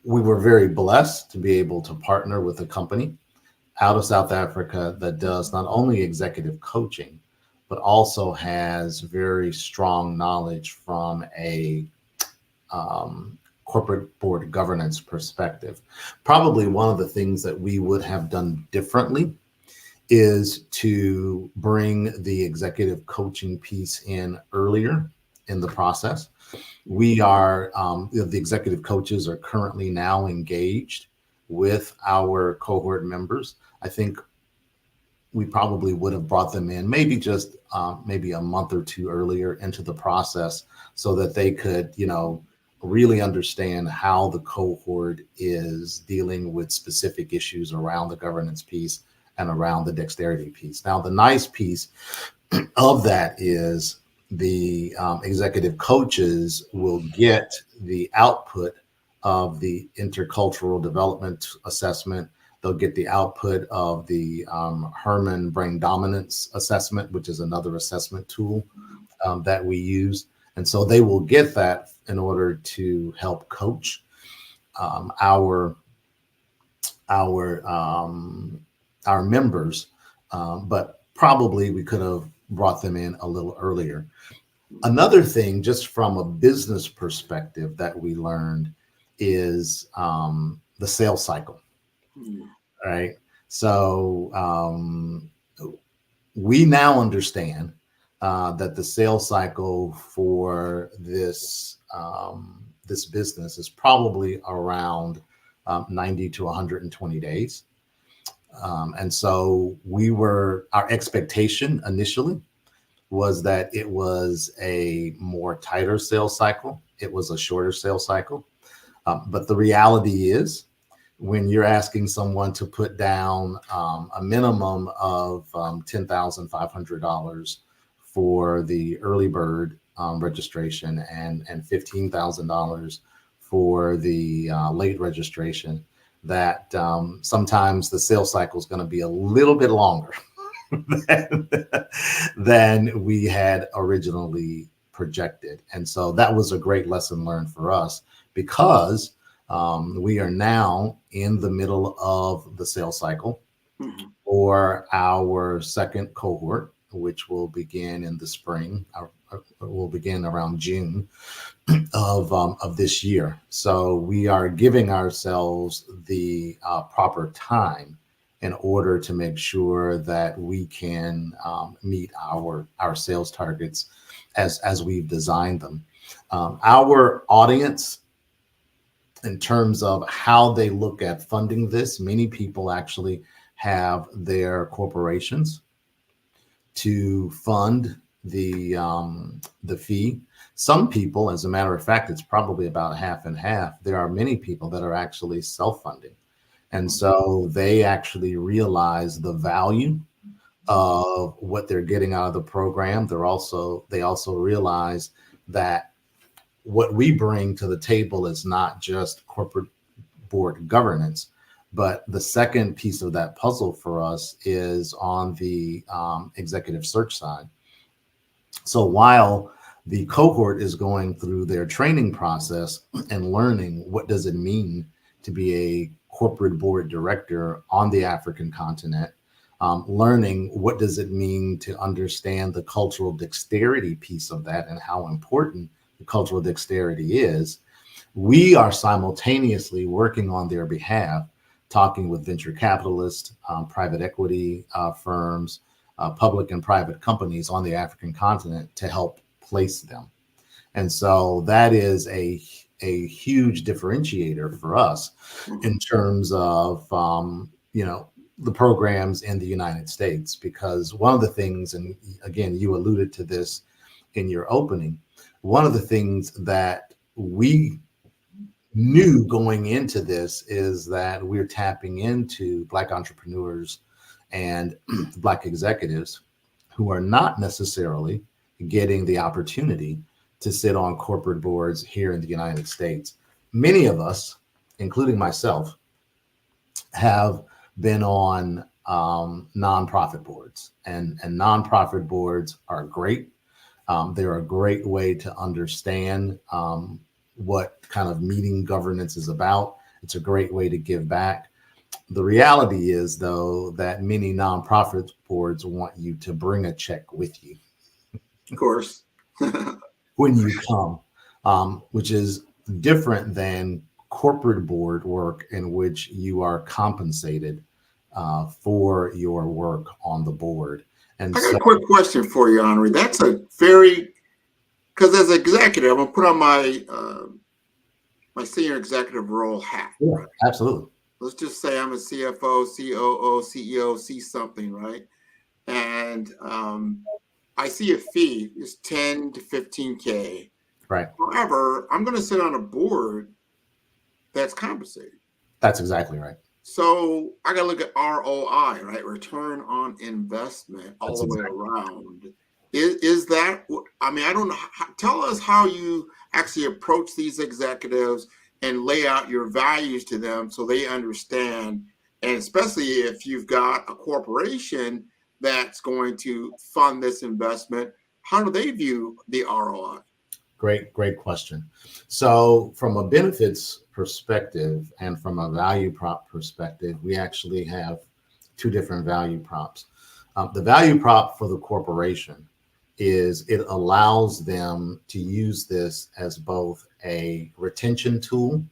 We were very blessed to be able to partner with a company out of South Africa that does not only executive coaching, but also has very strong knowledge from a corporate board governance perspective. Probably one of the things that we would have done differently is to bring the executive coaching piece in earlier in the process. We are, the executive coaches are currently now engaged with our cohort members. I think we probably would have brought them in maybe just maybe a month or two earlier into the process so that they could, really understand how the cohort is dealing with specific issues around the governance piece and around the dexterity piece. Now, the nice piece of that is the executive coaches will get the output of the intercultural development assessment. They'll get the output of the Herman Brain Dominance Assessment, which is another assessment tool that we use. And so they will get that in order to help coach our members, but probably we could have brought them in a little earlier. Another thing, just from a business perspective, that we learned is the sales cycle. Right. So we now understand that the sales cycle for this this business is probably around 90 to 120 days. And so our expectation initially was that it was a more tighter sales cycle. It was a shorter sales cycle. But the reality is, when you're asking someone to put down a minimum of $10,500 for the early bird registration and $15,000 for the late registration, that sometimes the sales cycle is going to be a little bit longer than we had originally projected. And so that was a great lesson learned for us, because we are now in the middle of the sales cycle for our second cohort, which will begin in the spring. Will begin around June of this year. So we are giving ourselves the proper time in order to make sure that we can meet our sales targets as we've designed them. Our audience, in terms of how they look at funding this, many people actually have their corporations to fund the fee. Some people, as a matter of fact, it's probably about half and half. There are many people that are actually self-funding. And so they actually realize the value of what they're getting out of the program. They also realize that what we bring to the table is not just corporate board governance, but the second piece of that puzzle for us is on the executive search side. So while the cohort is going through their training process and learning what does it mean to be a corporate board director on the African continent, learning what does it mean to understand the cultural dexterity piece of that and how important the cultural dexterity is, we are simultaneously working on their behalf, talking with venture capitalists, private equity firms, public and private companies on the African continent to help place them. And so that is a huge differentiator for us in terms of, the programs in the United States, because one of the things, and again, you alluded to this in your opening, one of the things that we knew going into this is that we're tapping into Black entrepreneurs and Black executives who are not necessarily getting the opportunity to sit on corporate boards here in the United States. Many of us, including myself, have been on nonprofit boards, and nonprofit boards are great. They're a great way to understand what kind of meeting governance is about. It's a great way to give back. The reality is, though, that many nonprofit boards want you to bring a check with you. Of course. When you come, which is different than corporate board work in which you are compensated for your work on the board. And I got a quick question for you, Henri. That's a very, because as an executive, I'm gonna put on my my senior executive role hat. Yeah, right? absolutely. Let's just say I'm a CFO, COO, CEO, see something, right? And I see a fee is 10 to 15K. Right. However, I'm going to sit on a board that's compensated. That's exactly right. So I got to look at ROI, right? Return on investment all That's the way exactly around. Is that, I mean, I don't know. Tell us how you actually approach these executives and lay out your values to them so they understand. And especially if you've got a corporation that's going to fund this investment, how do they view the ROI? Great question. So from a benefits perspective and from a value prop perspective, we actually have two different value props. The value prop for the corporation is it allows them to use this as both a retention tool,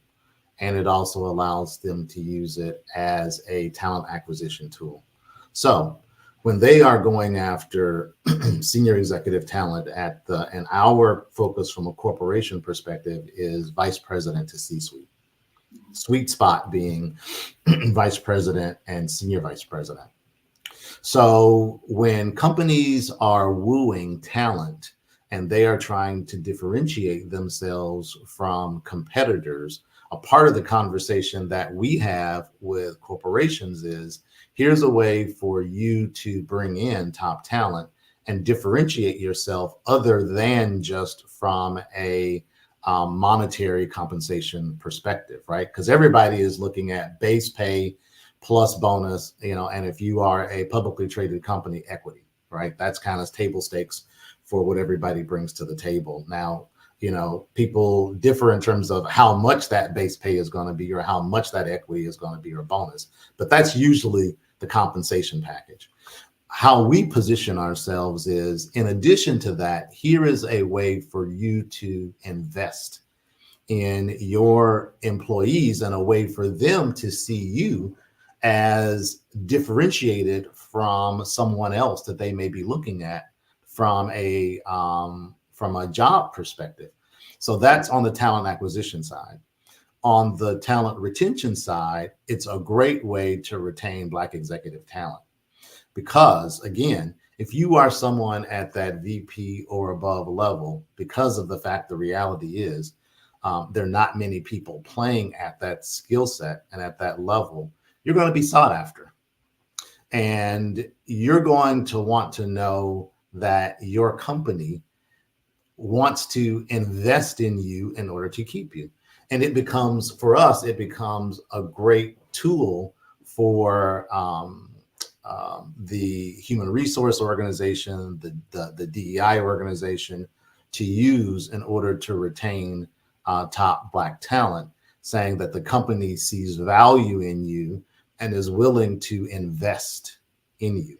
and it also allows them to use it as a talent acquisition tool. So when they are going after senior executive talent and our focus from a corporation perspective is vice president to C-suite. Sweet spot being vice president and senior vice president. So when companies are wooing talent and they are trying to differentiate themselves from competitors, a part of the conversation that we have with corporations is, here's a way for you to bring in top talent and differentiate yourself other than just from a monetary compensation perspective, right? Because everybody is looking at base pay plus bonus, and if you are a publicly traded company, equity, right? That's kind of table stakes for what everybody brings to the table. Now, people differ in terms of how much that base pay is going to be or how much that equity is going to be or bonus, but that's usually the compensation package. How we position ourselves is, in addition to that, here is a way for you to invest in your employees and a way for them to see you as differentiated from someone else that they may be looking at from a job perspective. So that's on the talent acquisition side. On the talent retention side, it's a great way to retain Black executive talent. Because again, if you are someone at that VP or above level, because of the fact the reality is there are not many people playing at that skill set and at that level, you're going to be sought after. And you're going to want to know that your company wants to invest in you in order to keep you. And it becomes, for us, it becomes a great tool for the human resource organization, the DEI organization to use in order to retain top Black talent, saying that the company sees value in you and is willing to invest in you,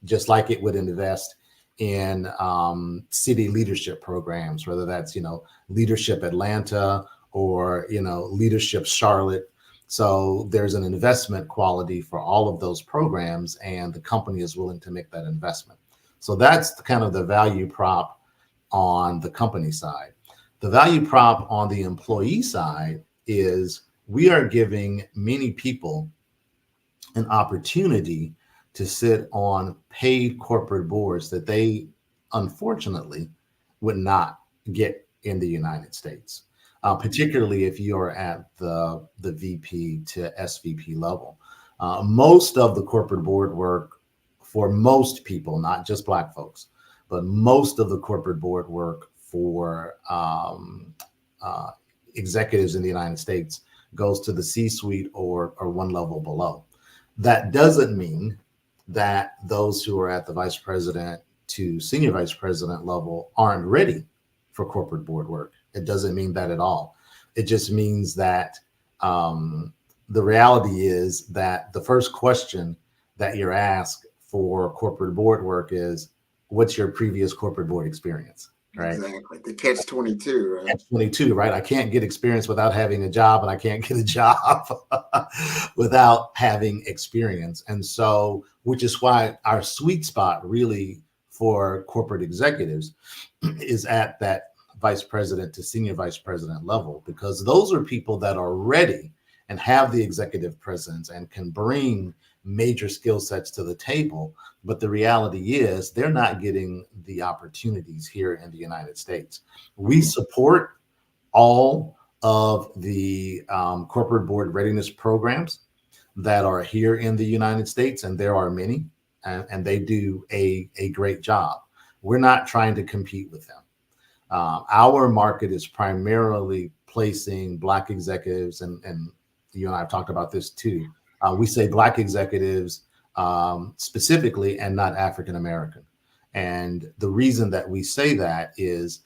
just like it would invest in city leadership programs, whether that's, Leadership Atlanta or, Leadership Charlotte. So there's an investment quality for all of those programs, and the company is willing to make that investment. So that's kind of the value prop on the company side. The value prop on the employee side is we are giving many people an opportunity to sit on paid corporate boards that they unfortunately would not get in the United States, particularly if you're at the VP to SVP level. Most of the corporate board work for most people, not just Black folks, but most of the corporate board work for executives in the United States goes to the C-suite or one level below. That doesn't mean that those who are at the vice president to senior vice president level aren't ready for corporate board work. It doesn't mean that at all. It just means that the reality is that the first question that you're asked for corporate board work is, what's your previous corporate board experience? right? Exactly. The catch 22, right? Catch 22, right? I can't get experience without having a job, and I can't get a job without having experience. And so, which is why our sweet spot really for corporate executives is at that vice president to senior vice president level, because those are people that are ready and have the executive presence and can bring major skill sets to the table. But the reality is they're not getting the opportunities here in the United States. We support all of the corporate board readiness programs that are here in the United States, and there are many, and they do a great job. We're not trying to compete with them. Our market is primarily placing Black executives, and you and I have talked about this too. We say Black executives specifically, and not African American. And the reason that we say that is,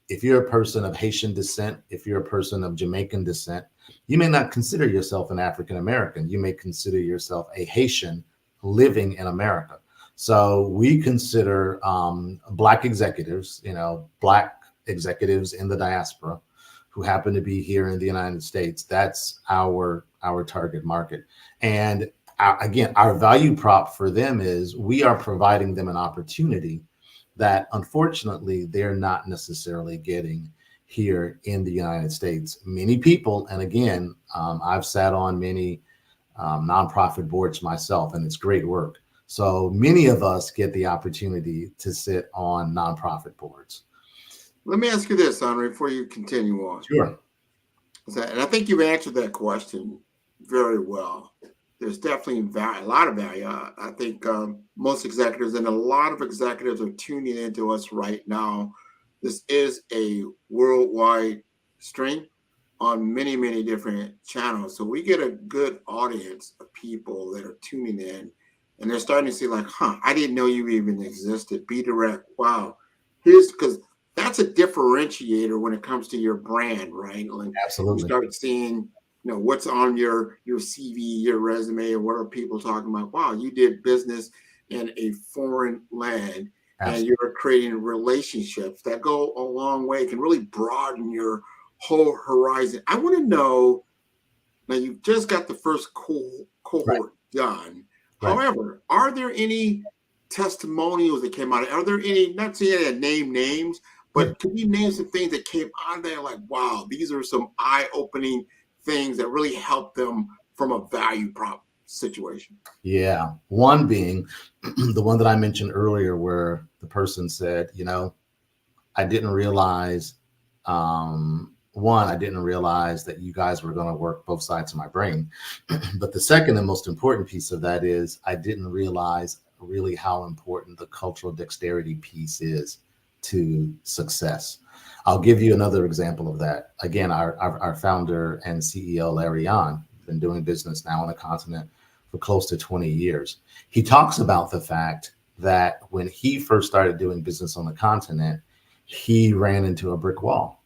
if you're a person of Haitian descent, if you're a person of Jamaican descent, you may not consider yourself an African American. You may consider yourself a Haitian living in America. So we consider Black executives, Black executives in the diaspora who happen to be here in the United States. That's our target market. And again, our value prop for them is we are providing them an opportunity that unfortunately they're not necessarily getting here in the United States. Many people, and again, I've sat on many nonprofit boards myself, and it's great work. So many of us get the opportunity to sit on nonprofit boards. Let me ask you this, Andre, before you continue on. Sure. And I think you've answered that question very well. There's definitely a lot of value. I think most executives and a lot of executives are tuning into us right now. This is a worldwide stream on many, many different channels. So we get a good audience of people that are tuning in, and they're starting to see like, I didn't know you even existed. Be direct. Wow. Because that's a differentiator when it comes to your brand, right? Like, absolutely. You start seeing, what's on your CV, your resume, and what are people talking about? Wow, you did business in a foreign land. Absolutely. And you're creating relationships that go a long way, can really broaden your whole horizon. I want to know, now you've just got the first cohort right. done. Right. However, are there any testimonials that came out? Are there any, not saying that name names, but can you name some things that came out of there like, wow, these are some eye-opening things that really help them from a value prop situation? Yeah. One being the one that I mentioned earlier, where the person said, I didn't realize, I didn't realize that you guys were going to work both sides of my brain. But the second and most important piece of that is I didn't realize really how important the cultural dexterity piece is to success. I'll give you another example of that. Again, our founder and CEO, Larry Yan, been doing business now on the continent for close to 20 years. He talks about the fact that when he first started doing business on the continent, he ran into a brick wall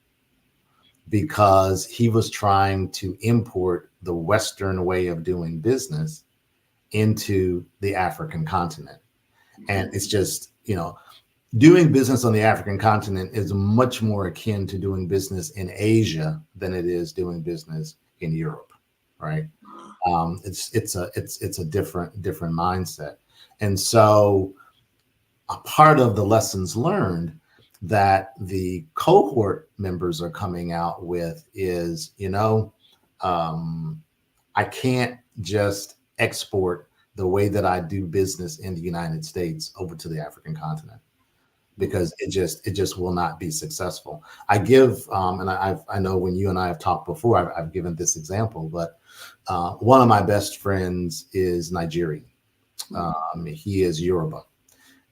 because he was trying to import the Western way of doing business into the African continent. And it's just, doing business on the African continent is much more akin to doing business in Asia than it is doing business in Europe, right? It's a different mindset. And so a part of the lessons learned that the cohort members are coming out with is, I can't just export the way that I do business in the United States over to the African continent, because it just will not be successful. I give, and I know when you and I have talked before, I've given this example, but one of my best friends is Nigerian. He is Yoruba,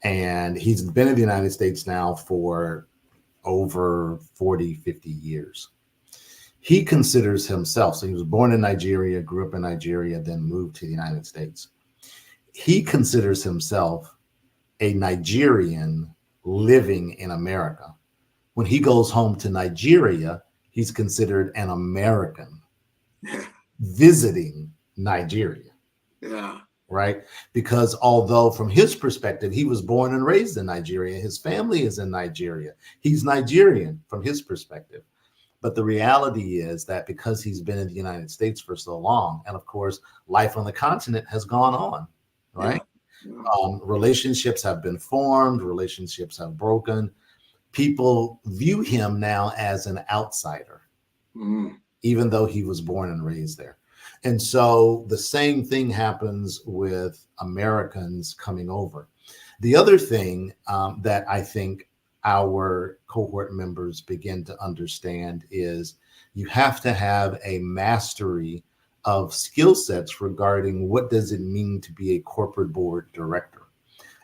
and he's been in the United States now for over 40, 50 years. He considers himself, so he was born in Nigeria, grew up in Nigeria, then moved to the United States. He considers himself a Nigerian living in America. When he goes home to Nigeria, he's considered an American visiting Nigeria. Yeah. right? Because although from his perspective, he was born and raised in Nigeria, his family is in Nigeria. He's Nigerian from his perspective. But the reality is that because he's been in the United States for so long, and of course, life on the continent has gone on, right? Relationships have been formed, relationships have broken. People view him now as an outsider, even though he was born and raised there. And so the same thing happens with Americans coming over. The other thing that I think our cohort members begin to understand is you have to have a mastery of skill sets regarding what does it mean to be a corporate board director,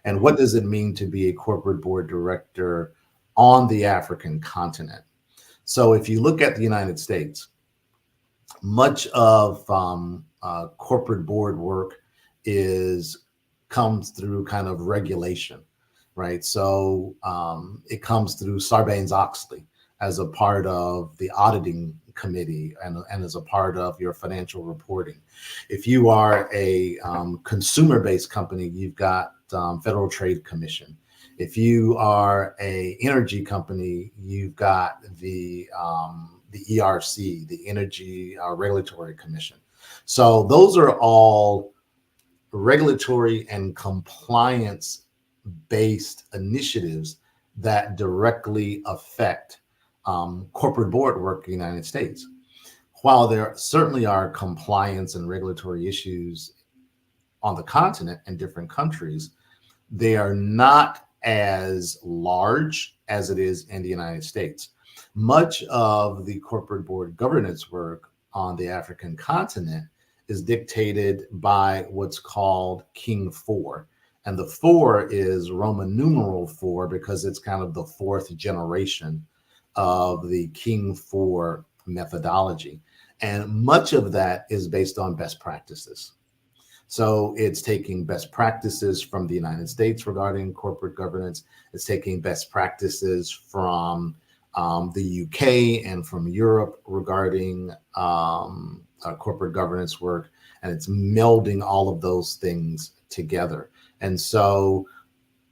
and what does it mean to be a corporate board director on the African continent. So if you look at the United States, much of corporate board work comes through kind of regulation, right? So it comes through Sarbanes-Oxley as a part of the auditing committee and as a part of your financial reporting. If you are a consumer-based company, you've got Federal Trade Commission. If you are a energy company, you've got the ERC, the Energy Regulatory Commission. So those are all regulatory and compliance-based initiatives that directly affect corporate board work in the United States. While there certainly are compliance and regulatory issues on the continent in different countries, they are not as large as it is in the United States. Much of the corporate board governance work on the African continent is dictated by what's called King 4. And the 4 is Roman numeral 4 because it's kind of the fourth generation of the King 4 methodology. And much of that is based on best practices. So it's taking best practices from the United States regarding corporate governance. It's taking best practices from the UK and from Europe regarding corporate governance work. And it's melding all of those things together. And so,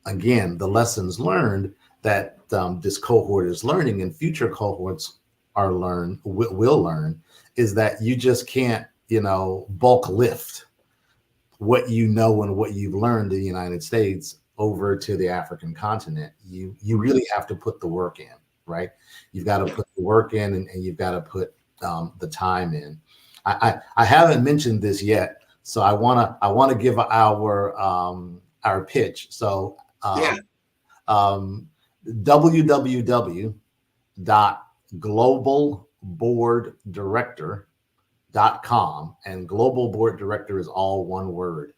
again, the lessons learned that this cohort is learning and future cohorts will learn is that you just can't, bulk lift what you know and what you've learned in the United States over to the African continent. You really have to put the work in, right? You've got to put the work in and you've got to put the time in. I haven't mentioned this yet, so I wanna give our pitch. So www.globalboarddirector.com, and global board director is all one word.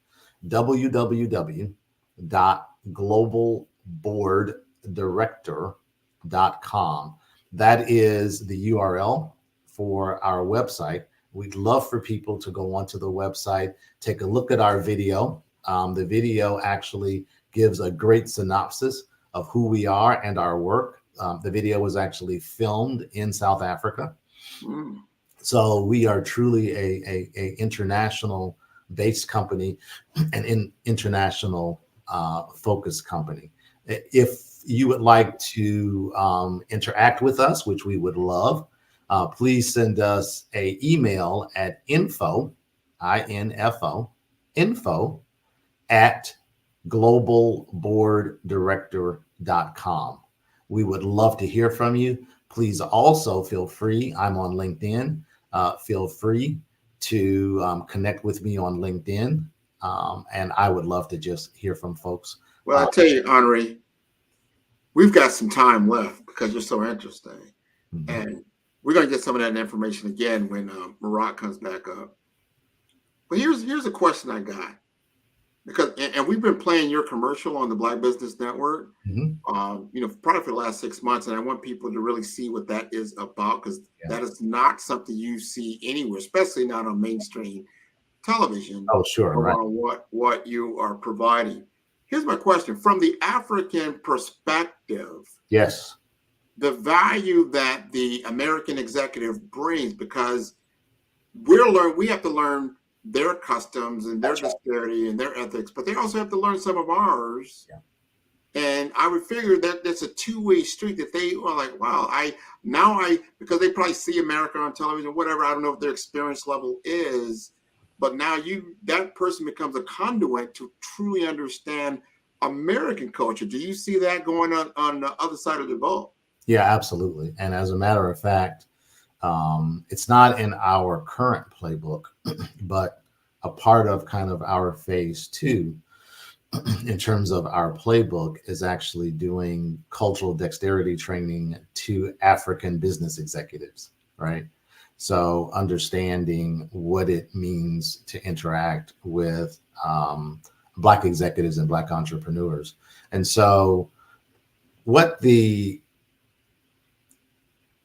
www.globalboarddirector.com. That is the URL for our website. We'd love for people to go onto the website, take a look at our video. The video actually gives a great synopsis of who we are and our work. The video was actually filmed in South Africa. So we are truly a international based company and an international focused company. If you would like to interact with us, which we would love, please send us an email at info at globalboarddirector.com. We would love to hear from you. Please also feel free, I'm on LinkedIn, feel free to connect with me on LinkedIn. And I would love to just hear from folks. Well, I'll tell you, Henri, we've got some time left because you're so interesting. Mm-hmm. And we're going to get some of that information again when Marat comes back up. But here's a question I got. Because and we've been playing your commercial on the Black Business Network, probably for the last 6 months, and I want people to really see what that is about, because that is not something you see anywhere, especially not on mainstream television. Oh, sure, around what you are providing. Here's my question: from the African perspective, yes, the value that the American executive brings, because we have to learn their customs and their disparity and their ethics, but they also have to learn some of ours. Yeah. And I would figure that that's a two-way street, that they are like, wow, because they probably see America on television, whatever. I don't know what their experience level is, but now that person becomes a conduit to truly understand American culture. Do you see that going on the other side of the boat? Yeah, absolutely. And as a matter of fact, it's not in our current playbook, but a part of kind of our phase 2 in terms of our playbook is actually doing cultural dexterity training to African business executives, right? So understanding what it means to interact with Black executives and Black entrepreneurs. And so what the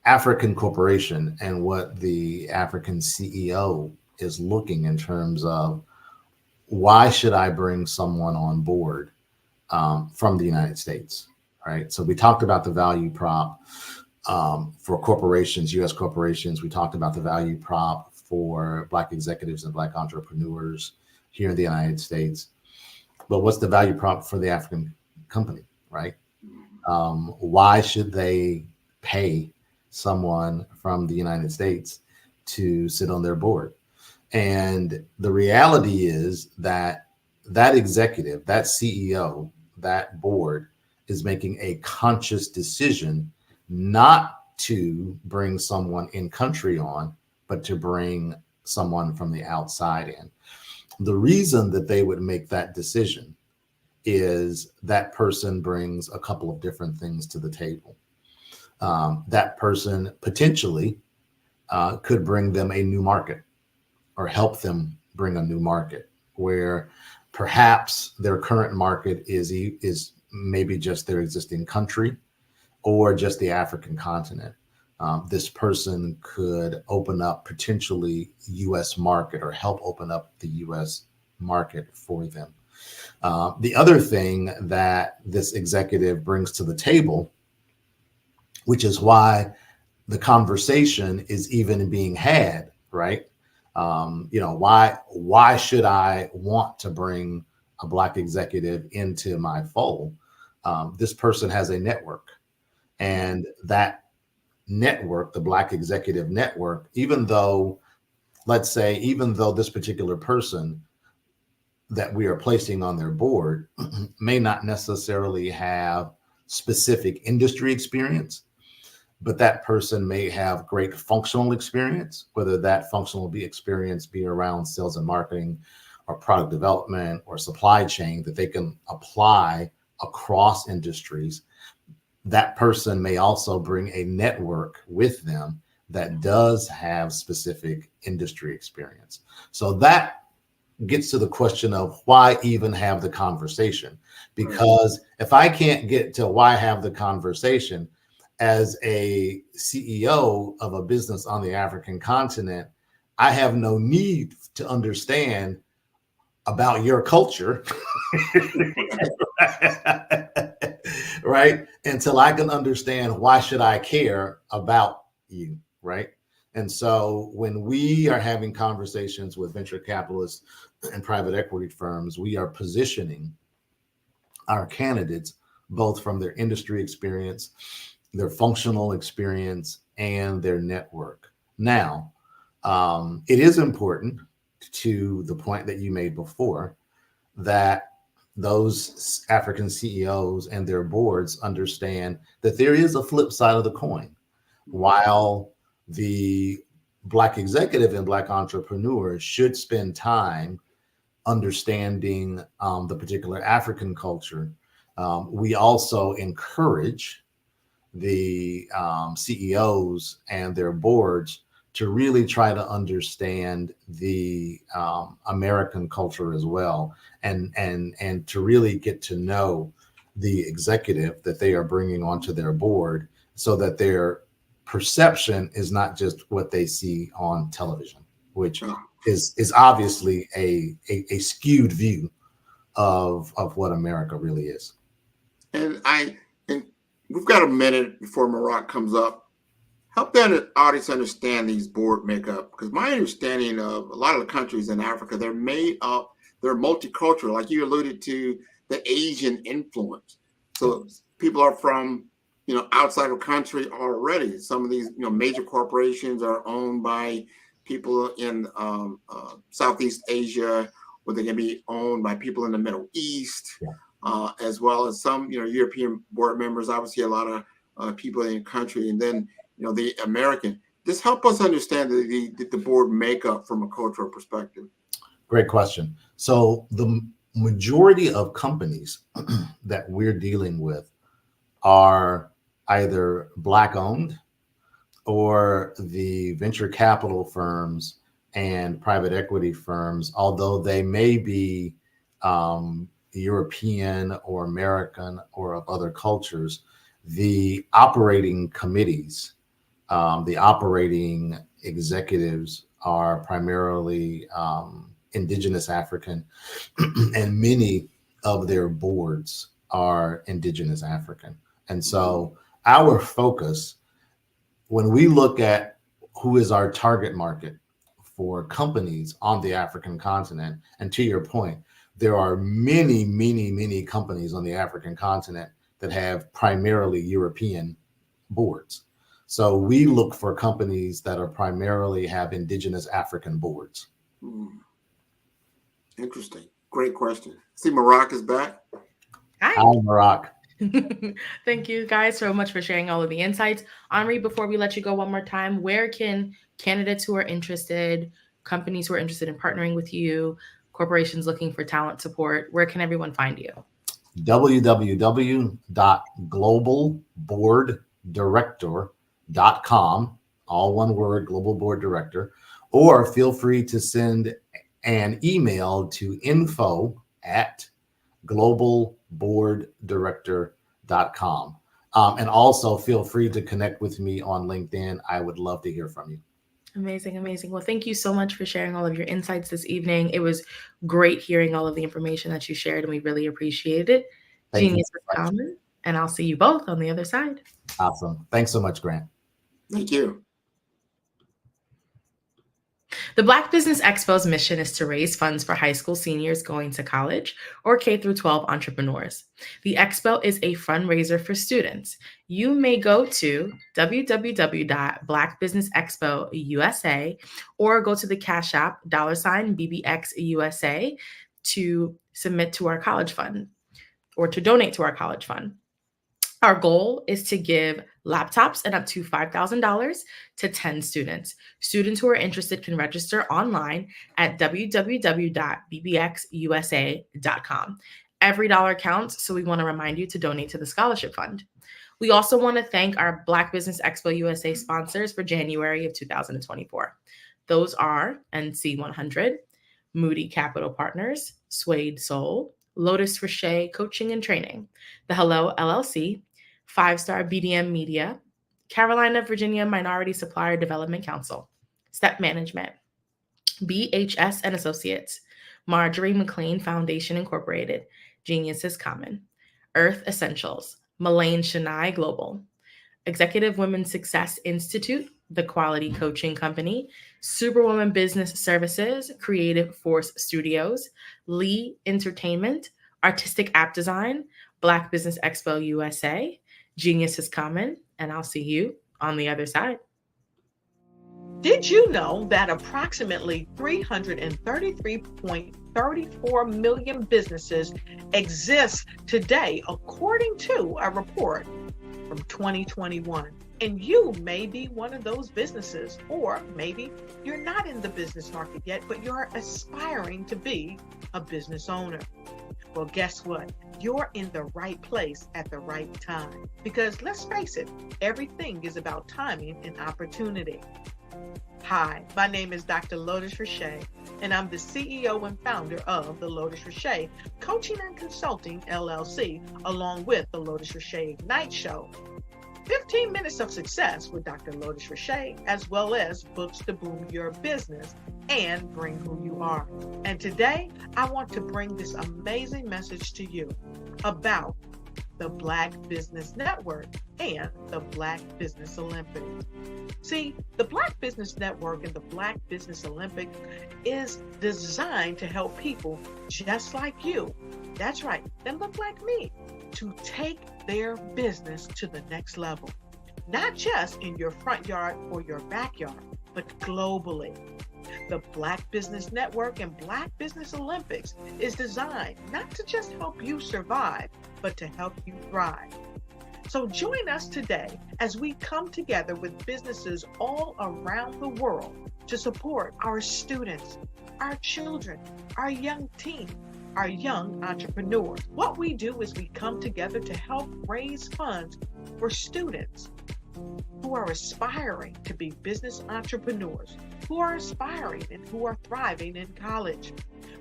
African corporation and what the African CEO is looking in terms of, why should I bring someone on board from the United States, right? So we talked about the value prop for corporations, U.S. corporations. We talked about the value prop for Black executives and Black entrepreneurs here in the United States. But what's the value prop for the African company, right? Why should they pay someone from the United States to sit on their board? And the reality is that executive, that CEO, that board is making a conscious decision not to bring someone in country on, but to bring someone from the outside in. The reason that they would make that decision is that person brings a couple of different things to the table. That person potentially could bring them a new market, or help them bring a new market, where perhaps their current market is maybe just their existing country or just the African continent. This person could open up potentially U.S. market, or help open up the U.S. market for them. The other thing that this executive brings to the table, which is why the conversation is even being had, right? Why should I want to bring a Black executive into my fold? This person has a network, and that network, the Black executive network, even though this particular person that we are placing on their board may not necessarily have specific industry experience, but that person may have great functional experience, whether that functional experience be around sales and marketing, or product development, or supply chain, that they can apply across industries. That person may also bring a network with them that does have specific industry experience. So that gets to the question of, why even have the conversation? Because if I can't get to why have the conversation, as a CEO of a business on the African continent, I have no need to understand about your culture, right? Until I can understand, why should I care about you, right? And so when we are having conversations with venture capitalists and private equity firms, we are positioning our candidates both from their industry experience, their functional experience, and their network. Now, it is important, to the point that you made before, that those African CEOs and their boards understand that there is a flip side of the coin. While the Black executive and Black entrepreneur should spend time understanding the particular African culture, we also encourage the CEOs and their boards to really try to understand the American culture as well, and to really get to know the executive that they are bringing onto their board, so that their perception is not just what they see on television, which is obviously a skewed view of what America really is. And we've got a minute before Maroc comes up. help the audience understand these board makeup, because my understanding of a lot of the countries in Africa, they're multicultural, like you alluded to the Asian influence. So people are from, outside of country already. Some of these, major corporations are owned by people in Southeast Asia, or they can be owned by people in the Middle East, as well as some, European board members. Obviously, a lot of people in the country, and then, the American. Just help us understand the board makeup from a cultural perspective. Great question. So the majority of companies that we're dealing with are either Black owned, or the venture capital firms and private equity firms, although they may be European or American or of other cultures, the operating committees, the operating executives are primarily Indigenous African, and many of their boards are Indigenous African. And so our focus, when we look at who is our target market for companies on the African continent, and to your point, there are many, many, many companies on the African continent that have primarily European boards. So we look for companies that are primarily have Indigenous African boards. Interesting. Great question. See, Marak is back. Hi, Marak. Thank you guys so much for sharing all of the insights. Henri, before we let you go one more time, where can candidates who are interested, companies who are interested in partnering with you, corporations looking for talent support, where can everyone find you? www.globalboarddirector.com, all one word, Global Board Director, or feel free to send an email to info@globalboarddirector.com. And also feel free to connect with me on LinkedIn. I would love to hear from you. Amazing, amazing. Well, thank you so much for sharing all of your insights this evening. It was great hearing all of the information that you shared, and we really appreciate it. Genius is common, and I'll see you both on the other side. Awesome. Thanks so much, Grant. Thank you. The Black Business Expo's mission is to raise funds for high school seniors going to college or K-12 entrepreneurs. The Expo is a fundraiser for students. You may go to www.blackbusinessexpo USA or go to the Cash App $BBXUSA to submit to our college fund or to donate to our college fund. Our goal is to give laptops and up to $5,000 to 10 students. Students who are interested can register online at www.bbxusa.com. Every dollar counts, so we want to remind you to donate to the scholarship fund. We also want to thank our Black Business Expo USA sponsors for January of 2024. Those are NC100, Moody Capital Partners, Suede Soul, Lotus Rocher Coaching and Training, The Hello LLC, 5-Star BDM Media, Carolina, Virginia Minority Supplier Development Council, Step Management, BHS and Associates, Marjorie McLean Foundation Incorporated, Genius is Common, Earth Essentials, Mullane Shania Global, Executive Women's Success Institute, The Quality Coaching Company, Superwoman Business Services, Creative Force Studios, Lee Entertainment, Artistic App Design, Black Business Expo USA, Genius is Common, and I'll see you on the other side. Did you know that approximately 333.34 million businesses exist today, according to a report from 2021? And you may be one of those businesses, or maybe you're not in the business market yet, but you're aspiring to be a business owner. Well, guess what? You're in the right place at the right time. Because let's face it, everything is about timing and opportunity. Hi, my name is Dr. Lotus Rocher, and I'm the CEO and founder of the Lotus Rocher Coaching and Consulting LLC, along with the Lotus Rocher Ignite Show. 15 minutes of success with Dr. Lotus Rocher, as well as books to boom your business and bring who you are. And today, I want to bring this amazing message to you about the Black Business Network and the Black Business Olympics. See, the Black Business Network and the Black Business Olympics is designed to help people just like you, that's right, that look like me, to take their business to the next level. Not just in your front yard or your backyard, but globally. The Black Business Network and Black Business Olympics is designed not to just help you survive, but to help you thrive. So join us today as we come together with businesses all around the world to support our students, our children, our young teens, our young entrepreneurs. What we do is we come together to help raise funds for students who are aspiring to be business entrepreneurs, who are aspiring and who are thriving in college.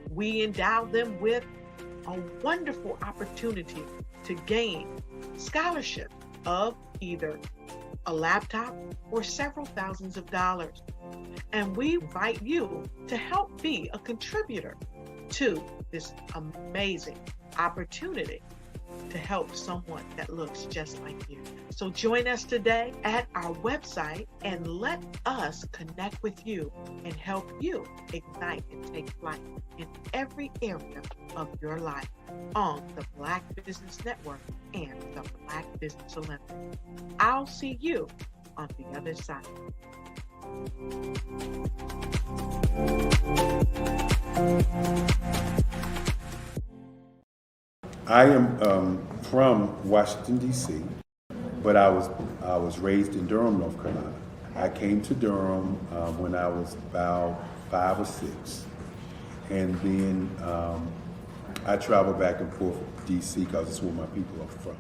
We endow them with a wonderful opportunity to gain scholarship of either a laptop or several thousands of dollars. And we invite you to help be a contributor to this amazing opportunity to help someone that looks just like you. So join us today at our website and let us connect with you and help you ignite and take flight in every area of your life on the Black Business Network and the Black Business Olympics. I'll see you on the other side. I am from Washington, D.C., but I was raised in Durham, North Carolina. I came to Durham when I was about 5 or 6, and then I traveled back and forth to D.C. because it's where my people are from.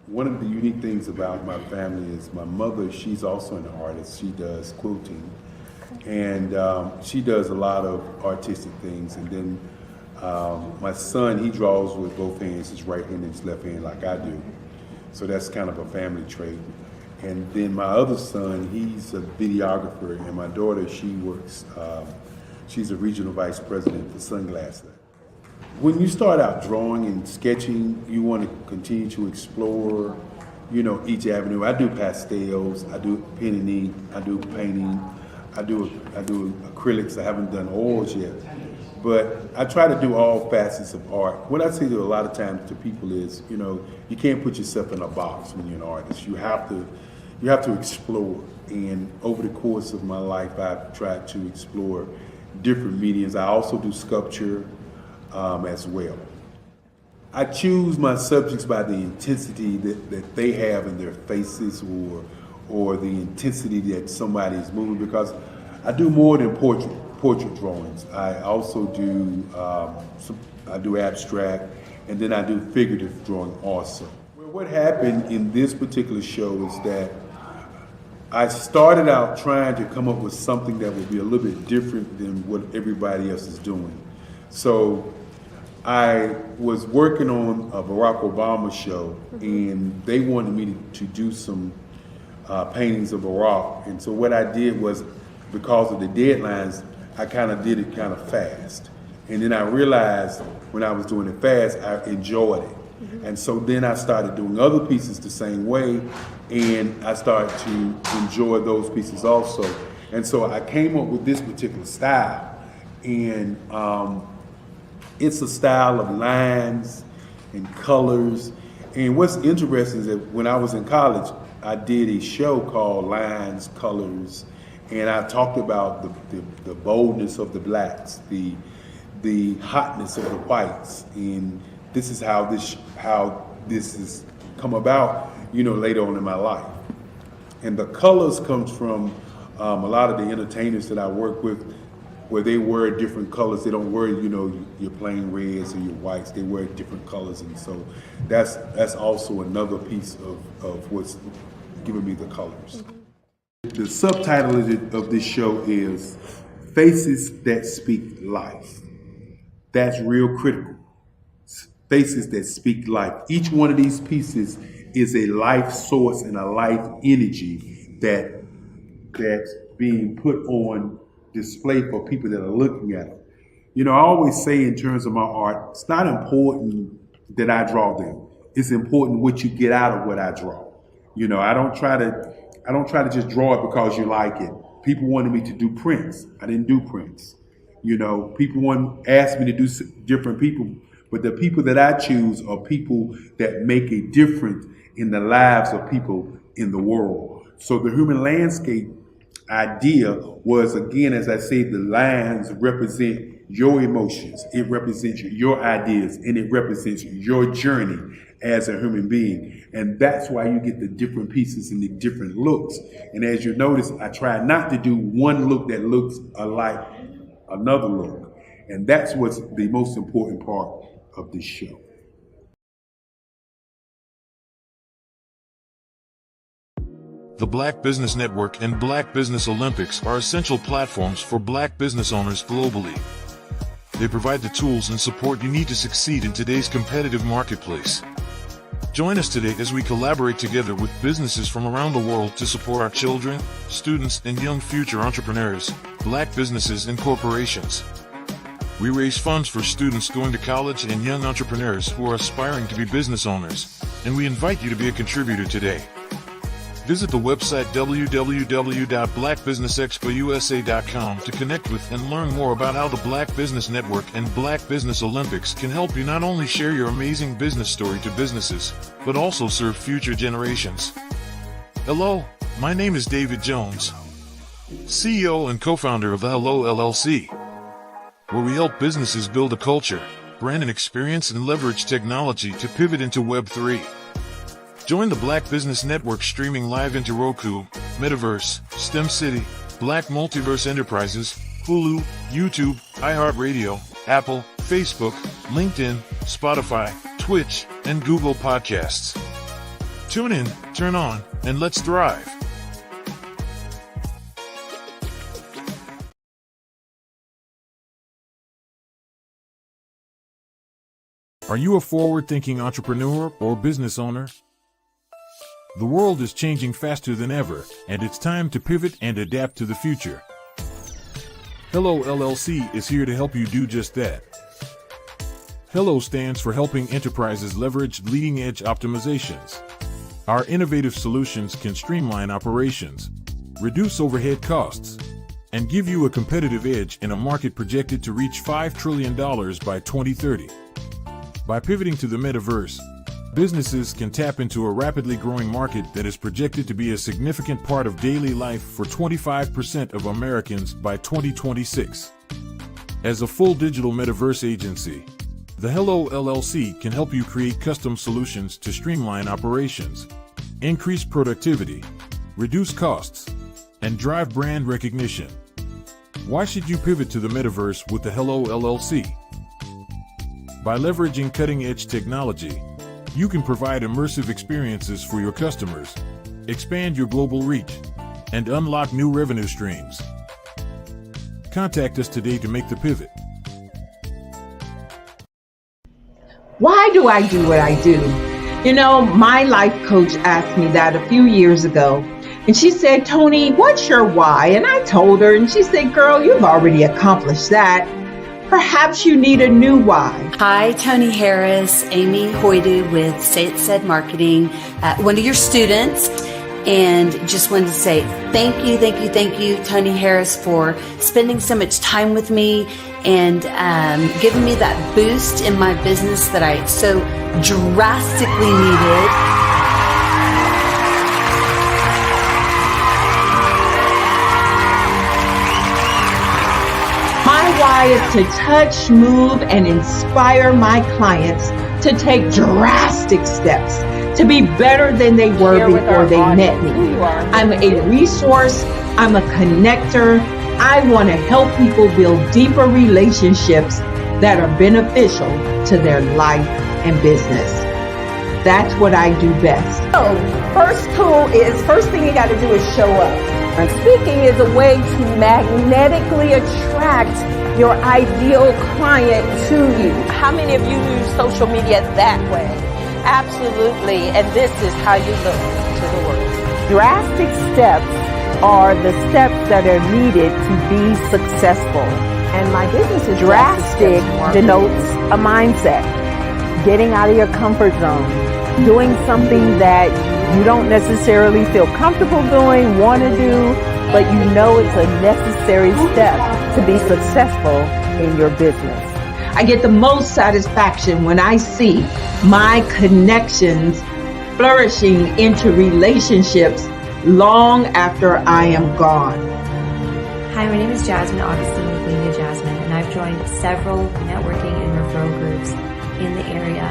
One of the unique things about my family is my mother, she's also an artist. She does quilting, and she does a lot of artistic things, and then my son, he draws with both hands, his right hand and his left hand like I do. So that's kind of a family trait. And then my other son, he's a videographer, and my daughter, she works, she's a regional vice president for Sunglasses. When you start out drawing and sketching, you want to continue to explore, each avenue. I do pastels, I do pen and ink, I do painting, I do acrylics. I haven't done oils yet. But I try to do all facets of art. What I say to a lot of times to people is, you can't put yourself in a box when you're an artist. You have to explore. And over the course of my life, I've tried to explore different mediums. I also do sculpture as well. I choose my subjects by the intensity that they have in their faces or the intensity that somebody is moving, because I do more than portrait drawings. I also do I do abstract, and then I do figurative drawing also. Well, what happened in this particular show is that I started out trying to come up with something that would be a little bit different than what everybody else is doing. So I was working on a Barack Obama show, and they wanted me to do some paintings of Barack. And so what I did was, because of the deadlines, I kind of did it kind of fast. And then I realized when I was doing it fast, I enjoyed it. And so then I started doing other pieces the same way, and I started to enjoy those pieces also. And so I came up with this particular style. And it's a style of lines and colors. And what's interesting is that when I was in college, I did a show called Lines, Colors, and I talked about the boldness of the blacks, the hotness of the whites, and this is how this has come about, later on in my life. And the colors comes from a lot of the entertainers that I work with, where they wear different colors. They don't wear, your plain reds or your whites. They wear different colors, and so that's also another piece of what's giving me the colors. The subtitle of this show is Faces That Speak Life. That's real critical. Faces that speak life. Each one of these pieces is a life source and a life energy that's being put on display for people that are looking at it. I always say in terms of my art, it's not important that I draw them. it's important what you get out of what I draw. You know, I don't try to just draw it because you like it. People wanted me to do prints. I didn't do prints. You know, people asked me to do different people, but the people that I choose are people that make a difference in the lives of people in the world. So the human landscape idea was, again, as I say, the lines represent your emotions, it represents your ideas, and it represents your journey as a human being. And that's why you get the different pieces and the different looks. And as you notice, I try not to do one look that looks alike another look. And that's what's the most important part of this show. The Black Business Network and Black Business Olympics are essential platforms for Black business owners globally. They provide the tools and support you need to succeed in today's competitive marketplace. Join us today as we collaborate together with businesses from around the world to support our children, students, and young future entrepreneurs, Black businesses and corporations. We raise funds for students going to college and young entrepreneurs who are aspiring to be business owners, and we invite you to be a contributor today. Visit the website www.blackbusinessexpousa.com to connect with and learn more about how the Black Business Network and Black Business Olympics can help you not only share your amazing business story to businesses, but also serve future generations. Hello, my name is David Jones, CEO and co-founder of the Hello LLC, where we help businesses build a culture, brand and experience, and leverage technology to pivot into Web3. Join the Black Business Network streaming live into Roku, Metaverse, STEM City, Black Multiverse Enterprises, Hulu, YouTube, iHeartRadio, Apple, Facebook, LinkedIn, Spotify, Twitch, and Google Podcasts. Tune in, turn on, and let's thrive. Are you a forward-thinking entrepreneur or business owner? The world is changing faster than ever, and it's time to pivot and adapt to the future. Hello LLC is here to help you do just that. Hello stands for helping enterprises leverage leading-edge optimizations. Our innovative solutions can streamline operations, reduce overhead costs, and give you a competitive edge in a market projected to reach $5 trillion by 2030. By pivoting to the metaverse, businesses can tap into a rapidly growing market that is projected to be a significant part of daily life for 25% of Americans by 2026. As a full digital metaverse agency, the Hello LLC can help you create custom solutions to streamline operations, increase productivity, reduce costs, and drive brand recognition. Why should you pivot to the metaverse with the Hello LLC? By leveraging cutting-edge technology, you can provide immersive experiences for your customers, expand your global reach, and unlock new revenue streams. Contact us today to make the pivot. Why do I do what I do? You know, my life coach asked me that a few years ago, and she said, Tony, what's your why? And I told her, and she said, girl, you've already accomplished that. Perhaps you need a new why. Hi, Tony Harris, Amy Hoydu with Say It Said Marketing, one of your students, and just wanted to say thank you, Tony Harris, for spending so much time with me and giving me that boost in my business that I so drastically needed. My why is to touch, move, and inspire my clients to take drastic steps to be better than they were before they met me. I'm a resource. I'm a connector. I want to help people build deeper relationships that are beneficial to their life and business. That's what I do best. So, first thing you got to do is show up. And speaking is a way to magnetically attract your ideal client to you. How many of you use social media that way? Absolutely. And this is how you look to the world. Drastic steps are the steps that are needed to be successful. And my business is drastic denotes a mindset, getting out of your comfort zone, doing something that you don't necessarily feel comfortable doing, want to do, but you know it's a necessary step to be successful in your business. I get the most satisfaction when I see my connections flourishing into relationships long after I am gone. Hi, my name is Jasmine Augustine with Media Jasmine, and I've joined several networking and referral groups in the area.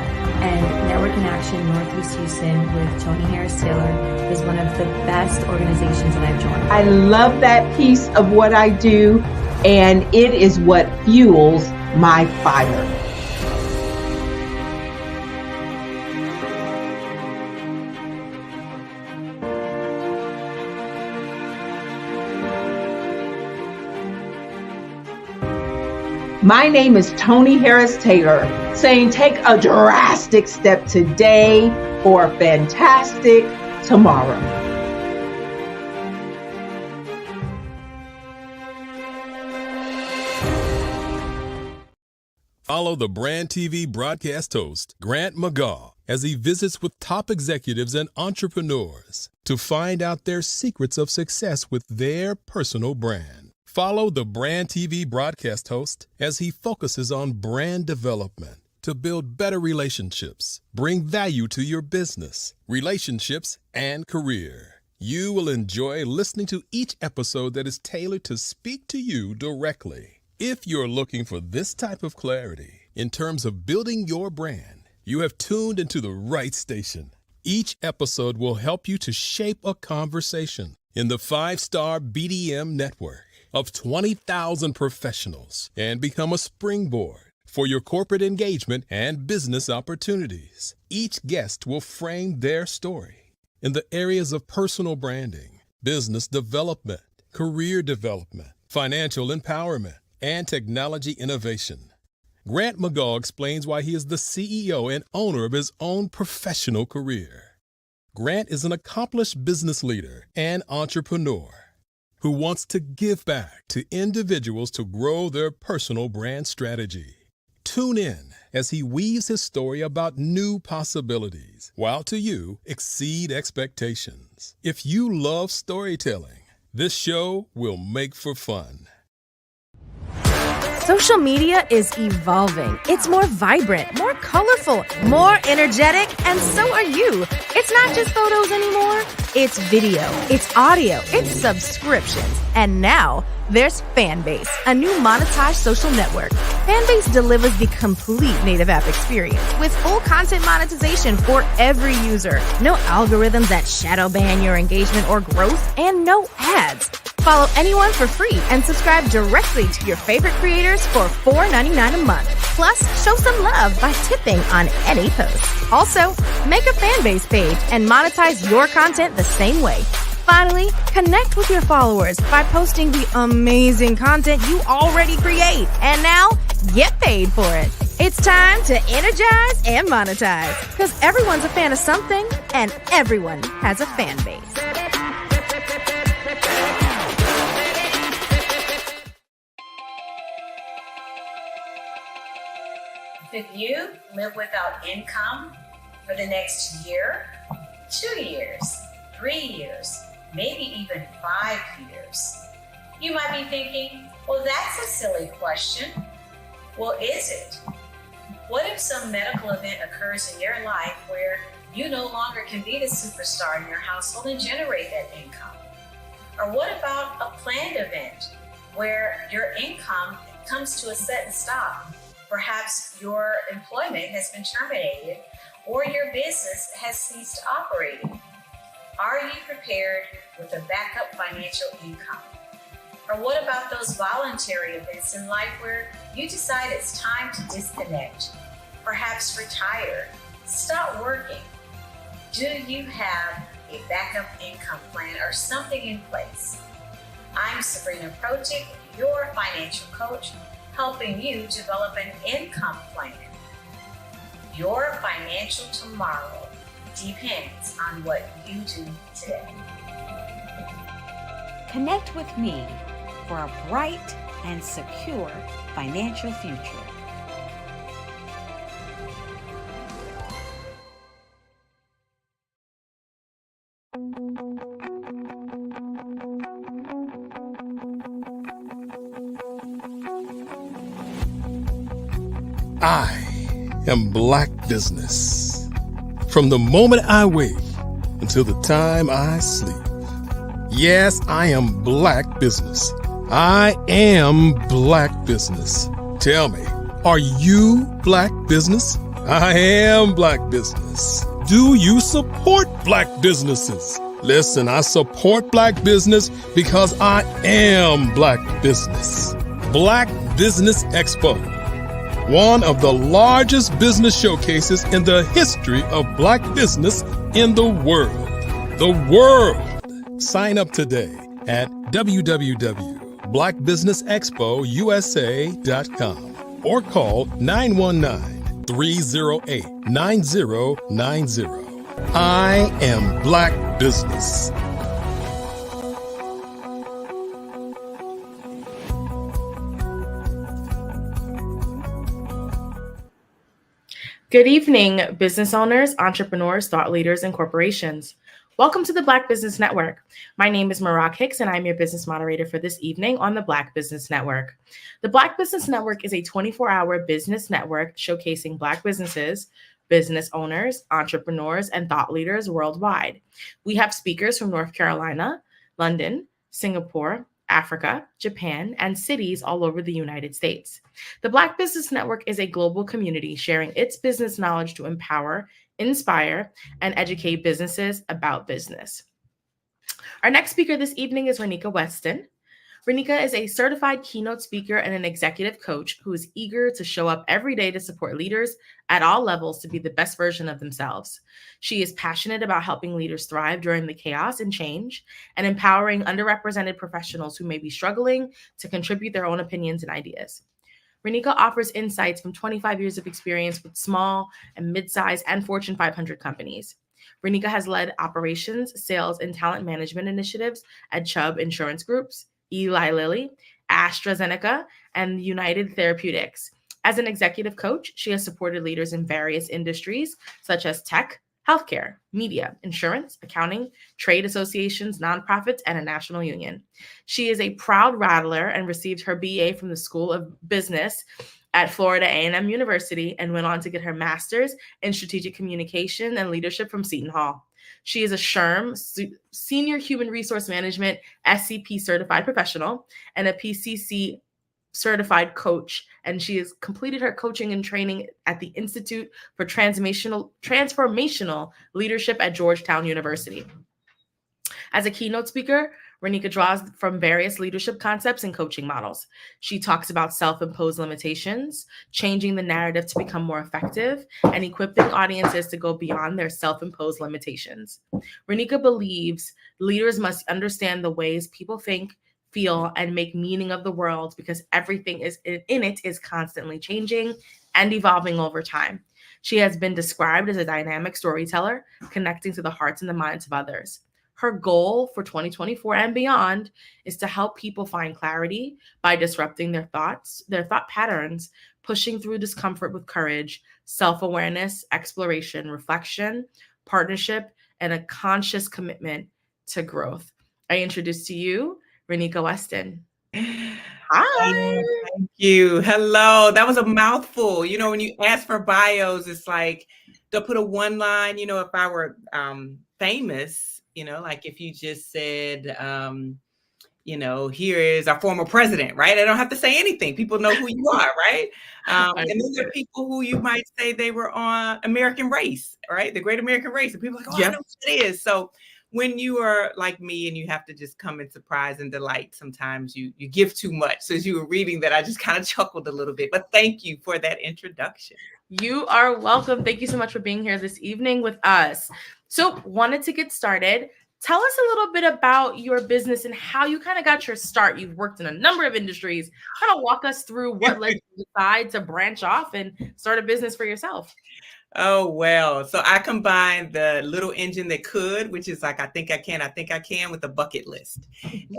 And Network in Action Northeast Houston with Tony Harris Taylor is one of the best organizations that I've joined. I love that piece of what I do, and it is what fuels my fire. My name is Tony Harris Taylor, saying take a drastic step today for a fantastic tomorrow. Follow the Brand TV broadcast host, Grant McGaugh, as he visits with top executives and entrepreneurs to find out their secrets of success with their personal brand. Follow the Brand TV broadcast host as he focuses on brand development to build better relationships, bring value to your business, relationships, and career. You will enjoy listening to each episode that is tailored to speak to you directly. If you're looking for this type of clarity in terms of building your brand, you have tuned into the right station. Each episode will help you to shape a conversation in the 5-star BDM network of 20,000 professionals and become a springboard for your corporate engagement and business opportunities. Each guest will frame their story in the areas of personal branding, business development, career development, financial empowerment, and technology innovation. Grant McGaugh explains why he is the CEO and owner of his own professional career. Grant is an accomplished business leader and entrepreneur who wants to give back to individuals to grow their personal brand strategy. Tune in as he weaves his story about new possibilities, while to you exceed expectations. If you love storytelling, this show will make for fun. Social media is evolving. It's more vibrant, more colorful, more energetic, and so are you. It's not just photos anymore. It's video, it's audio, it's subscriptions. And now there's Fanbase, a new monetized social network. Fanbase delivers the complete native app experience with full content monetization for every user. No algorithms that shadow ban your engagement or growth, and no ads. Follow anyone for free and subscribe directly to your favorite creators for $4.99 a month. Plus, show some love by tipping on any post. Also, make a Fanbase page and monetize your content the same way. Finally, connect with your followers by posting the amazing content you already create. And now, get paid for it. It's time to energize and monetize, because everyone's a fan of something and everyone has a fan base. Could you live without income for the next year, 2 years, 3 years, maybe even 5 years? You might be thinking, well, that's a silly question. Well, is it? What if some medical event occurs in your life where you no longer can be the superstar in your household and generate that income? Or what about a planned event where your income comes to a sudden stop? Perhaps your employment has been terminated or your business has ceased operating. Are you prepared with a backup financial income? Or what about those voluntary events in life where you decide it's time to disconnect, perhaps retire, stop working? Do you have a backup income plan or something in place? I'm Sabrina Protic, your financial coach, helping you develop an income plan. Your financial tomorrow depends on what you do today. Connect with me for a bright and secure financial future. I am Black Business. From the moment I wake until the time I sleep. Yes, I am Black Business. I am Black Business. Tell me, are you Black Business? I am Black Business. Do you support Black businesses? Listen, I support Black business because I am Black Business. Black Business Expo, one of the largest business showcases in the history of Black business in the world. The world! Sign up today at www.blackbusinessexpousa.com or call 919-308-9090. I am Black Business. Good evening, business owners, entrepreneurs, thought leaders, and corporations. Welcome to the Black Business Network. My name is Marak Hicks, and I'm your business moderator for this evening on the Black Business Network. The Black Business Network is a 24-hour business network showcasing Black businesses, business owners, entrepreneurs, and thought leaders worldwide. We have speakers from North Carolina, London, Singapore, Africa, Japan, and cities all over the United States. The Black Business Network is a global community sharing its business knowledge to empower, inspire, and educate businesses about business. Our next speaker this evening is Renika Weston. Renika is a certified keynote speaker and an executive coach who is eager to show up every day to support leaders at all levels to be the best version of themselves. She is passionate about helping leaders thrive during the chaos and change and empowering underrepresented professionals who may be struggling to contribute their own opinions and ideas. Renika offers insights from 25 years of experience with small and mid-sized and Fortune 500 companies. Renika has led operations, sales, and talent management initiatives at Chubb Insurance Groups, Eli Lilly, AstraZeneca, and United Therapeutics. As an executive coach, she has supported leaders in various industries such as tech, healthcare, media, insurance, accounting, trade associations, nonprofits, and a national union. She is a proud Rattler and received her BA from the School of Business at Florida A&M University and went on to get her master's in strategic communication and leadership from Seton Hall. She is a SHRM, Senior Human Resource Management, SCP certified professional, and a PCC certified coach, and she has completed her coaching and training at the Institute for Transformational Leadership at Georgetown University. As a keynote speaker, Renika draws from various leadership concepts and coaching models. She talks about self-imposed limitations, changing the narrative to become more effective, and equipping audiences to go beyond their self-imposed limitations. Renika believes leaders must understand the ways people think, feel, and make meaning of the world because everything in it is constantly changing and evolving over time. She has been described as a dynamic storyteller, connecting to the hearts and the minds of others. Her goal for 2024 and beyond is to help people find clarity by disrupting their thought patterns, pushing through discomfort with courage, self-awareness, exploration, reflection, partnership, and a conscious commitment to growth. I introduce to you Renika Weston. Hi. Thank you. Hello. That was a mouthful. You know, when you ask for bios, it's like they'll put a one line. You know, if I were famous, you know, like if you just said, you know, here is our former president, right? I don't have to say anything. People know who you are, right? And then there are people who you might say they were on American Race, right? The Great American Race. And people are like, oh, I know what it is. So when you are like me and you have to just come in surprise and delight, sometimes you give too much. So as you were reading that, I just kind of chuckled a little bit. But thank you for that introduction. You are welcome. Thank you so much for being here this evening with us. So wanted to get started. Tell us a little bit about your business and how you kind of got your start. You've worked in a number of industries. Kind of walk us through what led you to decide to branch off and start a business for yourself. Oh, well, so I combined the little engine that could, which is like, I think I can with a bucket list.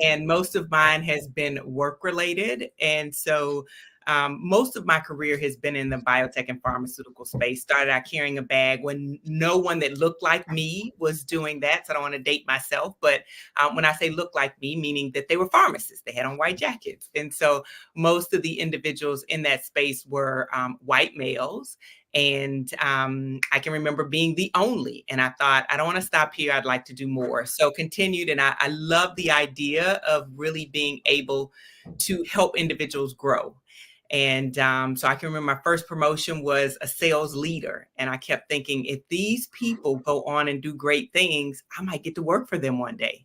And most of mine has been work related. And so Most of my career has been in the biotech and pharmaceutical space. Started out carrying a bag when no one that looked like me was doing that. So I don't want to date myself. But when I say look like me, meaning that they were pharmacists, they had on white jackets. And so most of the individuals in that space were white males. And I can remember being the only, and I thought, I don't want to stop here. I'd like to do more. So continued. And I love the idea of really being able to help individuals grow. And so I can remember my first promotion was a sales leader. And I kept thinking, if these people go on and do great things, I might get to work for them one day.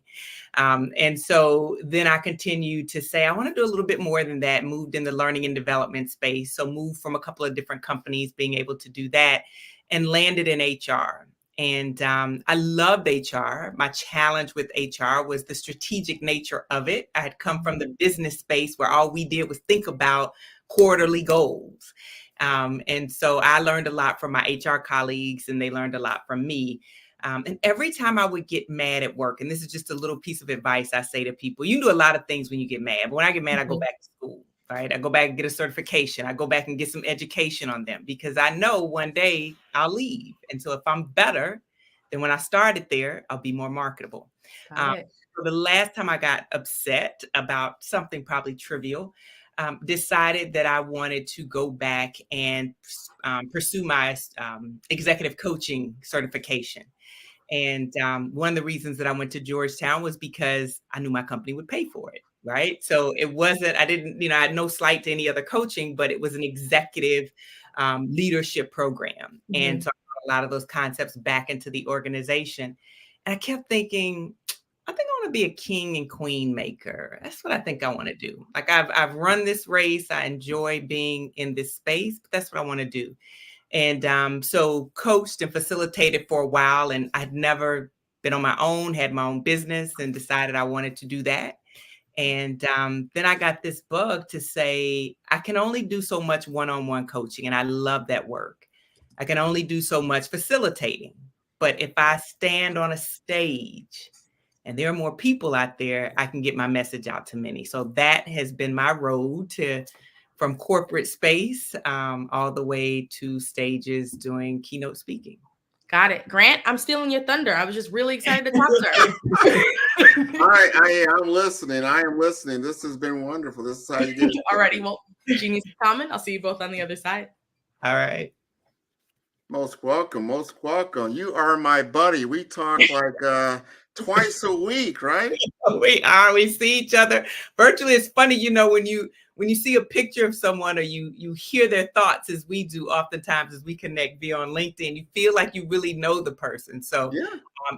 And so then I continued to say, I want to do a little bit more than that, moved in the learning and development space. So moved from a couple of different companies, being able to do that, and landed in HR. And I loved HR. My challenge with HR was the strategic nature of it. I had come from the business space where all we did was think about quarterly goals. And so I learned a lot from my HR colleagues, and they learned a lot from me. And every time I would get mad at work, and this is just a little piece of advice I say to people, you can do a lot of things when you get mad. But when I get mad, I go back to school, right? I go back and get a certification. I go back and get some education on them, because I know one day I'll leave. And so if I'm better than when I started there, I'll be more marketable. So the last time I got upset about something probably trivial, decided that I wanted to go back and pursue my executive coaching certification. And one of the reasons that I went to Georgetown was because I knew my company would pay for it, right? So it wasn't, I had no slight to any other coaching, but it was an executive leadership program. And so I brought a lot of those concepts back into the organization. And I kept thinking, I think I want to be a king and queen maker. That's what I think I want to do. Like I've run this race. I enjoy being in this space, but that's what I want to do. And so coached and facilitated for a while, and I'd never been on my own, had my own business, and decided I wanted to do that. And then I got this bug to say, I can only do so much one-on-one coaching. And I love that work. I can only do so much facilitating. But if I stand on a stage and there are more people out there, I can get my message out to many. So that has been my road from corporate space all the way to stages doing keynote speaking. Got it. Grant, I'm stealing your thunder. I was just really excited to talk to her. I'm listening. I am listening. This has been wonderful. This is how you do it. Alrighty. Well, Jeannie's comment. I'll see you both on the other side. All right. Most welcome. Most welcome. You are my buddy. We talk like twice a week, right? We are. We see each other virtually. It's funny, when you see a picture of someone, or you hear their thoughts, as we do oftentimes as we connect via on LinkedIn, you feel like you really know the person. So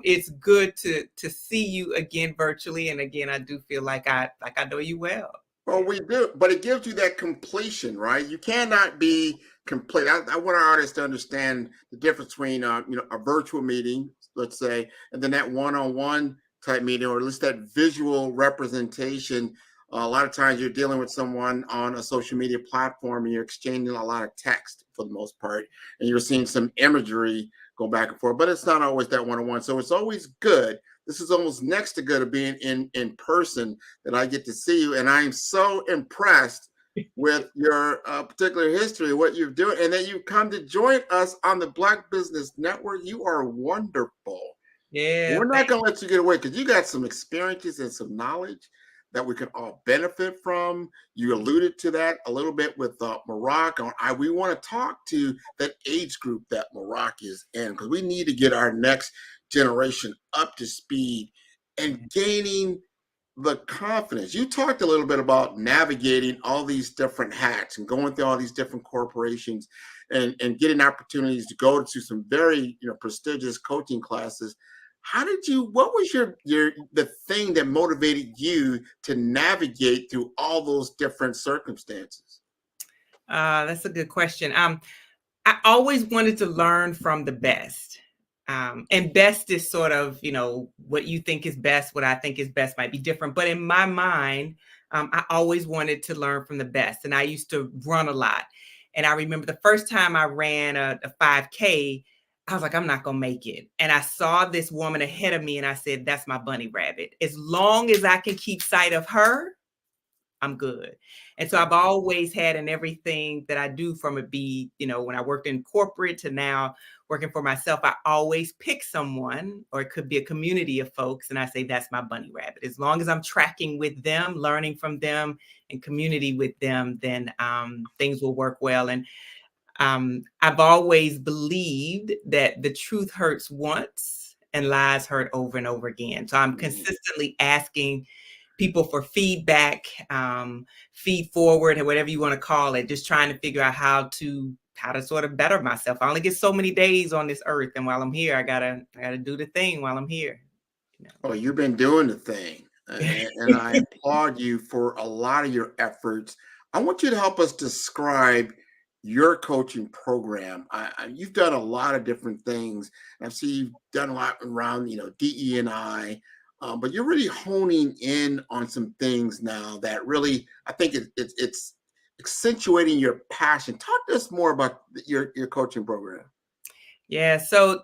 it's good to see you again virtually. And again, I do feel like I know you well. Well, we do, but it gives you that completion, right? You cannot be complete. I want our artists to understand the difference between a virtual meeting, let's say, and then that one-on-one type meeting, or at least that visual representation. A lot of times you're dealing with someone on a social media platform, and you're exchanging a lot of text for the most part, and you're seeing some imagery go back and forth, but it's not always that one-on-one. So it's always good. This is almost next to good of being in person, that I get to see you. And I am so impressed with your particular history, what you're doing, and that you've come to join us on the Black Business Network. You are wonderful. Yeah. We're not going to let you get away, because you got some experiences and some knowledge that we can all benefit from. You alluded to that a little bit with Maroc. We want to talk to that age group that Maroc is in, because we need to get our next generation up to speed and gaining the confidence. You talked a little bit about navigating all these different hats and going through all these different corporations and getting opportunities to go to some very prestigious coaching classes. What was the thing that motivated you to navigate through all those different circumstances? That's a good question. I always wanted to learn from the best. And best is sort of, what you think is best, what I think is best might be different. But in my mind, I always wanted to learn from the best. And I used to run a lot. And I remember the first time I ran a 5K, I was like, I'm not going to make it. And I saw this woman ahead of me, and I said, that's my bunny rabbit. As long as I can keep sight of her, I'm good. And so I've always had in everything that I do, from it be, when I worked in corporate to now working for myself, I always pick someone, or it could be a community of folks, and I say, that's my bunny rabbit. As long as I'm tracking with them, learning from them, and community with them, then things will work well. And I've always believed that the truth hurts once and lies hurt over and over again. So I'm consistently asking people for feedback, feed forward, or whatever you want to call it, just trying to figure out how to sort of better myself. I only get so many days on this earth, and while I'm here, I gotta do the thing while I'm here. Oh, you've been doing the thing, and I applaud you for a lot of your efforts. I want you to help us describe your coaching program. You've done a lot of different things. I see you've done a lot around, DE&I, but you're really honing in on some things now that really, I think it's accentuating your passion. Talk to us more about your coaching program. Yeah, so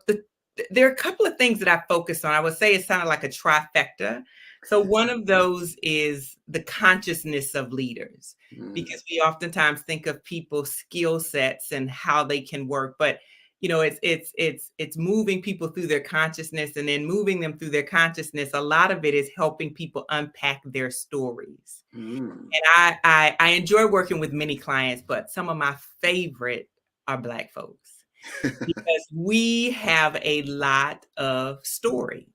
there are a couple of things that I focus on. I would say it's kind of like a trifecta. So one of those is the consciousness of leaders, because we oftentimes think of people's skill sets and how they can work, but it's moving people through their consciousness, and then moving them through their consciousness. A lot of it is helping people unpack their stories. And I enjoy working with many clients, but some of my favorite are Black folks, because we have a lot of story,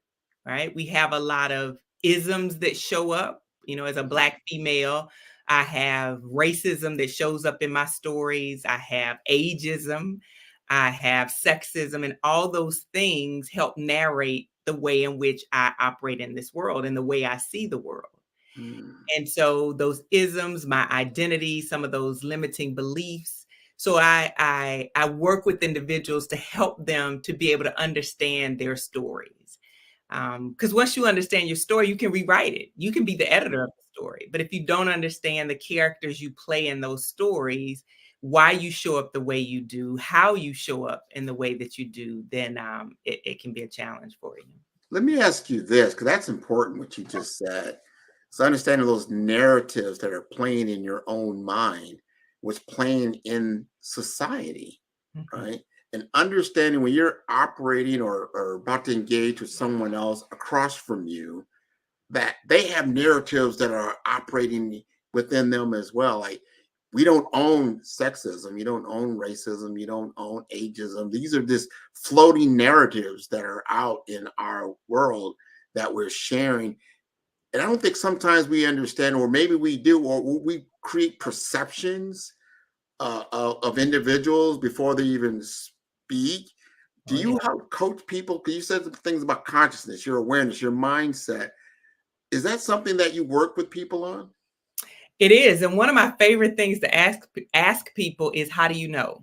right? We have a lot of isms that show up. As a Black female, I have racism that shows up in my stories. I have ageism. I have sexism, and all those things help narrate the way in which I operate in this world and the way I see the world. And so those isms, my identity, some of those limiting beliefs. So I work with individuals to help them to be able to understand their stories. Because once you understand your story, you can rewrite it. You can be the editor of the story. But if you don't understand the characters you play in those stories, why you show up the way you do, how you show up in the way that you do, then it can be a challenge for you. Let me ask you this, because that's important what you just said. So understanding those narratives that are playing in your own mind, what's playing in society, right? And understanding when you're operating or about to engage with someone else across from you, that they have narratives that are operating within them as well. Like, we don't own sexism, you don't own racism, you don't own ageism. These are just floating narratives that are out in our world that we're sharing. And I don't think sometimes we understand, or maybe we do, or we create perceptions of individuals before they even speak. Do you help coach people? Because you said some things about consciousness, your awareness, your mindset. Is that something that you work with people on? It is. And one of my favorite things to ask people is, how do you know?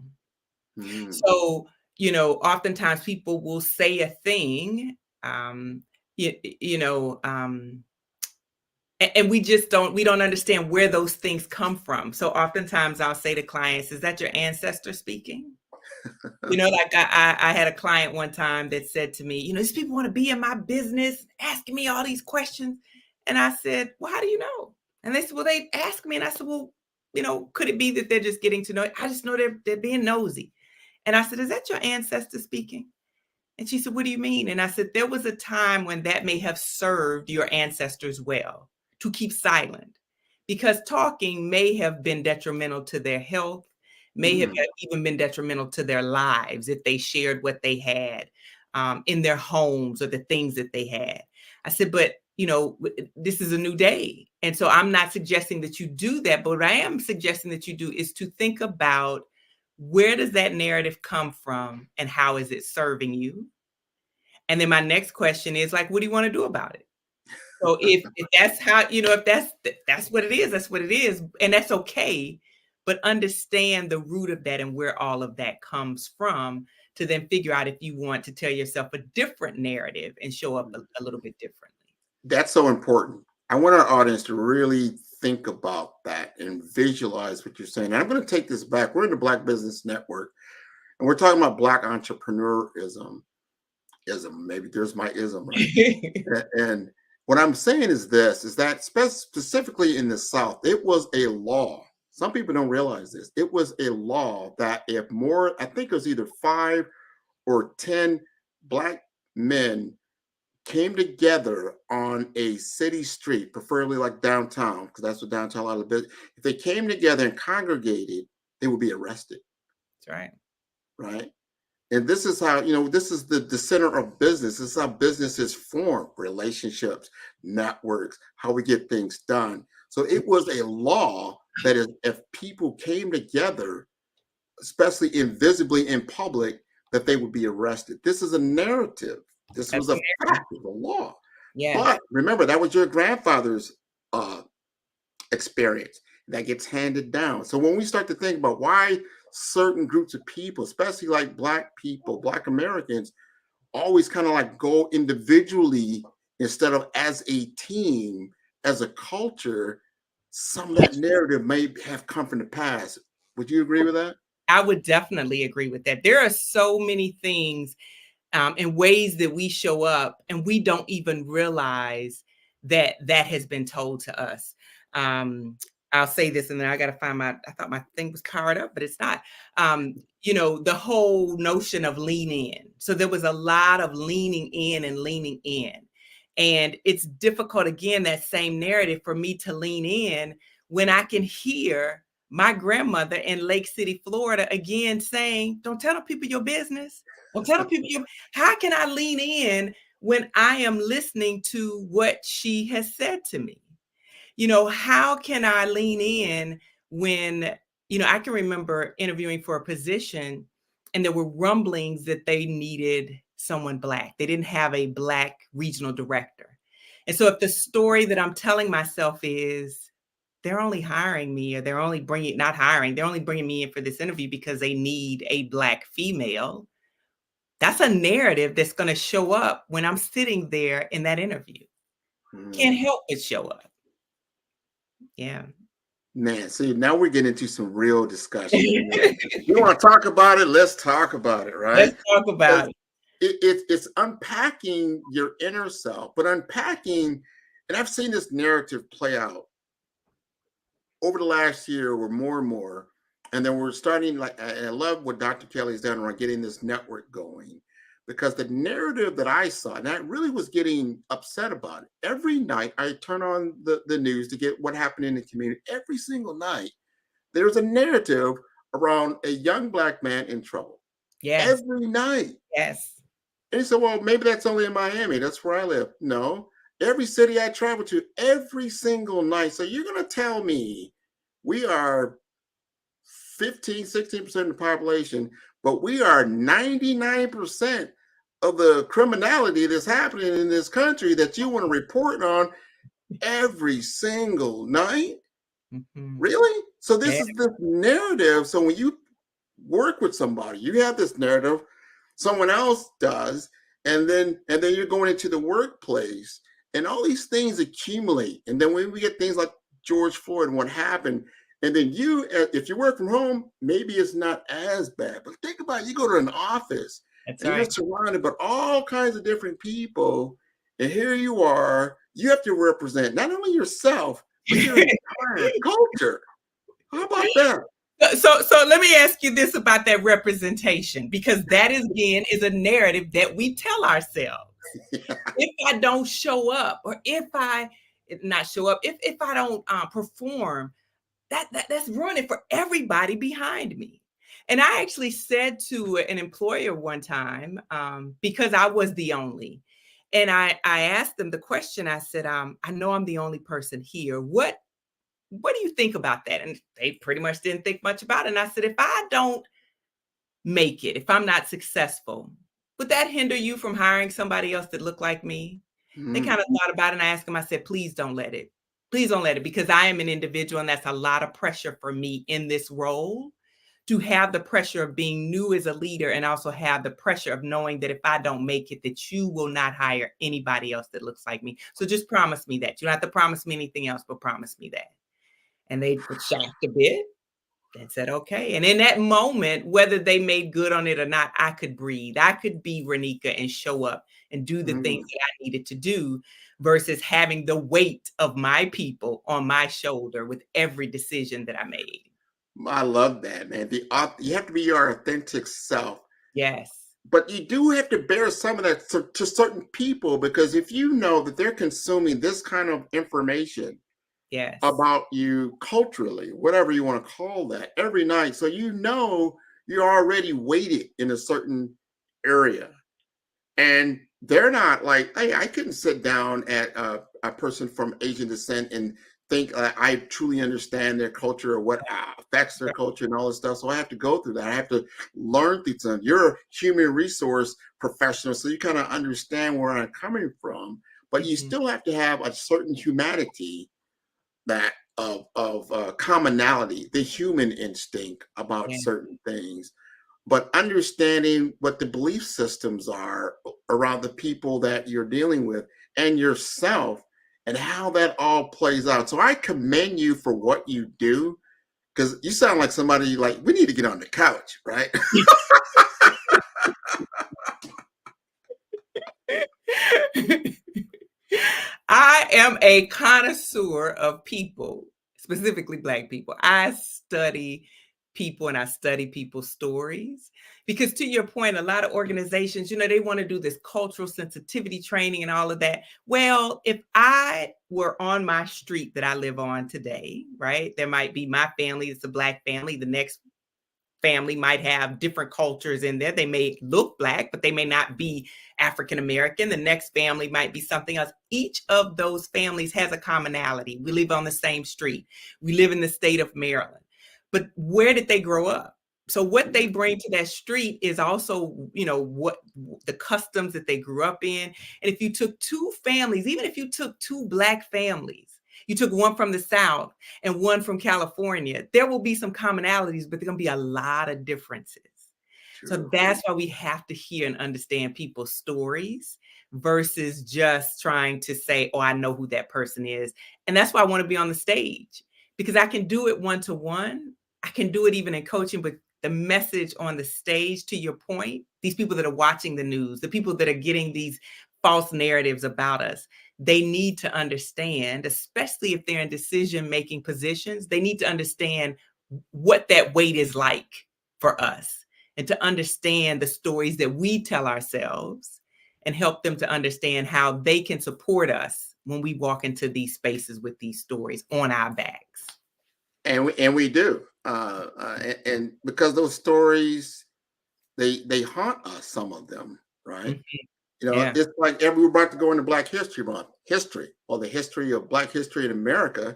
So, oftentimes people will say a thing, and we don't understand where those things come from. So oftentimes I'll say to clients, is that your ancestor speaking? Like I had a client one time that said to me, these people want to be in my business, asking me all these questions. And I said, well, how do you know? And they said, well, they asked me. And I said, well, could it be that they're just getting to know it? I just know they're being nosy. And I said, is that your ancestor speaking? And she said, what do you mean? And I said, there was a time when that may have served your ancestors well, to keep silent, because talking may have been detrimental to their health, may have even been detrimental to their lives if they shared what they had in their homes or the things that they had. I said, but this is a new day. And so I'm not suggesting that you do that, but what I am suggesting that you do is to think about, where does that narrative come from and how is it serving you? And then my next question is, like, what do you want to do about it? So if that's how, if that's what it is, that's what it is. And that's okay. But understand the root of that and where all of that comes from, to then figure out if you want to tell yourself a different narrative and show up a little bit differently. That's so important. I want our audience to really think about that and visualize what you're saying. And I'm going to take this back. We're in the Black Business Network, and we're talking about Black entrepreneurism. Maybe there's my ism, right? What I'm saying is this, is that specifically in the South, it was a law. Some people don't realize this. It was a law that if more, I think it was either 5 or 10 Black men came together on a city street, preferably like downtown, because that's what downtown a lot of business. If they came together and congregated, they would be arrested. That's right. Right. And this is how, this is the center of business. This is how businesses form relationships, networks, how we get things done. So it was a law that if people came together, especially invisibly in public, that they would be arrested. This is a narrative. This was a fact of the law. Yeah. But remember, that was your grandfather's experience that gets handed down. So when we start to think about why certain groups of people, especially like Black people, Black Americans, always kind of like go individually instead of as a team, as a culture, some of that narrative may have come from the past. Would you agree with that? I would definitely agree with that. There are so many things and ways that we show up and we don't even realize that that has been told to us. I'll say this and then I got to find I thought my thing was powered up, but it's not. The whole notion of lean in. So there was a lot of leaning in and leaning in. And it's difficult, again, that same narrative for me to lean in when I can hear my grandmother in Lake City, Florida, again saying, don't tell the people your business. Don't tell the people how can I lean in when I am listening to what she has said to me? How can I lean in when, I can remember interviewing for a position and there were rumblings that they needed someone Black. They didn't have a Black regional director. And so if the story that I'm telling myself is they're only hiring me or they're only they're only bringing me in for this interview because they need a Black female, that's a narrative that's going to show up when I'm sitting there in that interview. Can't help but show up. Yeah. Man, see, now we're getting into some real discussion. You want to talk about it? Let's talk about it, right? Let's talk about it. It's unpacking your inner self, but unpacking, and I've seen this narrative play out over the last year or more and more. And then we're starting, and I love what Dr. Kelly's done around getting this network going, because the narrative that I saw, and I really was getting upset about it. Every night I turn on the news to get what happened in the community. Every single night, there's a narrative around a young Black man in trouble. Yes. Every night. Yes. And he said, well, maybe that's only in Miami. That's where I live. No, every city I travel to, every single night. So you're going to tell me we are 15, 16% of the population, but we are 99% of the criminality that's happening in this country that you want to report on every single night? Mm-hmm. Really? So this is this narrative. So when you work with somebody, you have this narrative, someone else does, and then you're going into the workplace and all these things accumulate. And then when we get things like George Floyd and what happened, and then if you work from home, maybe it's not as bad. But think about it, you go to an office and you're surrounded by all kinds of different people. And here you are, you have to represent not only yourself, but your entire culture. How about that? So let me ask you this about that representation, because that is a narrative that we tell ourselves. Yeah. If I don't show up, or if I don't perform, that's ruining for everybody behind me. And I actually said to an employer one time, because I was the only, and I asked them the question. I said, I know I'm the only person here. What do you think about that? And they pretty much didn't think much about it. And I said, if I don't make it, if I'm not successful, would that hinder you from hiring somebody else that looked like me? Mm-hmm. They kind of thought about it, and I asked them, I said, please don't let it. Please don't let it, because I am an individual and that's a lot of pressure for me in this role, to have the pressure of being new as a leader and also have the pressure of knowing that if I don't make it, that you will not hire anybody else that looks like me. So just promise me that. You don't have to promise me anything else, but promise me that. And they were shocked a bit. and said, okay. And in that moment, whether they made good on it or not, I could breathe. I could be Renika and show up and do the things that I needed to do versus having the weight of my people on my shoulder with every decision that I made. I love that, man. You have to be your authentic self. Yes. But you do have to bear some of that to certain people, because if you know that they're consuming this kind of information yes, about you culturally, whatever you want to call that, every night, so you know you're already weighted in a certain area. And they're not like, hey, I couldn't sit down at a person from Asian descent and think I truly understand their culture or what affects their culture and all this stuff. So I have to go through that. I have to learn things. You're a human resource professional, so you kind of understand where I'm coming from, but you still have to have a certain humanity that of commonality, the human instinct about certain things. But understanding what the belief systems are around the people that you're dealing with and yourself and how that all plays out. So I commend you for what you do, because you sound like somebody like, we need to get on the couch, right? I am a connoisseur of people, specifically Black people. I study people and I study people's stories, because to your point, a lot of organizations, they want to do this cultural sensitivity training and all of that. Well, if I were on my street that I live on today, right, there might be my family, it's a Black family. The next family might have different cultures in there. They may look Black, but they may not be African American. The next family might be something else. Each of those families has a commonality. We live on the same street. We live in the state of Maryland. But where did they grow up? So what they bring to that street is also, what the customs that they grew up in. And if you took two families, even if you took two Black families, you took one from the South and one from California, there will be some commonalities, but there are going to be a lot of differences. True. So that's why we have to hear and understand people's stories versus just trying to say, oh, I know who that person is. And that's why I want to be on the stage, because I can do it one-to-one. I can do it even in coaching, but the message on the stage, to your point, these people that are watching the news, the people that are getting these false narratives about us, they need to understand, especially if they're in decision-making positions, they need to understand what that weight is like for us and to understand the stories that we tell ourselves and help them to understand how they can support us when we walk into these spaces with these stories on our backs. And we do. And because those stories, they haunt us, some of them, right? It's like we're about to go into Black History Month, the history of Black history in America,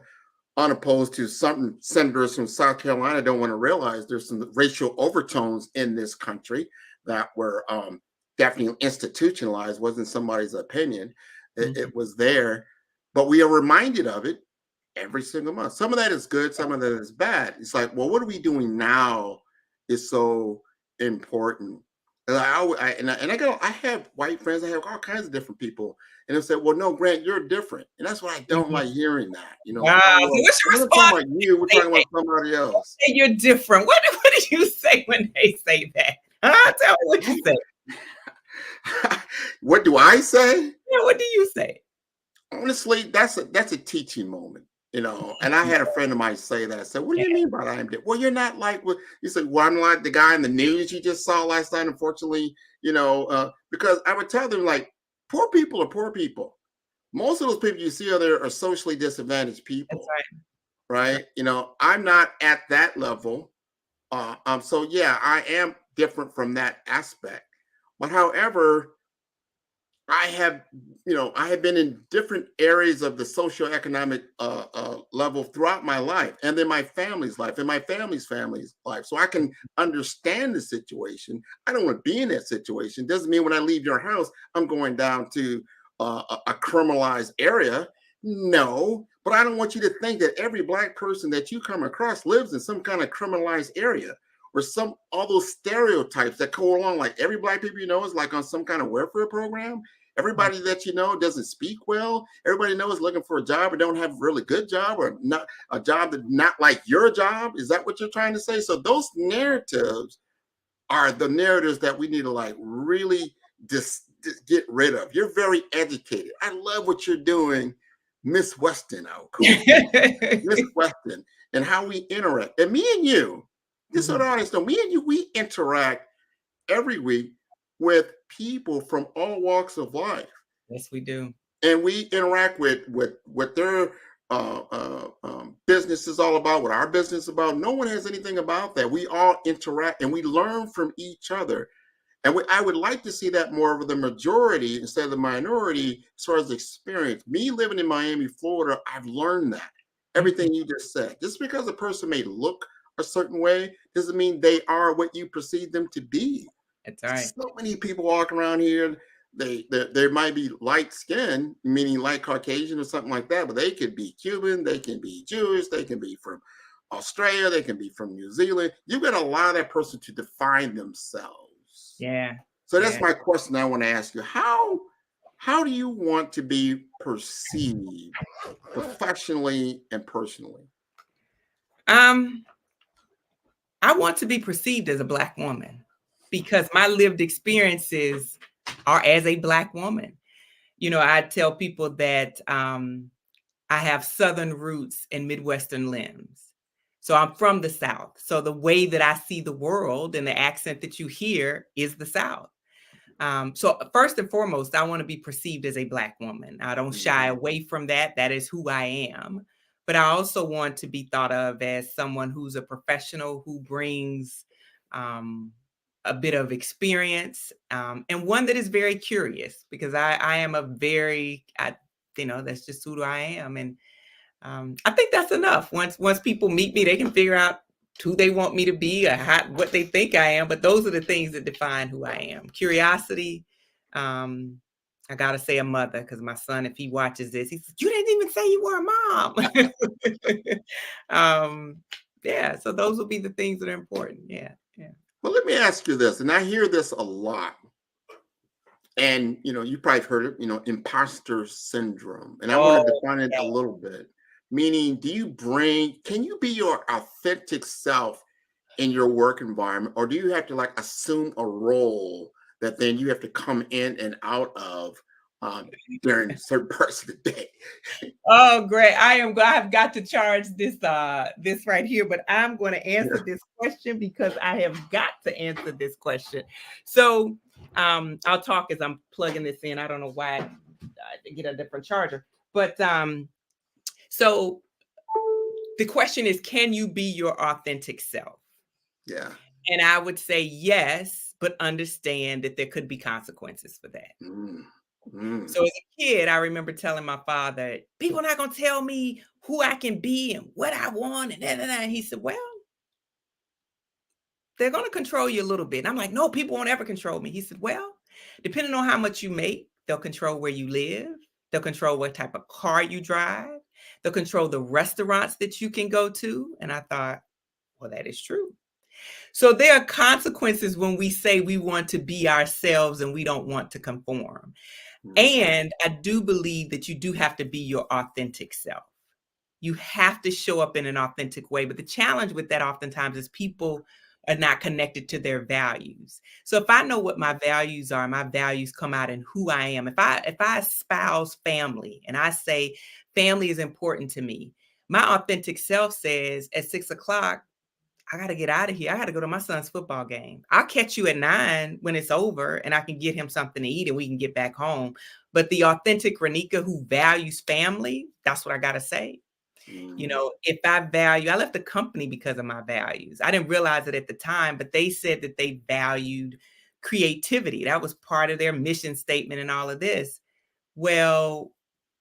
unopposed to some senators from South Carolina don't want to realize there's some racial overtones in this country that were definitely institutionalized, wasn't somebody's opinion. It was there, but we are reminded of it every single month. Some of that is good, some of that is bad. It's like, well, what are we doing now is so important. And I have white friends, I have all kinds of different people. And they say, well, no, Grant, you're different. And that's why I don't like hearing that. Wow. So what's your response? We're talking about somebody else. Hey, you're different. What do you say when they say that? Tell me what you say. What do I say? Yeah, what do you say? Honestly, that's a teaching moment. And I had a friend of mine say that. I said, what do you mean by that? I'm different? Well, you're not like what you said. Well, I'm like the guy in the news you just saw last night, unfortunately, because I would tell them, like, poor people are poor people. Most of those people you see out there are socially disadvantaged people. That's right. Right. I'm not at that level. So yeah, I am different from that aspect. But however, I have been in different areas of the socioeconomic level throughout my life, and then my family's life, and my family's life. So I can understand the situation. I don't want to be in that situation. Doesn't mean when I leave your house, I'm going down to a criminalized area. No, but I don't want you to think that every Black person that you come across lives in some kind of criminalized area, or all those stereotypes that go along, like every Black people is like on some kind of welfare program. Everybody that you know doesn't speak well. Everybody knows looking for a job or don't have a really good job or not a job that's not like your job. Is that what you're trying to say? So those narratives are the narratives that we need to like really just get rid of. You're very educated. I love what you're doing, Miss Weston. Oh, cool. Miss Weston, and how we interact. And me and you, just so the audience know, me and you, we interact every week with people from all walks of life. Yes, we do. And we interact with what their business is all about, what our business is about. No one has anything about that. We all interact and we learn from each other. And I would like to see that more of the majority instead of the minority as far as experience. Me living in Miami, Florida, I've learned that. Everything you just said. Just because a person may look a certain way doesn't mean they are what you perceive them to be. That's right. So many people walking around here, they might be light skinned, meaning light Caucasian or something like that, but they could be Cuban, they can be Jewish, they can be from Australia, they can be from New Zealand. You've got to allow that person to define themselves. Yeah. So that's my question I want to ask you. How do you want to be perceived professionally and personally? I want to be perceived as a Black woman because my lived experiences are as a Black woman. You know, I tell people that I have Southern roots and Midwestern limbs. So I'm from the South. So the way that I see the world and the accent that you hear is the South. So first and foremost, I want to be perceived as a Black woman. I don't shy away from that. That is who I am. But I also want to be thought of as someone who's a professional who brings a bit of experience and one that is very curious because I am a very, that's just who I am. And I think that's enough. Once people meet me, they can figure out who they want me to be or what they think I am. But those are the things that define who I am. Curiosity. I got to say a mother because my son, if he watches this, he says, you didn't even say you were a mom. Yeah. So those will be the things that are important. Yeah. Well, let me ask you this, and I hear this a lot. And, you probably heard it, imposter syndrome. And I want to define it a little bit. Meaning, can you be your authentic self in your work environment? Or do you have to assume a role that then you have to come in and out of during certain parts of the day? Oh, great. I've got to charge this right here, but I'm going to answer this question because I have got to answer this question. So I'll talk as I'm plugging this in. I don't know why I get a different charger, but so the question is, can you be your authentic self? Yeah. And I would say yes, but understand that there could be consequences for that. So as a kid, I remember telling my father, people are not going to tell me who I can be and what I want. And he said, well, they're going to control you a little bit. And I'm like, no, people won't ever control me. He said, well, depending on how much you make, they'll control where you live. They'll control what type of car you drive. They'll control the restaurants that you can go to. And I thought, well, that is true. So there are consequences when we say we want to be ourselves and we don't want to conform. And I do believe that you do have to be your authentic self. You have to show up in an authentic way. But the challenge with that oftentimes is people are not connected to their values. So if I know what my values are, my values come out in who I am. If I espouse family and I say family is important to me, my authentic self says at 6 o'clock, I got to get out of here. I got to go to my son's football game. I'll catch you at 9 when it's over and I can get him something to eat and we can get back home. But the authentic Renika who values family, that's what I got to say. If I left the company because of my values. I didn't realize it at the time, but they said that they valued creativity. That was part of their mission statement and all of this. Well,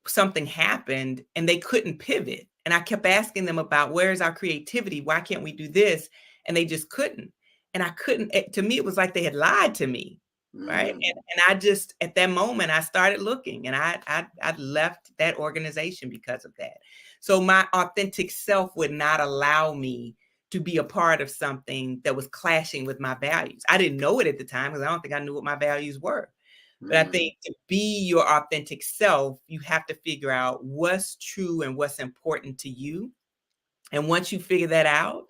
something happened and they couldn't pivot. And I kept asking them about where's our creativity? Why can't we do this? And they just couldn't. And I couldn't, to me, it was like they had lied to me. Right. And I just, at that moment, I started looking and I left that organization because of that. So my authentic self would not allow me to be a part of something that was clashing with my values. I didn't know it at the time because I don't think I knew what my values were. But I think to be your authentic self, you have to figure out what's true and what's important to you. And once you figure that out,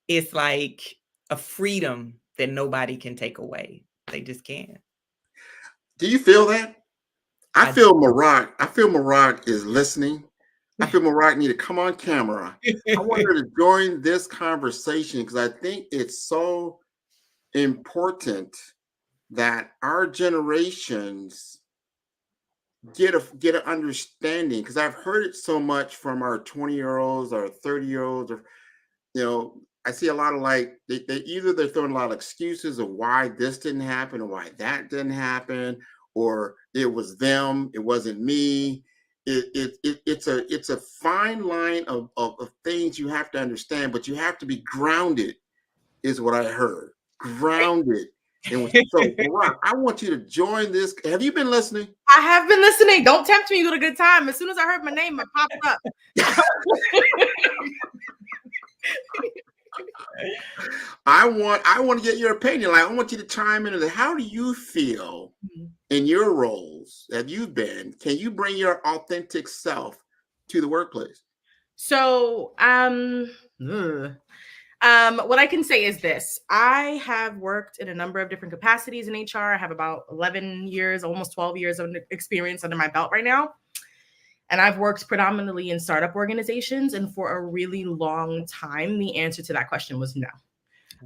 it's like a freedom that nobody can take away. They just can't. Do you feel that? I feel Marak is listening. I feel Marak need to come on camera. I want her to join this conversation because I think it's so important that our generations get an understanding, because I've heard it so much from our 20-year-olds or 30-year-olds, or I see a lot of like they're throwing a lot of excuses of why this didn't happen or why that didn't happen, or it was them, it wasn't me. It's a fine line of things you have to understand, but you have to be grounded, is what I heard. Grounded. And so, Marak, I want you to join this. Have you been listening? I have been listening. Don't tempt me with a good time. As soon as I heard my name, it popped up. I want to get your opinion. Like, I want you to chime in. How do you feel in your roles that you've been? Can you bring your authentic self to the workplace? So, what I can say is this. I have worked in a number of different capacities in HR. I have about 11 years, almost 12 years of experience under my belt right now. And I've worked predominantly in startup organizations. And for a really long time, the answer to that question was no.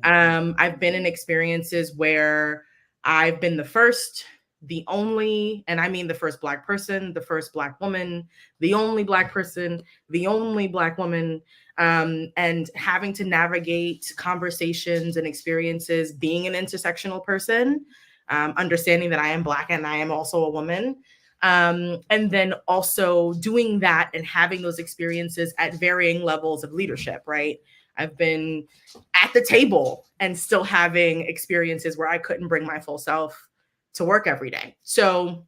I've been in experiences where I've been the first, the only, and I mean the first Black person, the first Black woman, the only Black person, the only Black woman, and having to navigate conversations and experiences, being an intersectional person, understanding that I am Black and I am also a woman. And then also doing that and having those experiences at varying levels of leadership, right? I've been at the table and still having experiences where I couldn't bring my full self to work every day. So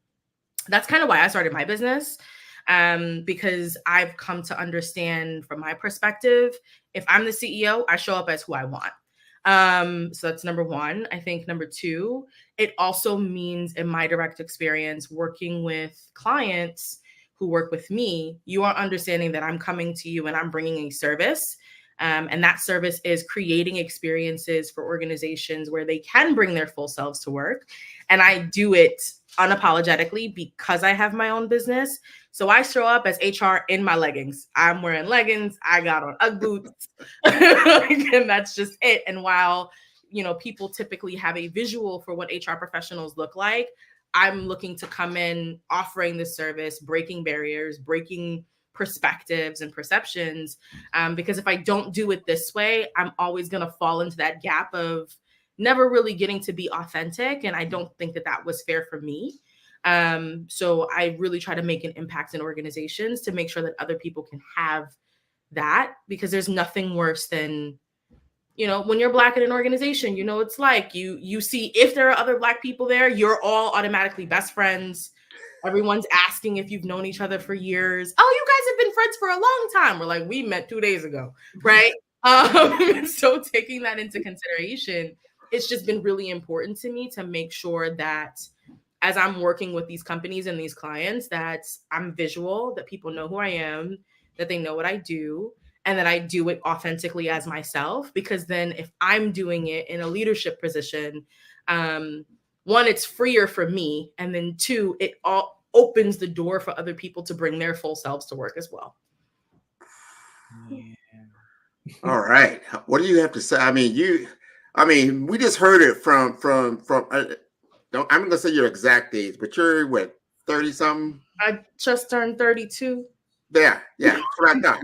that's kind of why I started my business, because I've come to understand from my perspective, if I'm the CEO, I show up as who I want. So that's number one. I think number two, it also means in my direct experience working with clients who work with me, you are understanding that I'm coming to you and I'm bringing a service. And that service is creating experiences for organizations where they can bring their full selves to work. And I do it unapologetically because I have my own business. So I show up as HR in my leggings. I'm wearing leggings. I got on UGG boots. And that's just it. And while, people typically have a visual for what HR professionals look like, I'm looking to come in offering this service, breaking barriers, breaking perspectives and perceptions. Because if I don't do it this way, I'm always going to fall into that gap of never really getting to be authentic. And I don't think that that was fair for me. So I really try to make an impact in organizations to make sure that other people can have that, because there's nothing worse than, when you're Black in an organization, it's like you see if there are other Black people there, you're all automatically best friends. Everyone's asking if you've known each other for years. Oh, you guys have been friends for a long time. We're like, we met 2 days ago, right? So taking that into consideration, it's just been really important to me to make sure that as I'm working with these companies and these clients, that I'm visual, that people know who I am, that they know what I do, and that I do it authentically as myself. Because then if I'm doing it in a leadership position, one, it's freer for me. And then two, it all opens the door for other people to bring their full selves to work as well. All right. What do you have to say? We just heard it from I'm going to say your exact age, but you're what, 30 something? I just turned 32. Yeah. That's what I thought.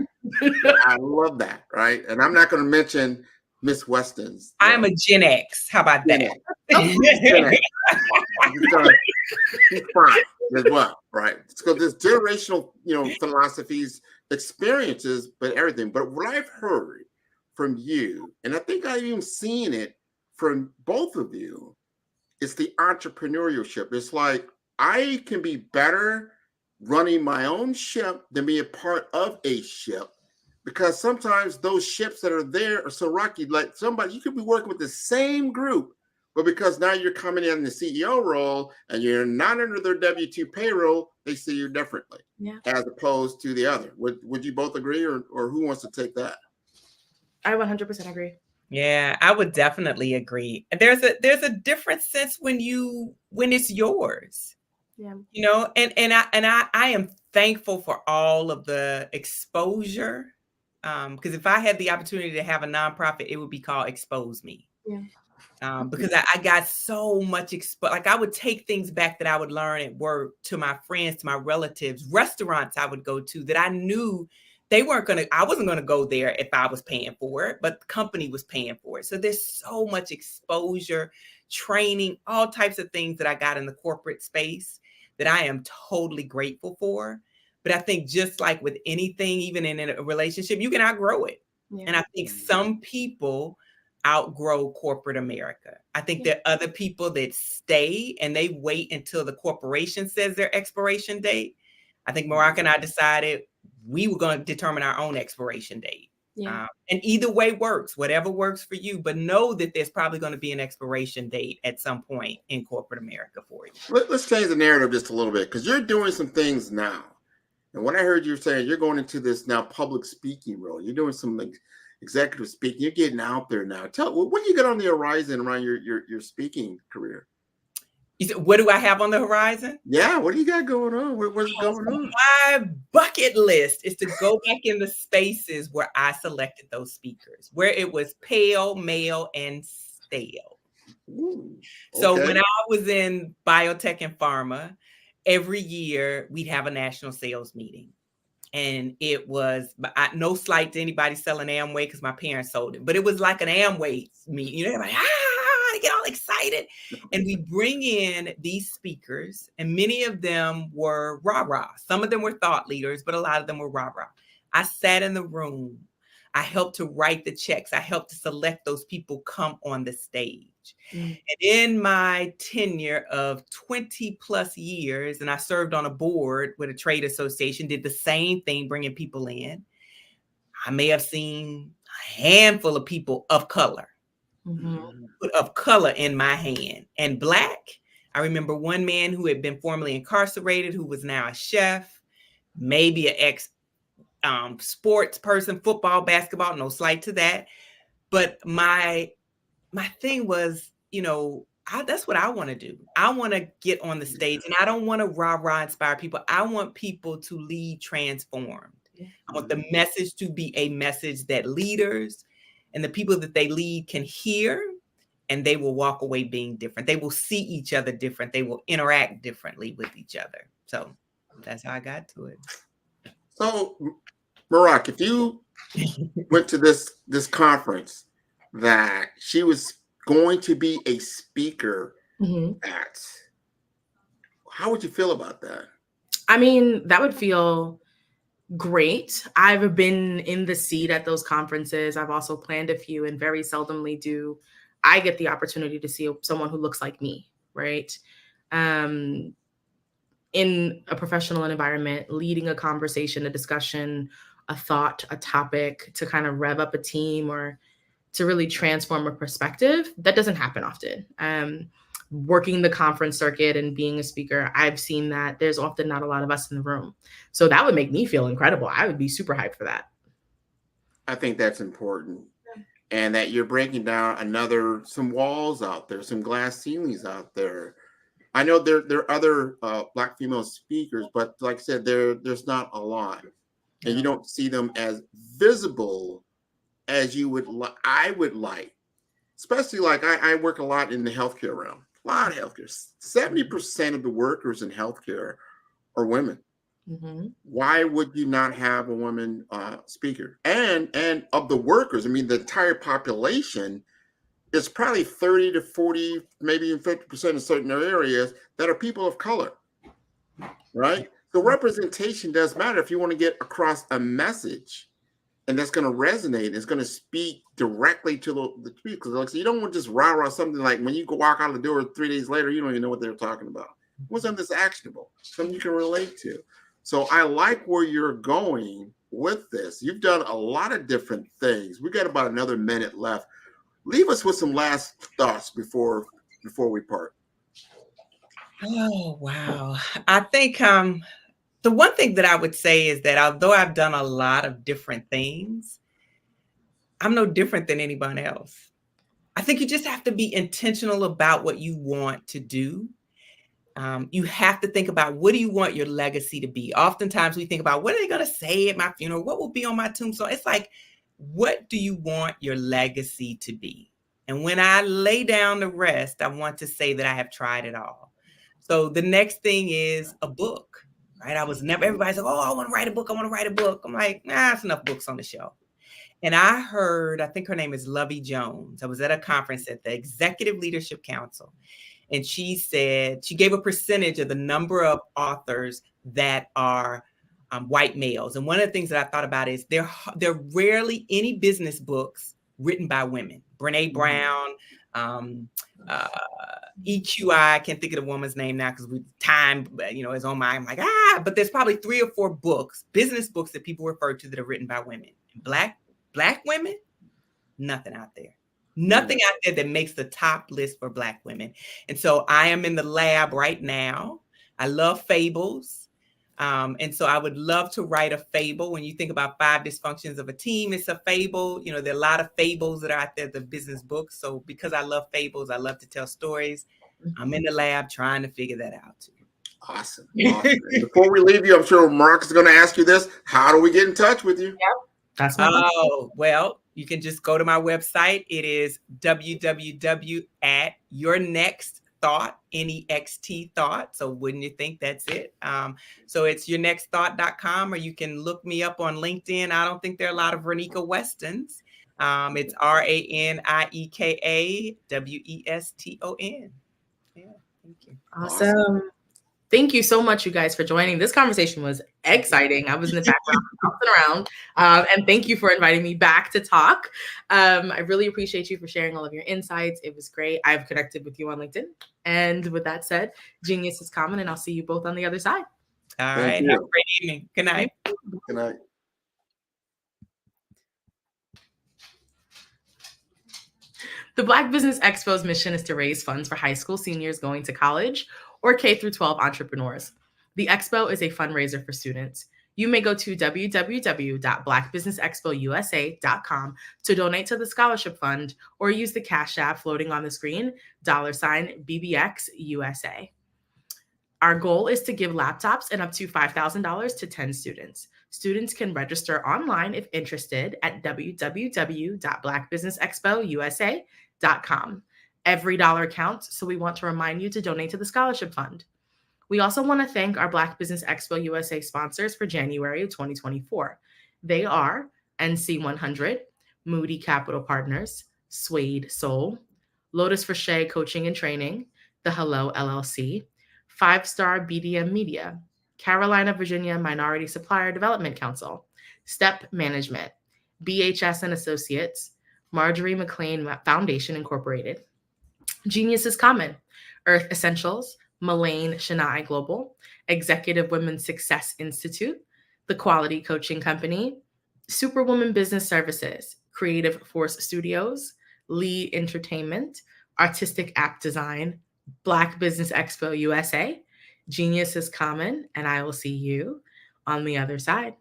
I love that. Right. And I'm not going to mention Miss Weston's. I'm a Gen X. How about that? She's fine as well, right? So there's generational, philosophies, experiences, but everything. But what I've heard from you, and I think I've even seen it from both of you, is the entrepreneurship. It's like I can be better running my own ship than be a part of a ship. Because sometimes those ships that are there are so rocky, like somebody, you could be working with the same group But because now you're coming in the CEO role and you're not under their W-2 payroll, they see you differently, as opposed to the other. Would you both agree, or who wants to take that? I 100% agree. Yeah, I would definitely agree. There's a different sense when it's yours. Yeah. You know, and I am thankful for all of the exposure. Because if I had the opportunity to have a nonprofit, it would be called Expose Me. Yeah. Because I got so much like I would take things back that I would learn at work, to my friends, to my relatives, restaurants I would go to that I knew I wasn't gonna go there if I was paying for it, but the company was paying for it. So there's so much exposure, training, all types of things that I got in the corporate space that I am totally grateful for. But I think just like with anything, even in a relationship, you can outgrow it. Yeah. And I think some people outgrow corporate America. I think there are other people that stay and they wait until the corporation says their expiration date. I think Marak and I decided we were going to determine our own expiration date. Yeah. And either way works, whatever works for you, but know that there's probably going to be an expiration date at some point in corporate America for you. Let's change the narrative just a little bit, because you're doing some things now. And when I heard you saying you're going into this now public speaking role, you're doing some like executive speaking, you're getting out there now. What do you got on the horizon around your speaking career? You said, what do I have on the horizon? Yeah, what do you got going on? What's going on? My bucket list is to go back in the spaces where I selected those speakers, where it was pale, male, and stale. Ooh, okay. So when I was in biotech and pharma, every year we'd have a national sales meeting. And it was no slight to anybody selling Amway because my parents sold it, but it was like an Amway meeting. You know, like, I get all excited. And we bring in these speakers, and many of them were rah-rah. Some of them were thought leaders, but a lot of them were rah-rah. I sat in the room. I helped to write the checks. I helped to select those people come on the stage. And in my tenure of 20 plus years, and I served on a board with a trade association, did the same thing, bringing people in. I may have seen a handful of people of color, of color in my hand. And Black, I remember one man who had been formerly incarcerated, who was now a chef, maybe an ex sports person, football, basketball, no slight to that. But my thing was, you know, that's what I want to do. I want to get on the stage, and I don't want to rah-rah inspire people. I want people to lead transformed. I want the message to be a message that leaders and the people that they lead can hear, and they will walk away being different. They will see each other different. They will interact differently with each other. So that's how I got to it. So, Marak, if you went to this conference that she was going to be a speaker at, how would you feel about that? I mean, that would feel great. I've been in the seat at those conferences. I've also planned a few, and very seldomly do I get the opportunity to see someone who looks like me, right? In a professional environment, leading a conversation, a discussion, a thought, a topic to kind of rev up a team or to really transform a perspective. That doesn't happen often. Working the conference circuit and being a speaker, I've seen that there's often not a lot of us in the room. So that would make me feel incredible. I would be super hyped for that. I think that's important. And that you're breaking down some walls out there, some glass ceilings out there. I know there are other Black female speakers, but like I said, there's not a lot. And you don't see them as visible as I would like. Especially like I work a lot in the healthcare realm. A lot of healthcare. 70% of the workers in healthcare are women. Why would you not have a woman speaker? And of the workers, I mean, the entire population is probably 30 to 40, maybe even 50% in certain areas that are people of color, right? So representation does matter if you want to get across a message, and that's going to resonate. It's going to speak directly to the people. Because you don't want to just rah-rah something like when you go walk out the door 3 days later, you don't even know what they're talking about. What's something that's actionable, something you can relate to. So I like where you're going with this. You've done a lot of different things. We got about another minute left. Leave us with some last thoughts before before we part? Oh, wow. I think the one thing that I would say is that although I've done a lot of different things, I'm no different than anyone else. I think you just have to be intentional about what you want to do. You have to think about, what do you want your legacy to be? Oftentimes we think about, what are they going to say at my funeral? What will be on my tombstone? It's like, what do you want your legacy to be? And when I lay down to rest, I want to say that I have tried it all. So the next thing is a book, right? Everybody's like, oh, I want to write a book. I want to write a book. I'm like, nah, it's enough books on the shelf. And I think her name is Lovey Jones. I was at a conference at the Executive Leadership Council. And she said, she gave a percentage of the number of authors that are white males. And one of the things that I thought about is there are rarely any business books written by women. Brene Brown, EQI, I can't think of the woman's name now because time, is on my, I'm like, but there's probably 3 or 4 books, business books that people refer to that are written by women. Black women, nothing out there. Nothing out there that makes the top list for Black women. And so I am in the lab right now. I love fables. And so I would love to write a fable. When you think about 5 dysfunctions of a team, it's a fable. There are a lot of fables that are out there, the business books. So because I love fables, I love to tell stories. I'm in the lab trying to figure that out too. Awesome. Before we leave you, I'm sure Mark is going to ask you this. How do we get in touch with you? Yep. That's my well, you can just go to my website. It is www.yournextthought, N-E-X-T thought. So wouldn't you think that's it? So it's yournextthought.com, or you can look me up on LinkedIn. I don't think there are a lot of Renika Westons. It's RANIEKAWESTON. Yeah, thank you. Awesome. Thank you so much, you guys, for joining. This conversation was exciting. I was in the background bouncing around. And thank you for inviting me back to talk. I really appreciate you for sharing all of your insights. It was great. I've connected with you on LinkedIn. And with that said, genius is common, and I'll see you both on the other side. All right. Have a great evening. Good night. Good night. The Black Business Expo's mission is to raise funds for high school seniors going to college or K through 12 entrepreneurs. The Expo is a fundraiser for students. You may go to www.blackbusinessexpousa.com to donate to the scholarship fund, or use the Cash App floating on the screen, $BBXUSA. Our goal is to give laptops and up to $5,000 to 10 students. Students can register online if interested at www.blackbusinessexpousa.com. Every dollar counts, so we want to remind you to donate to the scholarship fund. We also want to thank our Black Business Expo USA sponsors for January of 2024. They are NC100, Moody Capital Partners, Suede Soul, Lotus for Shea Coaching and Training, The Hello LLC, 5-Star BDM Media, Carolina, Virginia Minority Supplier Development Council, Step Management, BHS and Associates, Marjorie McLean Foundation Incorporated, Genius is Common, Earth Essentials, Mullane Shania Global, Executive Women's Success Institute, The Quality Coaching Company, Superwoman Business Services, Creative Force Studios, Lead Entertainment, Artistic App Design, Black Business Expo USA, Genius is Common, and I will see you on the other side.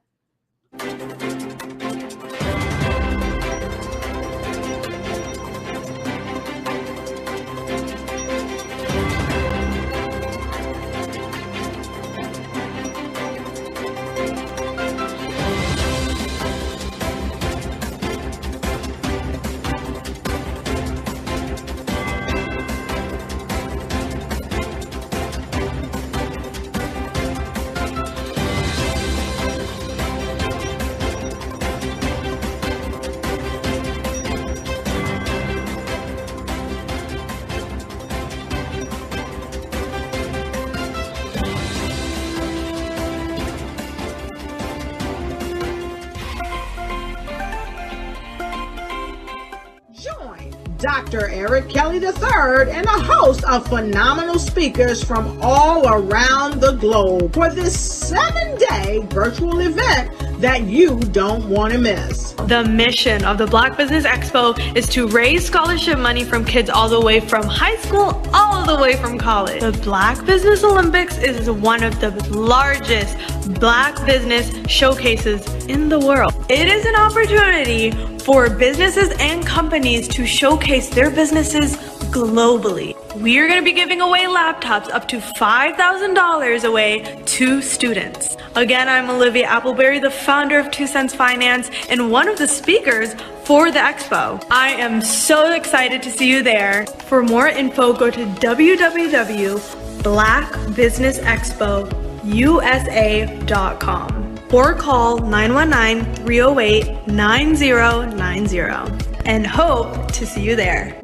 Dr. Eric Kelly III and a host of phenomenal speakers from all around the globe for this 7-day virtual event that you don't want to miss. The mission of the Black Business Expo is to raise scholarship money from kids all the way from high school all the way from college. The Black Business Olympics is one of the largest Black business showcases in the world. It is an opportunity for businesses and companies to showcase their businesses globally. We are going to be giving away laptops up to $5,000 away to students. Again, I'm Olivia Appleberry, the founder of 2 Cents Finance and one of the speakers for the expo. I am so excited to see you there. For more info, go to www.blackbusinessexpousa.com or call 919-308-9090 and hope to see you there.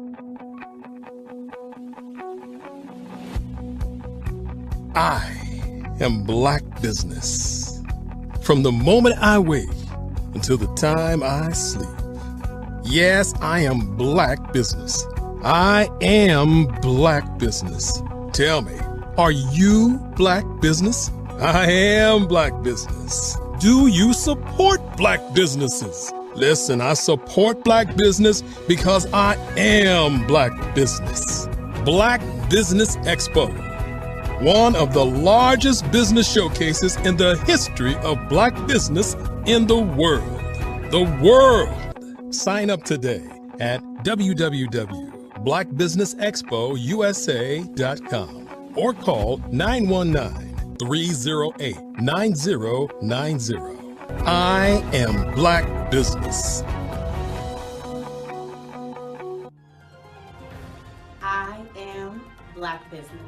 I am Black Business. From the moment I wake until the time I sleep. Yes, I am Black Business. I am Black Business. Tell me, are you Black Business? I am Black Business. Do you support Black businesses? Listen, I support Black business because I am Black Business. Black Business Expo. One of the largest business showcases in the history of Black business in the world. The world! Sign up today at www.blackbusinessexpousa.com or call 919-308-9090. I am Black Business. I am Black Business.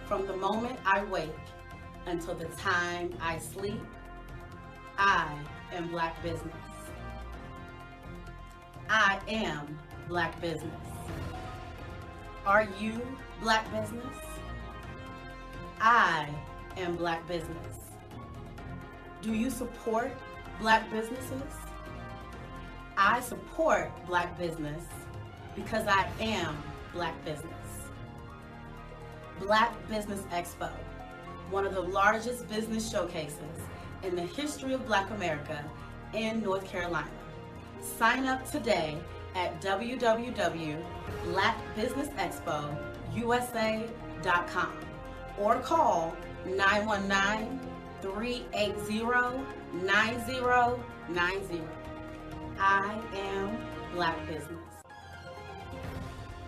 From the moment I wake until the time I sleep, I am Black Business. I am Black Business. Are you Black Business? I am Black Business. Do you support Black businesses? I support Black business because I am Black Business. Black Business Expo, one of the largest business showcases in the history of Black America in North Carolina. Sign up today at www.blackbusinessexpousa.com or call 919-380-9090. I am Black Business.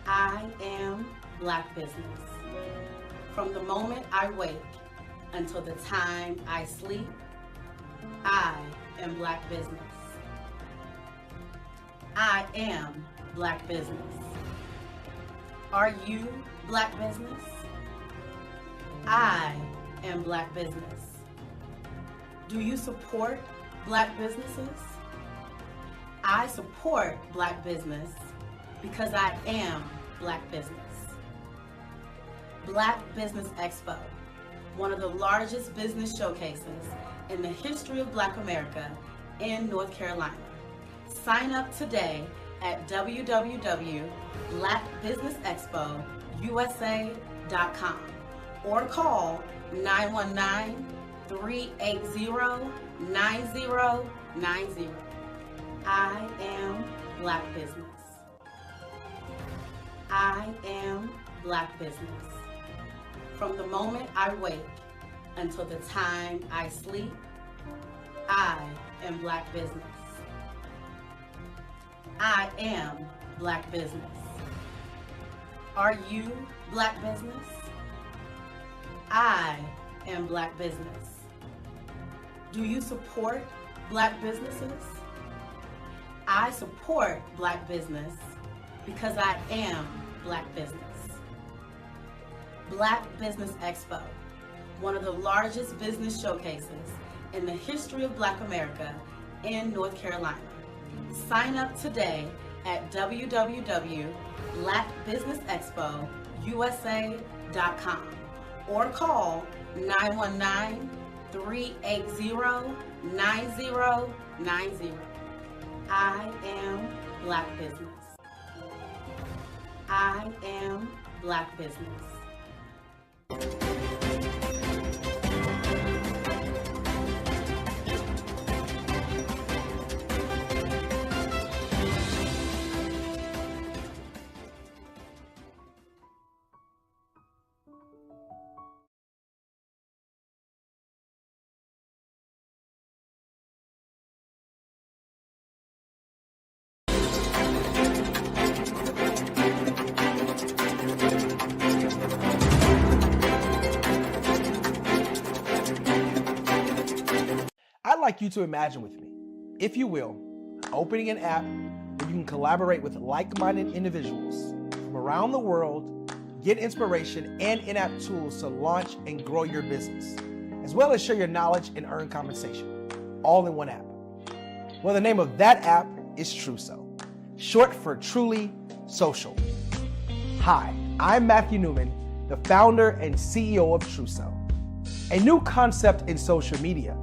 I am Black Business. From the moment I wake until the time I sleep, I am Black Business. I am Black Business. Are you Black Business? I am Black Business. Do you support Black businesses? I support Black business because I am Black Business. Black Business Expo, one of the largest business showcases in the history of Black America in North Carolina. Sign up today at www.blackbusinessexpousa.com or call 919-380-9090. I am Black Business. I am Black Business. From the moment I wake until the time I sleep, I am Black Business. I am Black Business. Are you Black Business? I am Black Business. Do you support Black businesses? I support Black business because I am Black Business. Black Business Expo, one of the largest business showcases in the history of Black America in North Carolina. Sign up today at www.blackbusinessexpousa.com or call 919-380-9090. I am Black Business. I am Black Business. I'd like you to imagine with me, if you will, opening an app where you can collaborate with like-minded individuals from around the world, get inspiration and in-app tools to launch and grow your business, as well as share your knowledge and earn compensation, all in one app. Well, the name of that app is Truso, short for Truly Social. Hi, I'm Matthew Newman, the founder and CEO of Truso. A new concept in social media,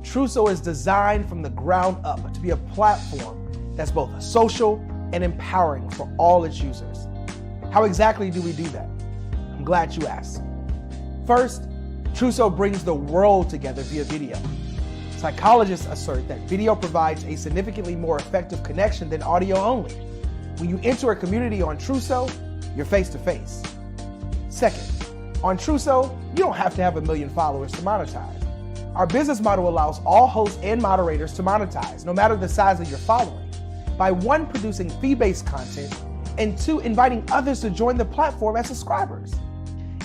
Truso is designed from the ground up to be a platform that's both social and empowering for all its users. How exactly do we do that? I'm glad you asked. First, Truso brings the world together via video. Psychologists assert that video provides a significantly more effective connection than audio only. When you enter a community on Truso, you're face to face. Second, on Truso, you don't have to have 1 million followers to monetize. Our business model allows all hosts and moderators to monetize, no matter the size of your following, by 1, producing fee-based content, and 2, inviting others to join the platform as subscribers.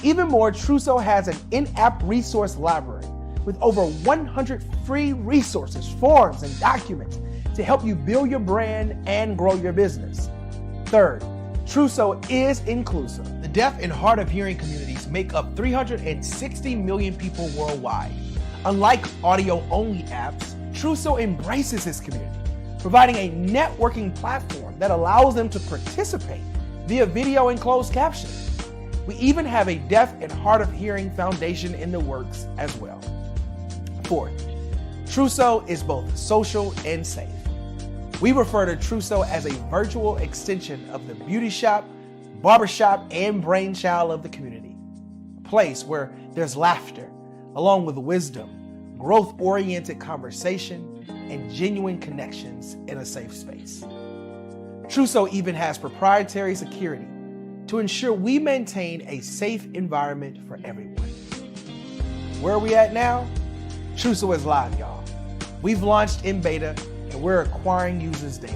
Even more, Truso has an in-app resource library with over 100 free resources, forms, and documents to help you build your brand and grow your business. Third, Truso is inclusive. The deaf and hard of hearing communities make up 360 million people worldwide. Unlike audio-only apps, Truso embraces this community, providing a networking platform that allows them to participate via video and closed caption. We even have a deaf and hard of hearing foundation in the works as well. Fourth, Truso is both social and safe. We refer to Truso as a virtual extension of the beauty shop, barbershop, and brainchild of the community. A place where there's laughter, along with wisdom, growth-oriented conversation, and genuine connections in a safe space. Truso even has proprietary security to ensure we maintain a safe environment for everyone. Where are we at now? Truso is live, y'all. We've launched in beta and we're acquiring users daily.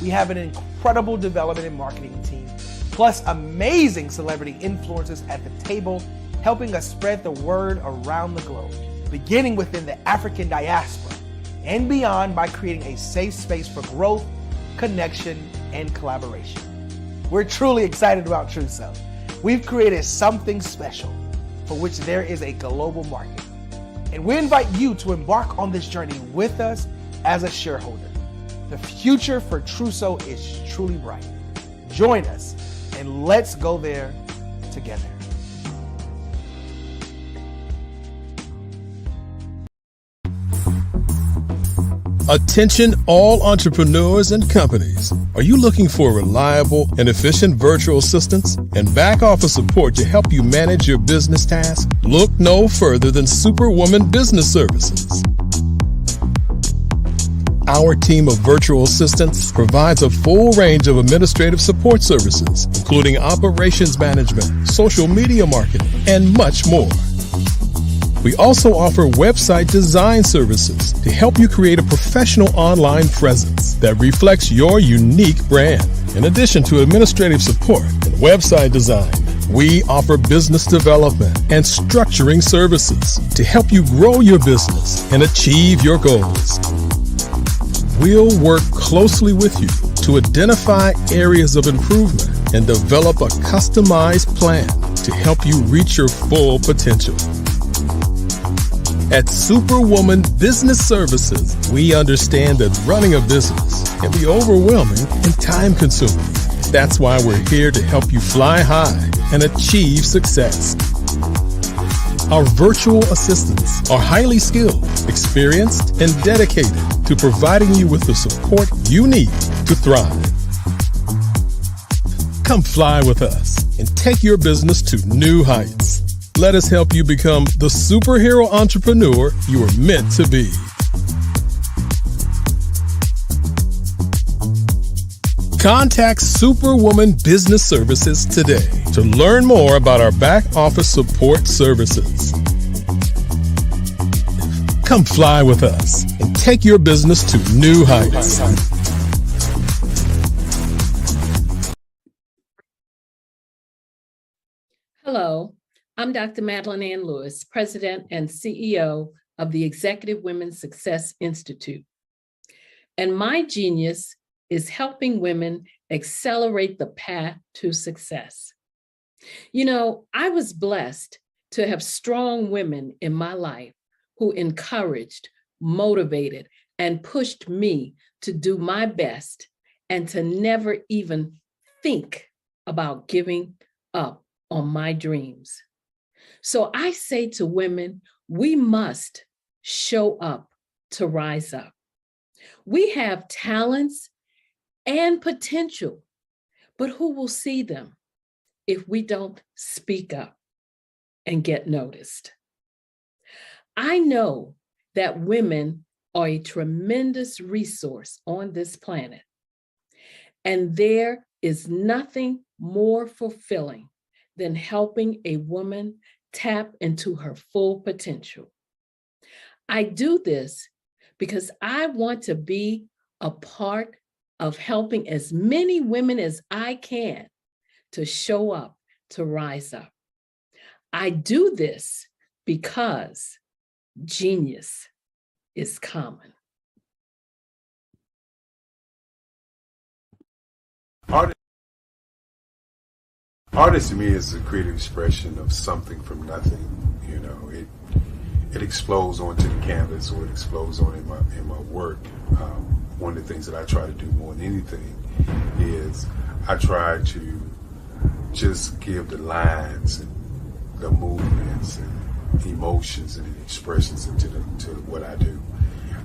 We have an incredible development and marketing team, plus amazing celebrity influencers at the table, helping us spread the word around the globe, beginning within the African diaspora and beyond by creating a safe space for growth, connection, and collaboration. We're truly excited about Truso. We've created something special for which there is a global market. And we invite you to embark on this journey with us as a shareholder. The future for Truso is truly bright. Join us and let's go there together. Attention all entrepreneurs and companies. Are you looking for reliable and efficient virtual assistants and back office support to help you manage your business tasks? Look no further than Superwoman Business Services. Our team of virtual assistants provides a full range of administrative support services, including operations management, social media marketing, and much more. We also offer website design services to help you create a professional online presence that reflects your unique brand. In addition to administrative support and website design, we offer business development and structuring services to help you grow your business and achieve your goals. We'll work closely with you to identify areas of improvement and develop a customized plan to help you reach your full potential. At Superwoman Business Services, we understand that running a business can be overwhelming and time-consuming. That's why we're here to help you fly high and achieve success. Our virtual assistants are highly skilled, experienced, and dedicated to providing you with the support you need to thrive. Come fly with us and take your business to new heights. Let us help you become the superhero entrepreneur you are meant to be. Contact Superwoman Business Services today to learn more about our back office support services. Come fly with us and take your business to new heights. Hello, I'm Dr. Madeline Ann Lewis, President and CEO of the Executive Women's Success Institute. And my genius is helping women accelerate the path to success. You know, I was blessed to have strong women in my life who encouraged, motivated, and pushed me to do my best and to never even think about giving up on my dreams. So I say to women, we must show up to rise up. We have talents and potential, but who will see them if we don't speak up and get noticed? I know that women are a tremendous resource on this planet, and there is nothing more fulfilling than helping a woman tap into her full potential. I do this because I want to be a part of helping as many women as I can to show up, to rise up. I do this because genius is common. Art to me is a creative expression of something from nothing. You know, it explodes onto the canvas, or it explodes on in my work. One of the things that I try to do more than anything is I try to just give the lines and the movements and emotions and expressions into what I do.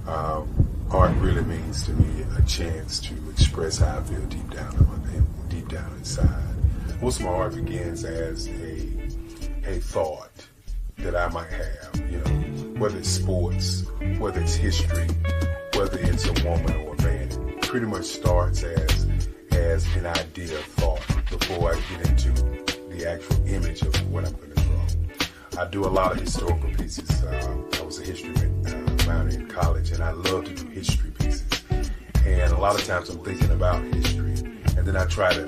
Art really means to me a chance to express how I feel deep down inside. Most of my art begins as a thought that I might have, you know, whether it's sports, whether it's history, whether it's a woman or a man. It pretty much starts as an idea of thought before I get into the actual image of what I'm going to draw. I do a lot of historical pieces. I was a history minor in college, and I love to do history pieces. And a lot of times I'm thinking about history, and then I try to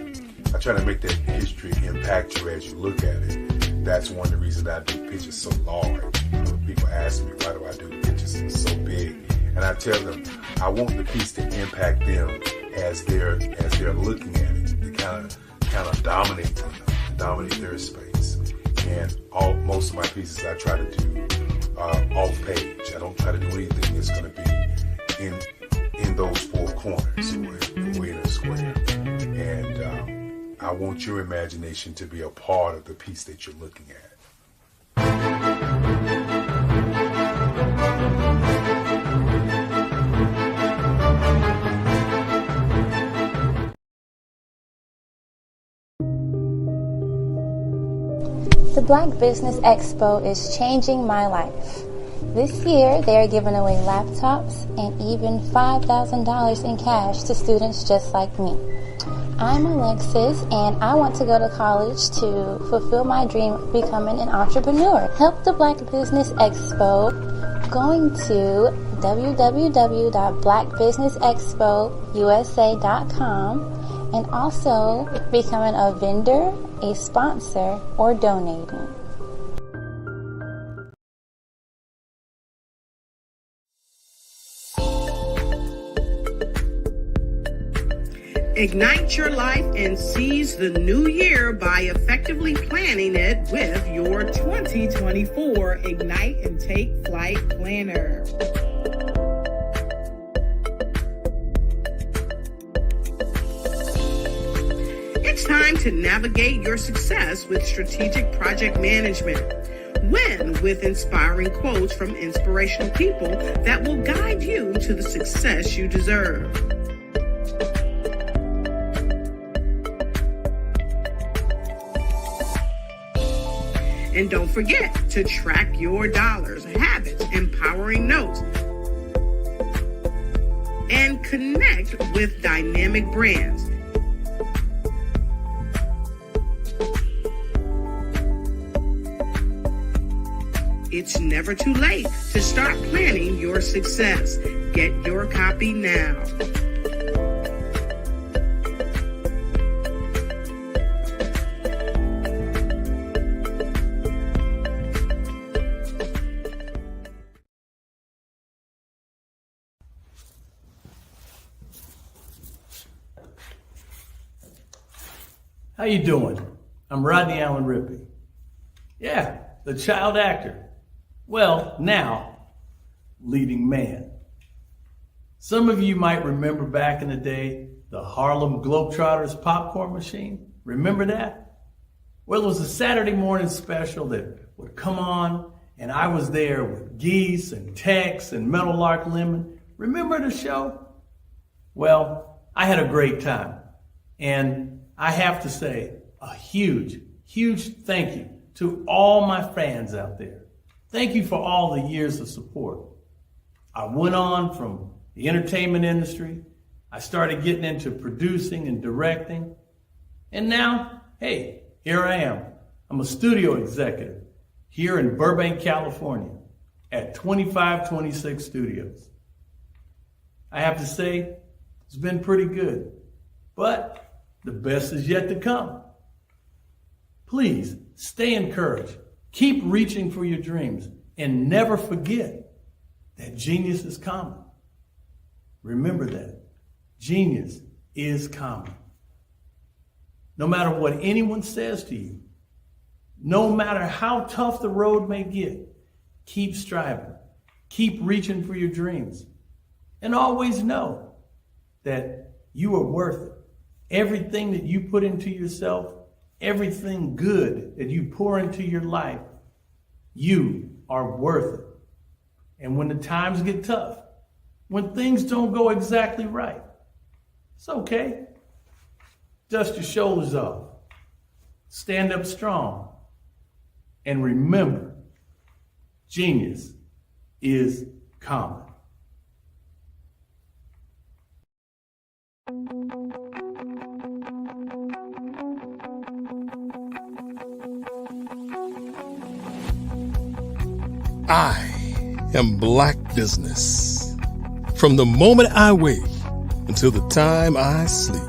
make that history impact you as you look at it. That's one of the reasons I do pictures so large. People ask me, why do I do the pictures so big? And I tell them, I want the piece to impact them as they're looking at it, to kind of dominate them, dominate their space. And most of my pieces I try to do off page. I don't try to do anything that's going to be in those four corners or in a square. And I want your imagination to be a part of the piece that you're looking at. The Black Business Expo is changing my life. This year, they are giving away laptops and even $5,000 in cash to students just like me. I'm Alexis, and I want to go to college to fulfill my dream of becoming an entrepreneur. Help the Black Business Expo going to www.blackbusinessexpousa.com and also becoming a vendor, a sponsor, or donating. Ignite your life and seize the new year by effectively planning it with your 2024 Ignite and Take Flight Planner. It's time to navigate your success with strategic project management. Win with inspiring quotes from inspirational people that will guide you to the success you deserve. And don't forget to track your dollars, habits, empowering notes, and connect with dynamic brands. It's never too late to start planning your success. Get your copy now. How you doing? I'm Rodney Allen Rippey. Yeah, the child actor. Well, now, leading man. Some of you might remember back in the day, the Harlem Globetrotters popcorn machine. Remember that? Well, it was a Saturday morning special that would come on, and I was there with Geese and Tex and Meadowlark Lemon. Remember the show? Well, I had a great time. And I have to say a huge, huge thank you to all my fans out there. Thank you for all the years of support. I went on from the entertainment industry. I started getting into producing and directing. And now, hey, here I am. I'm a studio executive here in Burbank, California at 2526 Studios. I have to say, it's been pretty good, but the best is yet to come. Please stay encouraged. Keep reaching for your dreams and never forget that genius is common. Remember that. Genius is common. No matter what anyone says to you, no matter how tough the road may get, keep striving. Keep reaching for your dreams. And always know that you are worth it. Everything that you put into yourself, everything good that you pour into your life, you are worth it. And when the times get tough, when things don't go exactly right, it's okay. Dust your shoulders off. Stand up strong. And remember, genius is common. I am Black Business. From the moment I wake until the time I sleep.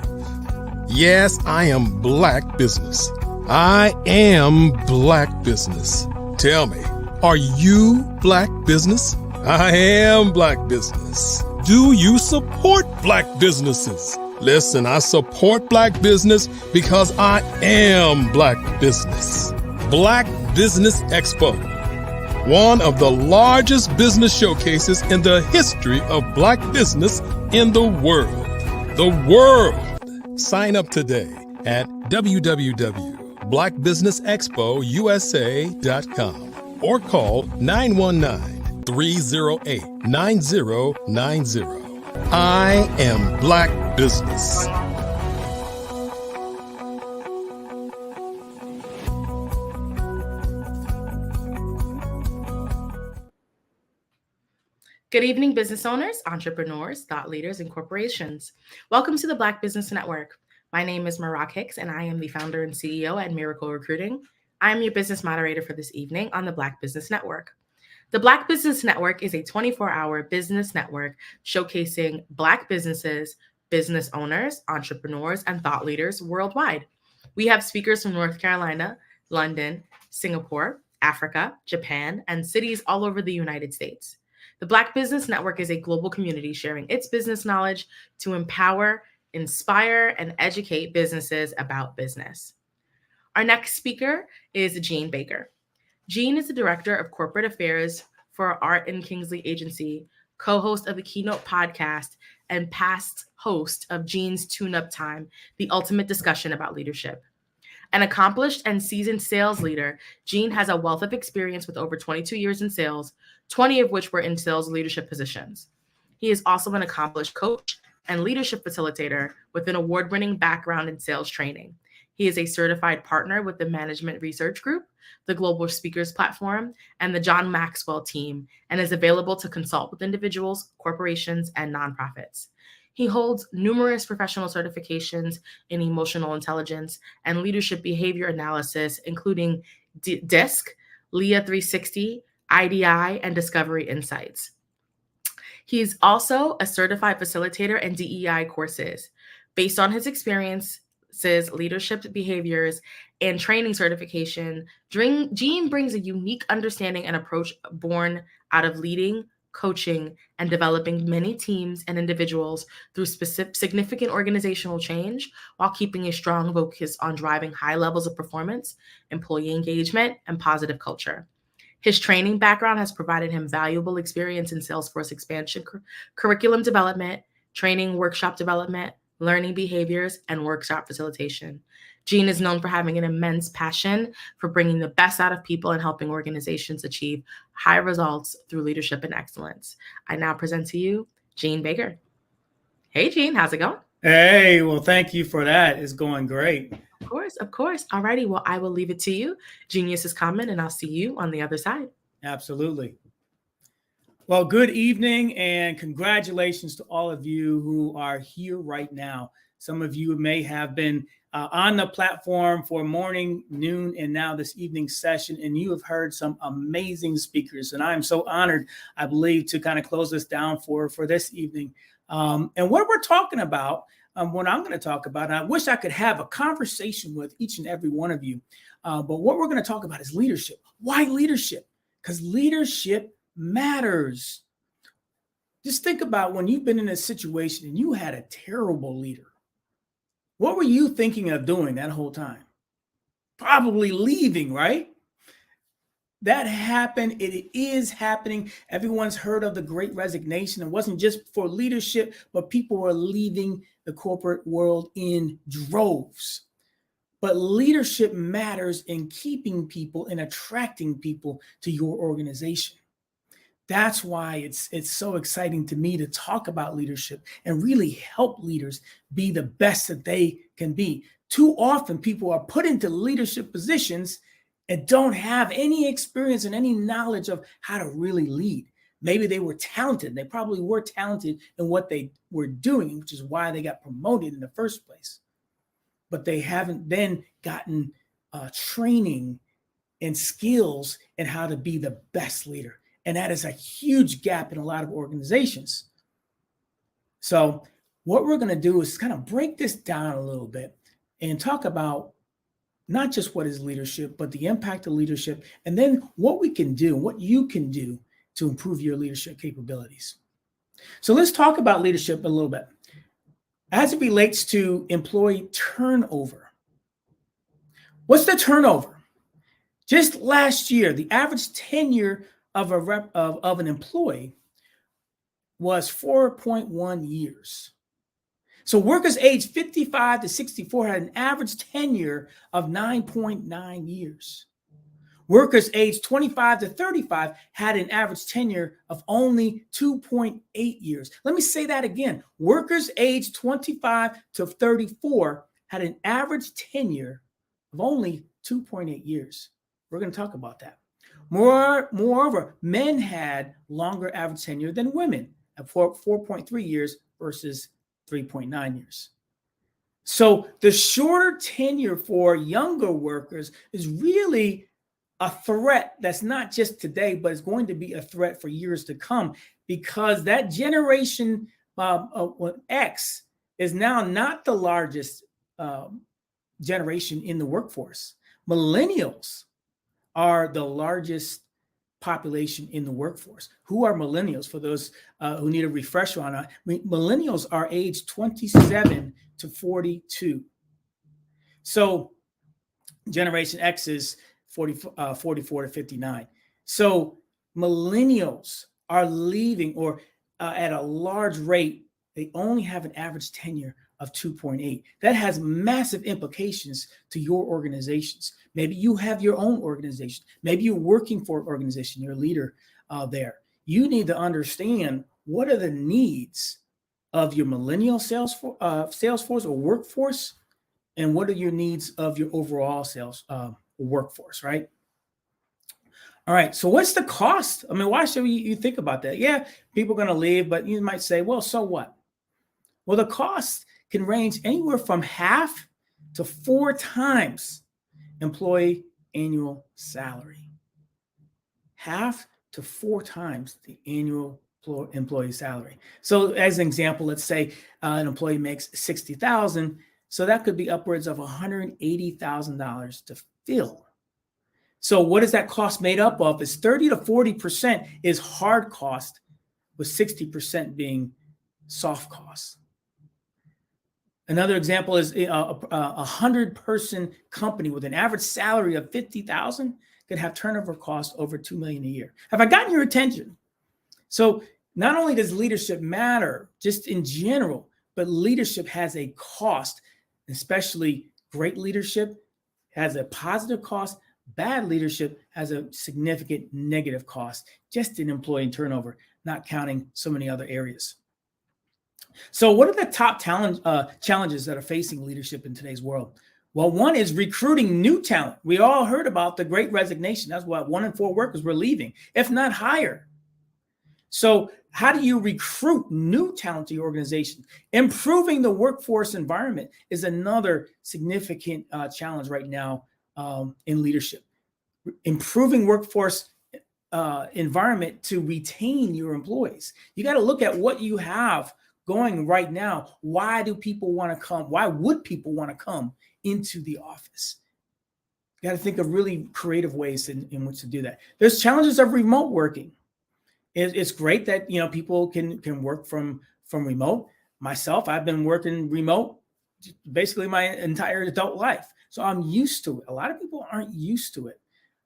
Yes, I am Black Business. I am Black Business. Tell me, are you Black Business? I am Black Business. Do you support Black businesses? Listen, I support Black business because I am Black Business. Black Business Expo. One of the largest business showcases in the history of Black business in the world. The world! Sign up today at www.blackbusinessexpousa.com or call 919-308-9090. I am Black Business. Good evening, business owners, entrepreneurs, thought leaders, and corporations. Welcome to the Black Business Network. My name is Marak Hicks, and I am the founder and CEO at Miracle Recruiting. I am your business moderator for this evening on the Black Business Network. The Black Business Network is a 24-hour business network showcasing Black businesses, business owners, entrepreneurs, and thought leaders worldwide. We have speakers from North Carolina, London, Singapore, Africa, Japan, and cities all over the United States. The Black Business Network is a global community sharing its business knowledge to empower, inspire, and educate businesses about business. Our next speaker is Jean Baker. Jean is the Director of Corporate Affairs for Art and Kingsley Agency, co-host of the Keynote podcast, and past host of Jean's Tune-Up Time, the ultimate discussion about leadership. An accomplished and seasoned sales leader, Jean has a wealth of experience with over 22 years in sales, 20 of which were in sales leadership positions. He is also an accomplished coach and leadership facilitator with an award-winning background in sales training. He is a certified partner with the Management Research Group, the Global Speakers Platform, and the John Maxwell team, and is available to consult with individuals, corporations, and nonprofits. He holds numerous professional certifications in emotional intelligence and leadership behavior analysis, including DISC, LEA 360, IDI, and Discovery Insights. He's also a certified facilitator and DEI courses. Based on his experiences, leadership behaviors, and training certification, Jean brings a unique understanding and approach born out of leading, coaching, and developing many teams and individuals through significant organizational change while keeping a strong focus on driving high levels of performance, employee engagement, and positive culture. His training background has provided him valuable experience in Salesforce expansion, curriculum development, training, workshop development, learning behaviors, and workshop facilitation. Gene is known for having an immense passion for bringing the best out of people and helping organizations achieve high results through leadership and excellence. I now present to you Gene Baker. Hey, Gene, how's it going? Hey, well, thank you for that. It's going great. Of course, of course. All righty, well, I will leave it to you. Genius is coming, and I'll see you on the other side. Absolutely. Well, good evening and congratulations to all of you who are here right now. Some of you may have been on the platform for morning, noon, and now this evening session, and you have heard some amazing speakers. And I'm so honored, I believe, to kind of close this down for this evening. And what we're talking about, what I'm going to talk about, and I wish I could have a conversation with each and every one of you, but what we're going to talk about is leadership. Why leadership? Because leadership matters. Just think about when you've been in a situation and you had a terrible leader. What were you thinking of doing that whole time? Probably leaving, right? That happened. It is happening. Everyone's heard of the Great Resignation. It wasn't just for leadership, but people were leaving the corporate world in droves. But leadership matters in keeping people and attracting people to your organization. That's why it's so exciting to me to talk about leadership and really help leaders be the best that they can be. Too often people are put into leadership positions and don't have any experience and any knowledge of how to really lead. Maybe they were talented. They probably were talented in what they were doing, which is why they got promoted in the first place. But they haven't then gotten training and skills in how to be the best leader. And that is a huge gap in a lot of organizations. So what we're going to do is kind of break this down a little bit and talk about not just what is leadership, but the impact of leadership, and then what we can do, what you can do to improve your leadership capabilities. So let's talk about leadership a little bit. As it relates to employee turnover. What's the turnover? Just last year, the average tenure of an employee was 4.1 years. So workers aged 55 to 64 had an average tenure of 9.9 years. Workers aged 25 to 35 had an average tenure of only 2.8 years. Let me say that again. Workers aged 25 to 34 had an average tenure of only 2.8 years. We're going to talk about that. Moreover, men had longer average tenure than women at 4.3 years versus 3.9 years. So the shorter tenure for younger workers is really a threat that's not just today, but it's going to be a threat for years to come, because that generation X is now not the largest generation in the workforce. Millennials are the largest population in the workforce. Who are millennials? For those who need a refresher on that, millennials are aged 27 to 42. So Generation X is 44 to 59. So millennials are leaving, or at a large rate, they only have an average tenure of 2.8. That has massive implications to your organizations. Maybe you have your own organization. Maybe you're working for an organization, you're a leader there. You need to understand what are the needs of your millennial sales force or workforce, and what are your needs of your overall sales workforce, right? All right, so what's the cost? I mean, why should you think about that? Yeah, people are going to leave, but you might say, well, so what? Well, the cost can range anywhere from 1/2 to 4 times employee annual salary. 1/2 to 4 times the annual employee salary. So as an example, let's say an employee makes $60,000. So that could be upwards of $180,000 to fill. So what is that cost made up of? Is 30 to 40% is hard cost with 60% being soft costs. Another example is a 100-person company with an average salary of $50,000 could have turnover costs over $2 million a year. Have I gotten your attention? So not only does leadership matter just in general, but leadership has a cost, especially great leadership has a positive cost. Bad leadership has a significant negative cost just in employee turnover, not counting so many other areas. So what are the top challenges that are facing leadership in today's world? Well, one is recruiting new talent. We all heard about the Great Resignation. That's why 1 in 4 workers were leaving, if not higher. So how do you recruit new talent to your organization? Improving the workforce environment is another significant challenge right now in leadership. Improving workforce environment to retain your employees. You got to look at what you have going right now. Why do people want to come? Why would people want to come into the office? You got to think of really creative ways in which to do that. There's challenges of remote working. It's great that people can work from remote. Myself, I've been working remote basically my entire adult life, so I'm used to it. A lot of people aren't used to it,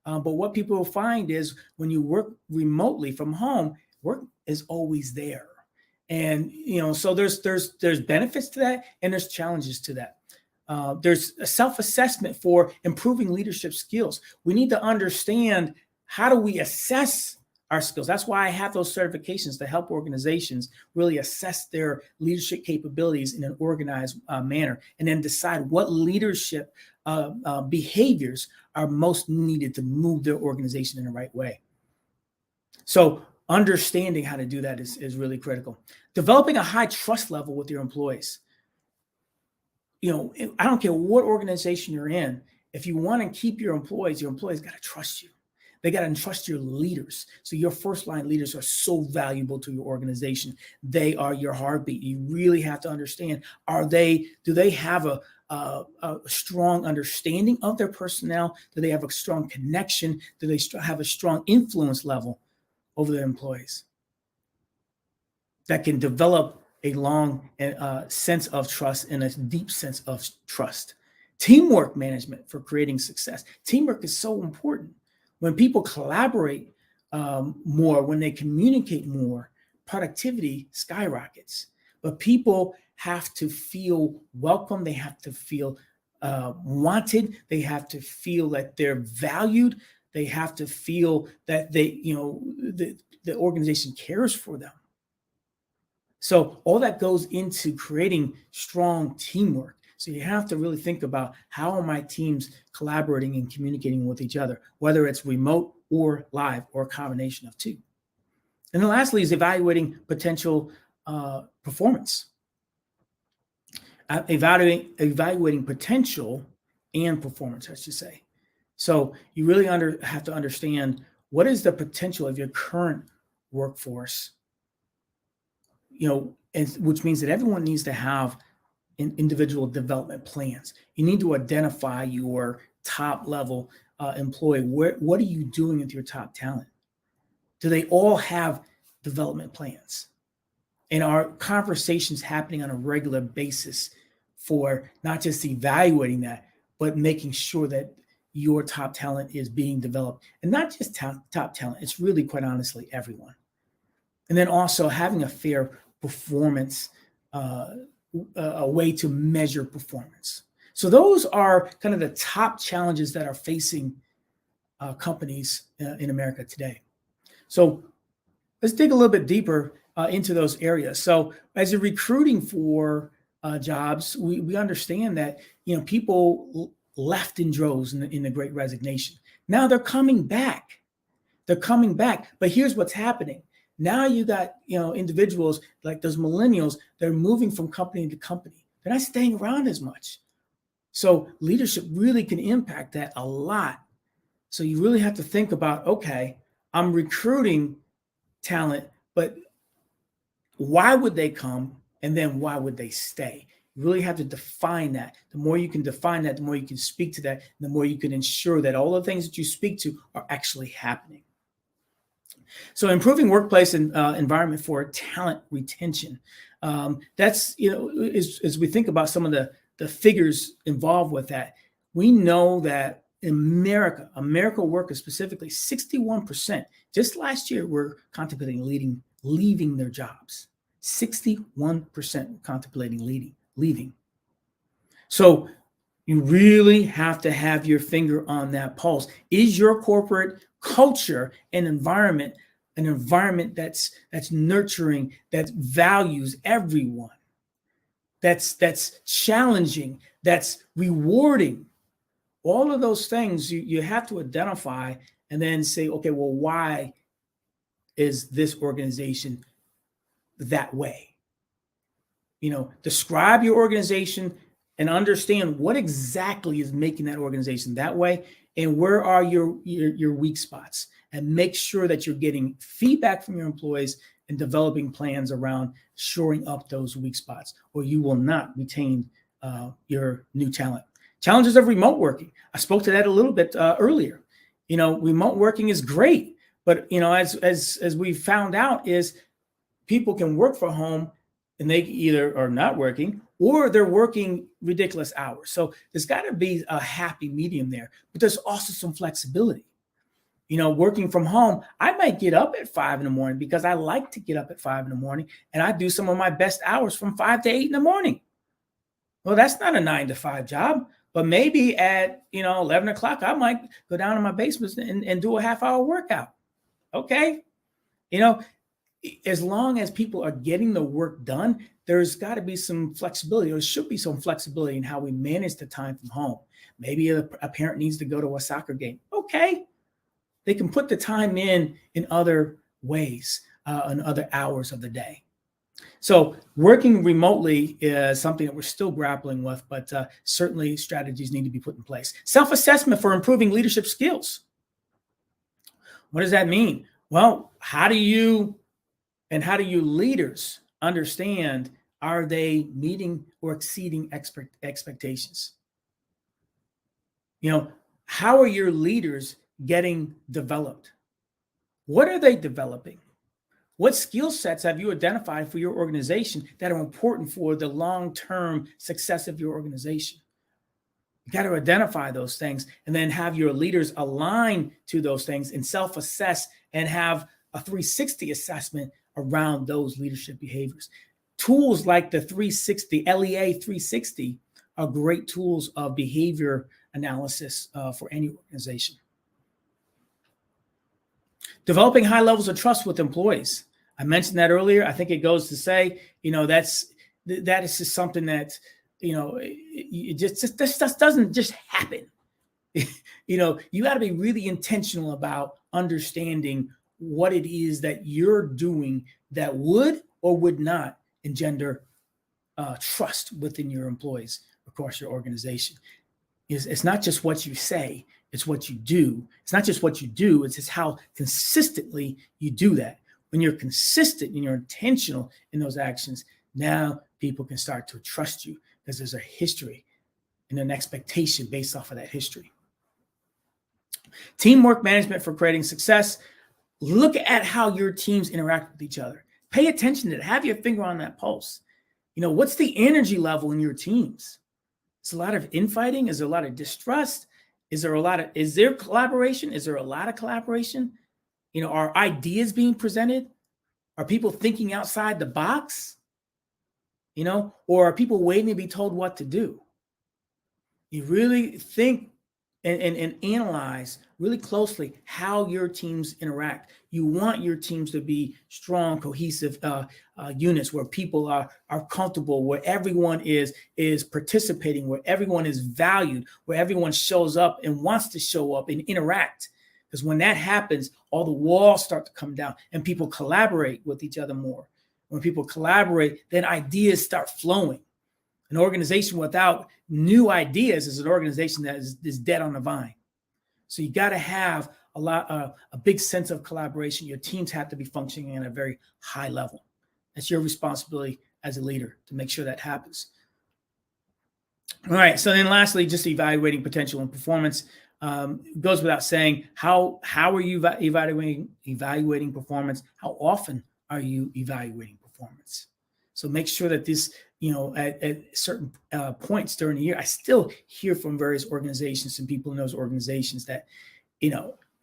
but what people will find is when you work remotely from home, work is always there. And, so there's benefits to that and there's challenges to that. There's a self-assessment for improving leadership skills. We need to understand, how do we assess our skills? That's why I have those certifications to help organizations really assess their leadership capabilities in an organized manner, and then decide what leadership behaviors are most needed to move their organization in the right way. So understanding how to do that is really critical. Developing a high trust level with your employees. I don't care what organization you're in. If you want to keep your employees got to trust you. They got to trust your leaders. So your first line leaders are so valuable to your organization. They are your heartbeat. You really have to understand, do they have a strong understanding of their personnel? Do they have a strong connection? Do they have a strong influence level over their employees that can develop a long sense of trust and a deep sense of trust? Teamwork management for creating success. Teamwork is so important. When people collaborate more, when they communicate more, productivity skyrockets. But people have to feel welcome. They have to feel wanted. They have to feel that they're valued. They have to feel that the organization cares for them. So all that goes into creating strong teamwork. So you have to really think about, how are my teams collaborating and communicating with each other, whether it's remote or live or a combination of two. And then lastly is evaluating potential performance. Evaluating potential and performance, I should say. So you really have to understand, what is the potential of your current workforce, which means that everyone needs to have individual development plans. You need to identify your top level employee. What are you doing with your top talent? Do they all have development plans? And are conversations happening on a regular basis for not just evaluating that, but making sure that your top talent is being developed? And not just top talent, it's really, quite honestly, everyone. And then also having a fair performance, a way to measure performance. So those are kind of the top challenges that are facing companies in America today. So let's dig a little bit deeper into those areas. So as you're recruiting for jobs, we understand that people left in droves in the Great Resignation. Now they're coming back. But here's what's happening. Now you got individuals like those millennials. They're moving from company to company. They're not staying around as much. So leadership really can impact that a lot. So you really have to think about, okay, I'm recruiting talent, but why would they come? And then why would they stay? You really have to define that. The more you can define that, the more you can speak to that, the more you can ensure that all the things that you speak to are actually happening. So improving workplace and environment for talent retention. That's, as we think about some of the figures involved with that, we know that in America workers specifically, 61% just last year were contemplating leaving their jobs. 61% contemplating leaving. So you really have to have your finger on that pulse. Is your corporate culture and environment an environment that's nurturing, that values everyone, that's challenging, that's rewarding? All of those things you have to identify and then say, okay, well, why is this organization that way? Describe your organization and understand what exactly is making that organization that way, and where are your weak spots, and make sure that you're getting feedback from your employees and developing plans around shoring up those weak spots, or you will not retain your new talent. Challenges of remote working. I spoke to that a little bit earlier. Remote working is great, but as we found out, is people can work from home and they either are not working or they're working ridiculous hours. So there's got to be a happy medium there, but there's also some flexibility. Working from home, I might get up at 5 a.m. because I like to get up at 5 a.m. and I do some of my best hours from 5 to 8 a.m. Well, that's not a 9 to 5 job, but maybe at 11 o'clock, I might go down in my basement and do a half-hour workout. Okay, as long as people are getting the work done, there's got to be some flexibility. There should be some flexibility in how we manage the time from home. Maybe a parent needs to go to a soccer game. Okay, they can put the time in other ways, in other hours of the day. So working remotely is something that we're still grappling with, but certainly strategies need to be put in place. Self-assessment for improving leadership skills. What does that mean? Well, how do you leaders understand, are they meeting or exceeding expectations? How are your leaders getting developed? What are they developing? What skill sets have you identified for your organization that are important for the long-term success of your organization? You got to identify those things and then have your leaders align to those things and self-assess and have a 360 assessment around those leadership behaviors. Tools like the LEA 360 are great tools of behavior analysis for any organization. Developing high levels of trust with employees. I mentioned that earlier. I think it goes to say, that is just something that, it just doesn't just happen. You got to be really intentional about understanding what it is that you're doing that would or would not engender trust within your employees across your organization. It's not just what you say, it's what you do. It's not just what you do, it's just how consistently you do that. When you're consistent and you're intentional in those actions, now people can start to trust you because there's a history and an expectation based off of that history. Teamwork management for creating success. Look at how your teams interact with each other. Pay attention to it. Have your finger on that pulse. What's the energy level in your teams? Is a lot of infighting? Is there a lot of distrust? Is there collaboration? Is there a lot of collaboration? Are ideas being presented? Are people thinking outside the box? Or are people waiting to be told what to do? You really think and analyze really closely how your teams interact. You want your teams to be strong, cohesive units where people are comfortable, where everyone is participating, where everyone is valued, where everyone shows up and wants to show up and interact. Because when that happens, all the walls start to come down and people collaborate with each other more. When people collaborate, then ideas start flowing. An organization without new ideas is an organization that is dead on the vine. So you got to have a big sense of collaboration. Your teams have to be functioning at a very high level. That's your responsibility as a leader to make sure that happens. All right. So then lastly, just evaluating potential and performance. it goes without saying, how are you evaluating performance? How often are you evaluating performance? So make sure that this, at certain points during the year, I still hear from various organizations and people in those organizations that,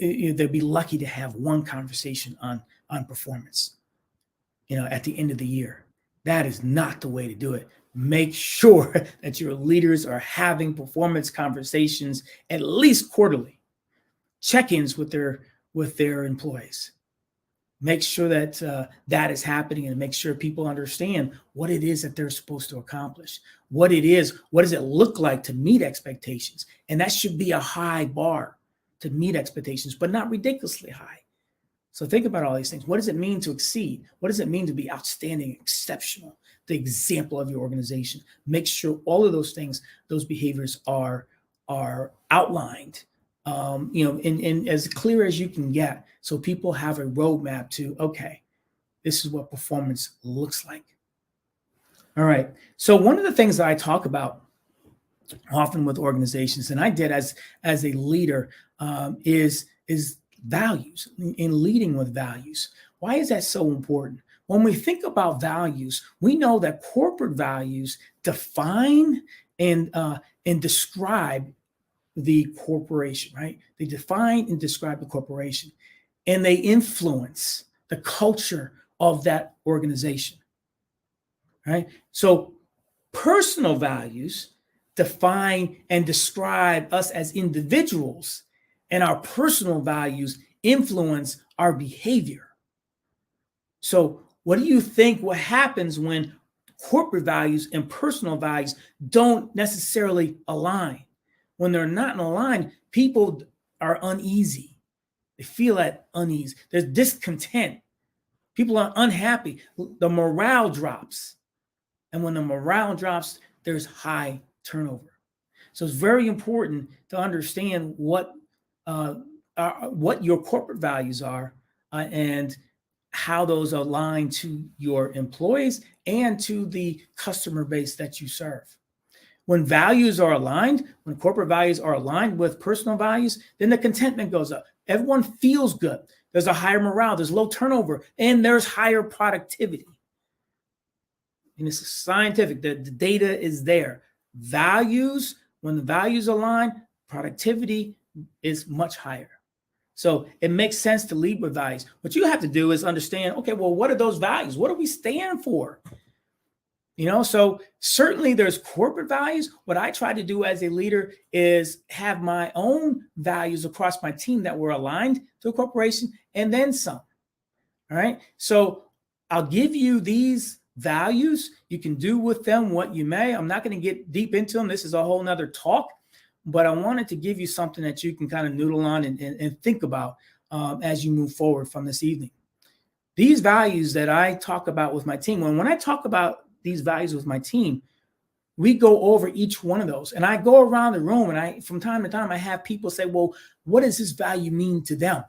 they'd be lucky to have one conversation on performance, at the end of the year. That is not the way to do it. Make sure that your leaders are having performance conversations at least quarterly, check-ins with their employees. Make sure that that is happening, and make sure people understand what it is that they're supposed to accomplish, what does it look like to meet expectations. And that should be a high bar to meet expectations, but not ridiculously high. So think about all these things. What does it mean to exceed? What does it mean to be outstanding, exceptional, the example of your organization? Make sure all of those things, those behaviors are outlined, in as clear as you can get, so people have a roadmap to, okay, this is what performance looks like. All right. So one of the things that I talk about often with organizations, and I did as a leader, is values, in leading with values. Why is that so important? When we think about values, we know that corporate values define and describe the corporation, right? They define and describe the corporation, and they influence the culture of that organization, right? So personal values define and describe us as individuals, and our personal values influence our behavior. So what do you think what happens when corporate values and personal values don't necessarily align? When they're not aligned, people are uneasy. They feel that unease. There's discontent. People are unhappy. The morale drops. And when the morale drops, there's high turnover. So it's very important to understand what your corporate values are and how those align to your employees and to the customer base that you serve. When values are aligned, when corporate values are aligned with personal values, then the contentment goes up. Everyone feels good. There's a higher morale, there's low turnover, and there's higher productivity. And it's scientific, the data is there. Values, when the values align, productivity is much higher. So it makes sense to lead with values. What you have to do is understand, okay, well, what are those values? What do we stand for? So certainly there's corporate values. What I try to do as a leader is have my own values across my team that were aligned to a corporation, and then some. All right. So I'll give you these values. You can do with them what you may. I'm not going to get deep into them. This is a whole nother talk, but I wanted to give you something that you can kind of noodle on and think about as you move forward from this evening. These values that I talk about with my team, when I talk about these values with my team, we go over each one of those. And I go around the room, and from time to time, I have people say, well, what does this value mean to them?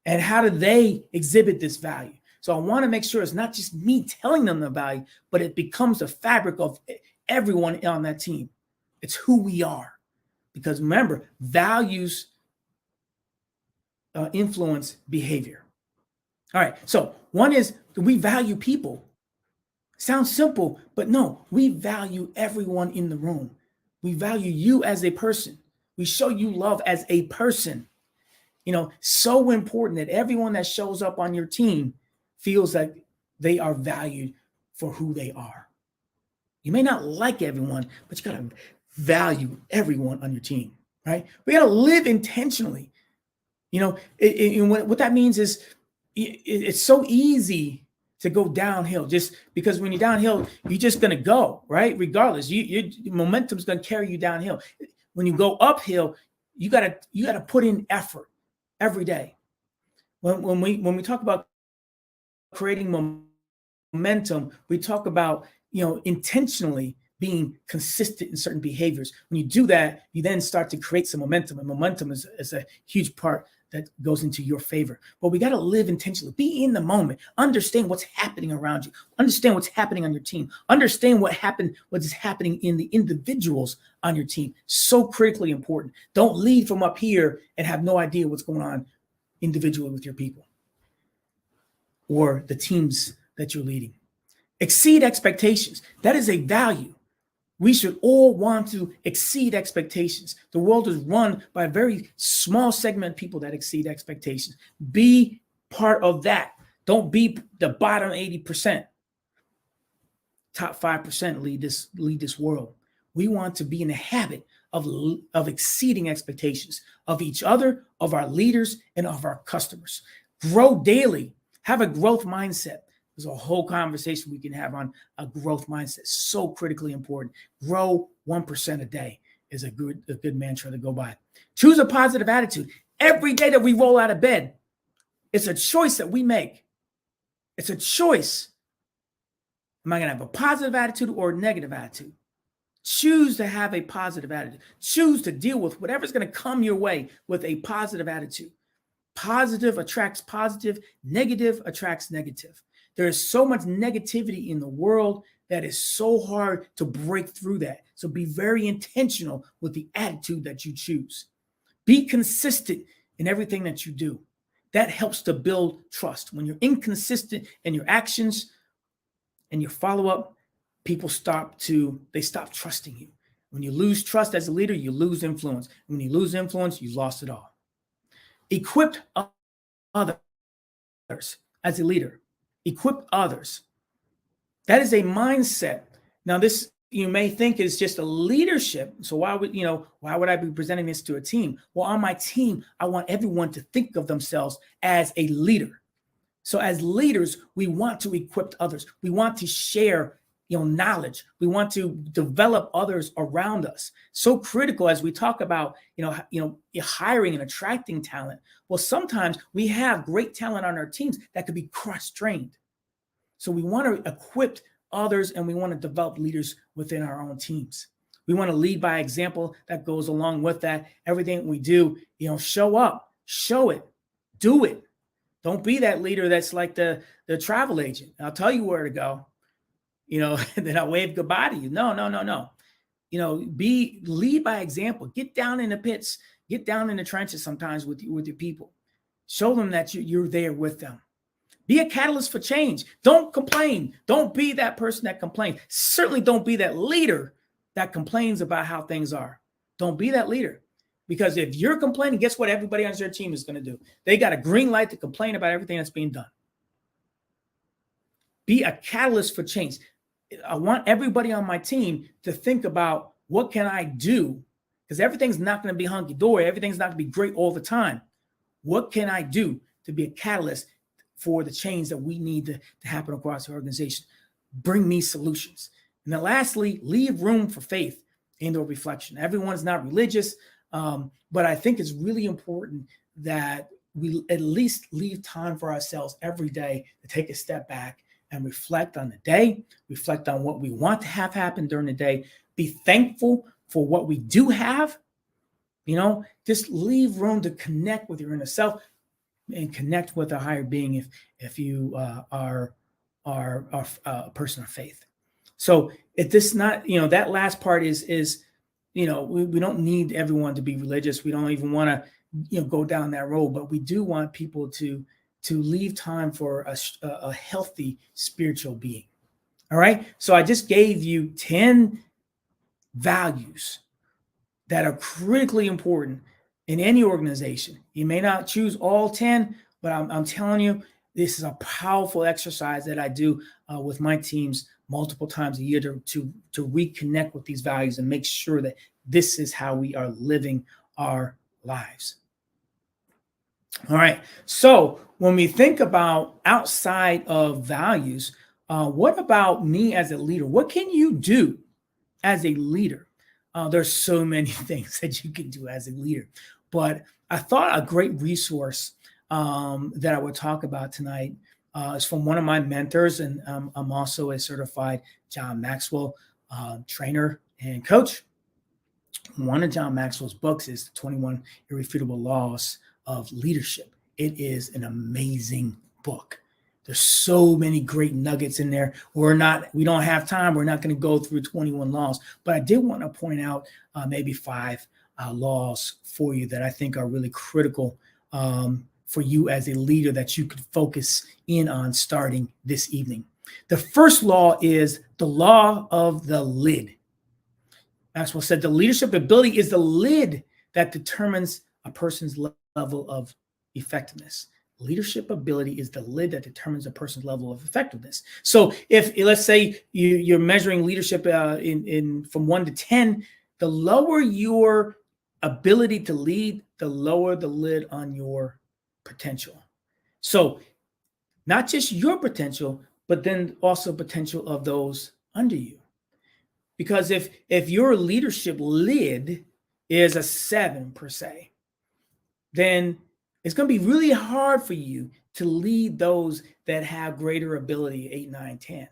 And how do they exhibit this value? So I want to make sure it's not just me telling them the value, but it becomes the fabric of everyone on that team. It's who we are. Because remember, values influence behavior. All right. So one is, do we value people? Sounds simple, but no, we value everyone in the room. We value you as a person. We show you love as a person. So important that everyone that shows up on your team feels that they are valued for who they are. You may not like everyone, but you got to value everyone on your team, right? We got to live intentionally. What that means is it's so easy to go downhill, just because when you're downhill, you're just going to go, right? Regardless, your momentum's going to carry you downhill. When you go uphill, you got to put in effort every day. When we talk about creating momentum, we talk about, intentionally being consistent in certain behaviors. When you do that, you then start to create some momentum, and momentum is a huge part that goes into your favor. But we got to live intentionally, be in the moment, understand what's happening around you, understand what's happening on your team, understand what is happening in the individuals on your team. So critically important. Don't lead from up here and have no idea what's going on individually with your people or the teams that you're leading. Exceed expectations. That is a value. We should all want to exceed expectations. The world is run by a very small segment of people that exceed expectations. Be part of that. Don't be the bottom 80%. Top 5% lead this world. We want to be in the habit of exceeding expectations of each other, of our leaders, and of our customers. Grow daily. Have a growth mindset. There's a whole conversation we can have on a growth mindset. So critically important. Grow 1% a day is a good mantra to go by. Choose a positive attitude. Every day that we roll out of bed, it's a choice that we make. It's a choice. Am I going to have a positive attitude or a negative attitude? Choose to have a positive attitude. Choose to deal with whatever's going to come your way with a positive attitude. Positive attracts positive. Negative attracts negative. There is so much negativity in the world that is so hard to break through that. So be very intentional with the attitude that you choose. Be consistent in everything that you do. That helps to build trust. When you're inconsistent in your actions and your follow-up, people stop trusting you. When you lose trust as a leader, you lose influence. When you lose influence, you've lost it all. Equip others as a leader. Equip others. That is a mindset. Now, this you may think is just a leadership. So why would I be presenting this to a team? Well, on my team, I want everyone to think of themselves as a leader. So as leaders, we want to equip others. We want to share knowledge. We want to develop others around us. So critical as we talk about, hiring and attracting talent. Well, sometimes we have great talent on our teams that could be cross-trained. So we want to equip others and we want to develop leaders within our own teams. We want to lead by example. That goes along with that. Everything we do, show up, show it, do it. Don't be that leader that's like the travel agent. I'll tell you where to go. Then I'll wave goodbye to you. No. Lead by example. Get down in the pits. Get down in the trenches sometimes with your people. Show them that you're there with them. Be a catalyst for change. Don't complain. Don't be that person that complains. Certainly don't be that leader that complains about how things are. Don't be that leader. Because if you're complaining, guess what everybody on your team is going to do? They got a green light to complain about everything that's being done. Be a catalyst for change. I want everybody on my team to think about what can I do? Because everything's not going to be hunky-dory. Everything's not going to be great all the time. What can I do to be a catalyst for the change that we need to happen across the organization? Bring me solutions. And then lastly, leave room for faith and or reflection. Everyone's not religious, but I think it's really important that we at least leave time for ourselves every day to take a step back and reflect on the day, reflect on what we want to have happen during the day, be thankful for what we do have, just leave room to connect with your inner self and connect with a higher being if you are a person of faith. So if this not, that last part is we don't need everyone to be religious. We don't even want to, go down that road, but we do want people to leave time for a healthy spiritual being. All right. So I just gave you 10 values that are critically important in any organization. You may not choose all 10, but I'm telling you, this is a powerful exercise that I do with my teams multiple times a year to reconnect with these values and make sure that this is how we are living our lives. All right. So when we think about outside of values, what about me as a leader? What can you do as a leader? There's so many things that you can do as a leader, but I thought a great resource that I would talk about tonight is from one of my mentors, and I'm also a certified John Maxwell trainer and coach. One of John Maxwell's books is the 21 Irrefutable Laws of Leadership. It is an amazing book. There's so many great nuggets in there. We don't have time. We're not going to go through 21 laws, but I did want to point out maybe 5 laws for you that I think are really critical for you as a leader that you could focus in on starting this evening. The first law is the law of the lid. Maxwell said the leadership ability is the lid that determines a person's level of effectiveness. Leadership ability is the lid that determines a person's level of effectiveness. So if, let's say, you're measuring leadership in from 1 to 10, the lower your ability to lead, the lower the lid on your potential. So not just your potential, but then also potential of those under you. Because if your leadership lid is a 7 per se, then it's going to be really hard for you to lead those that have greater ability, 8, 9, 10.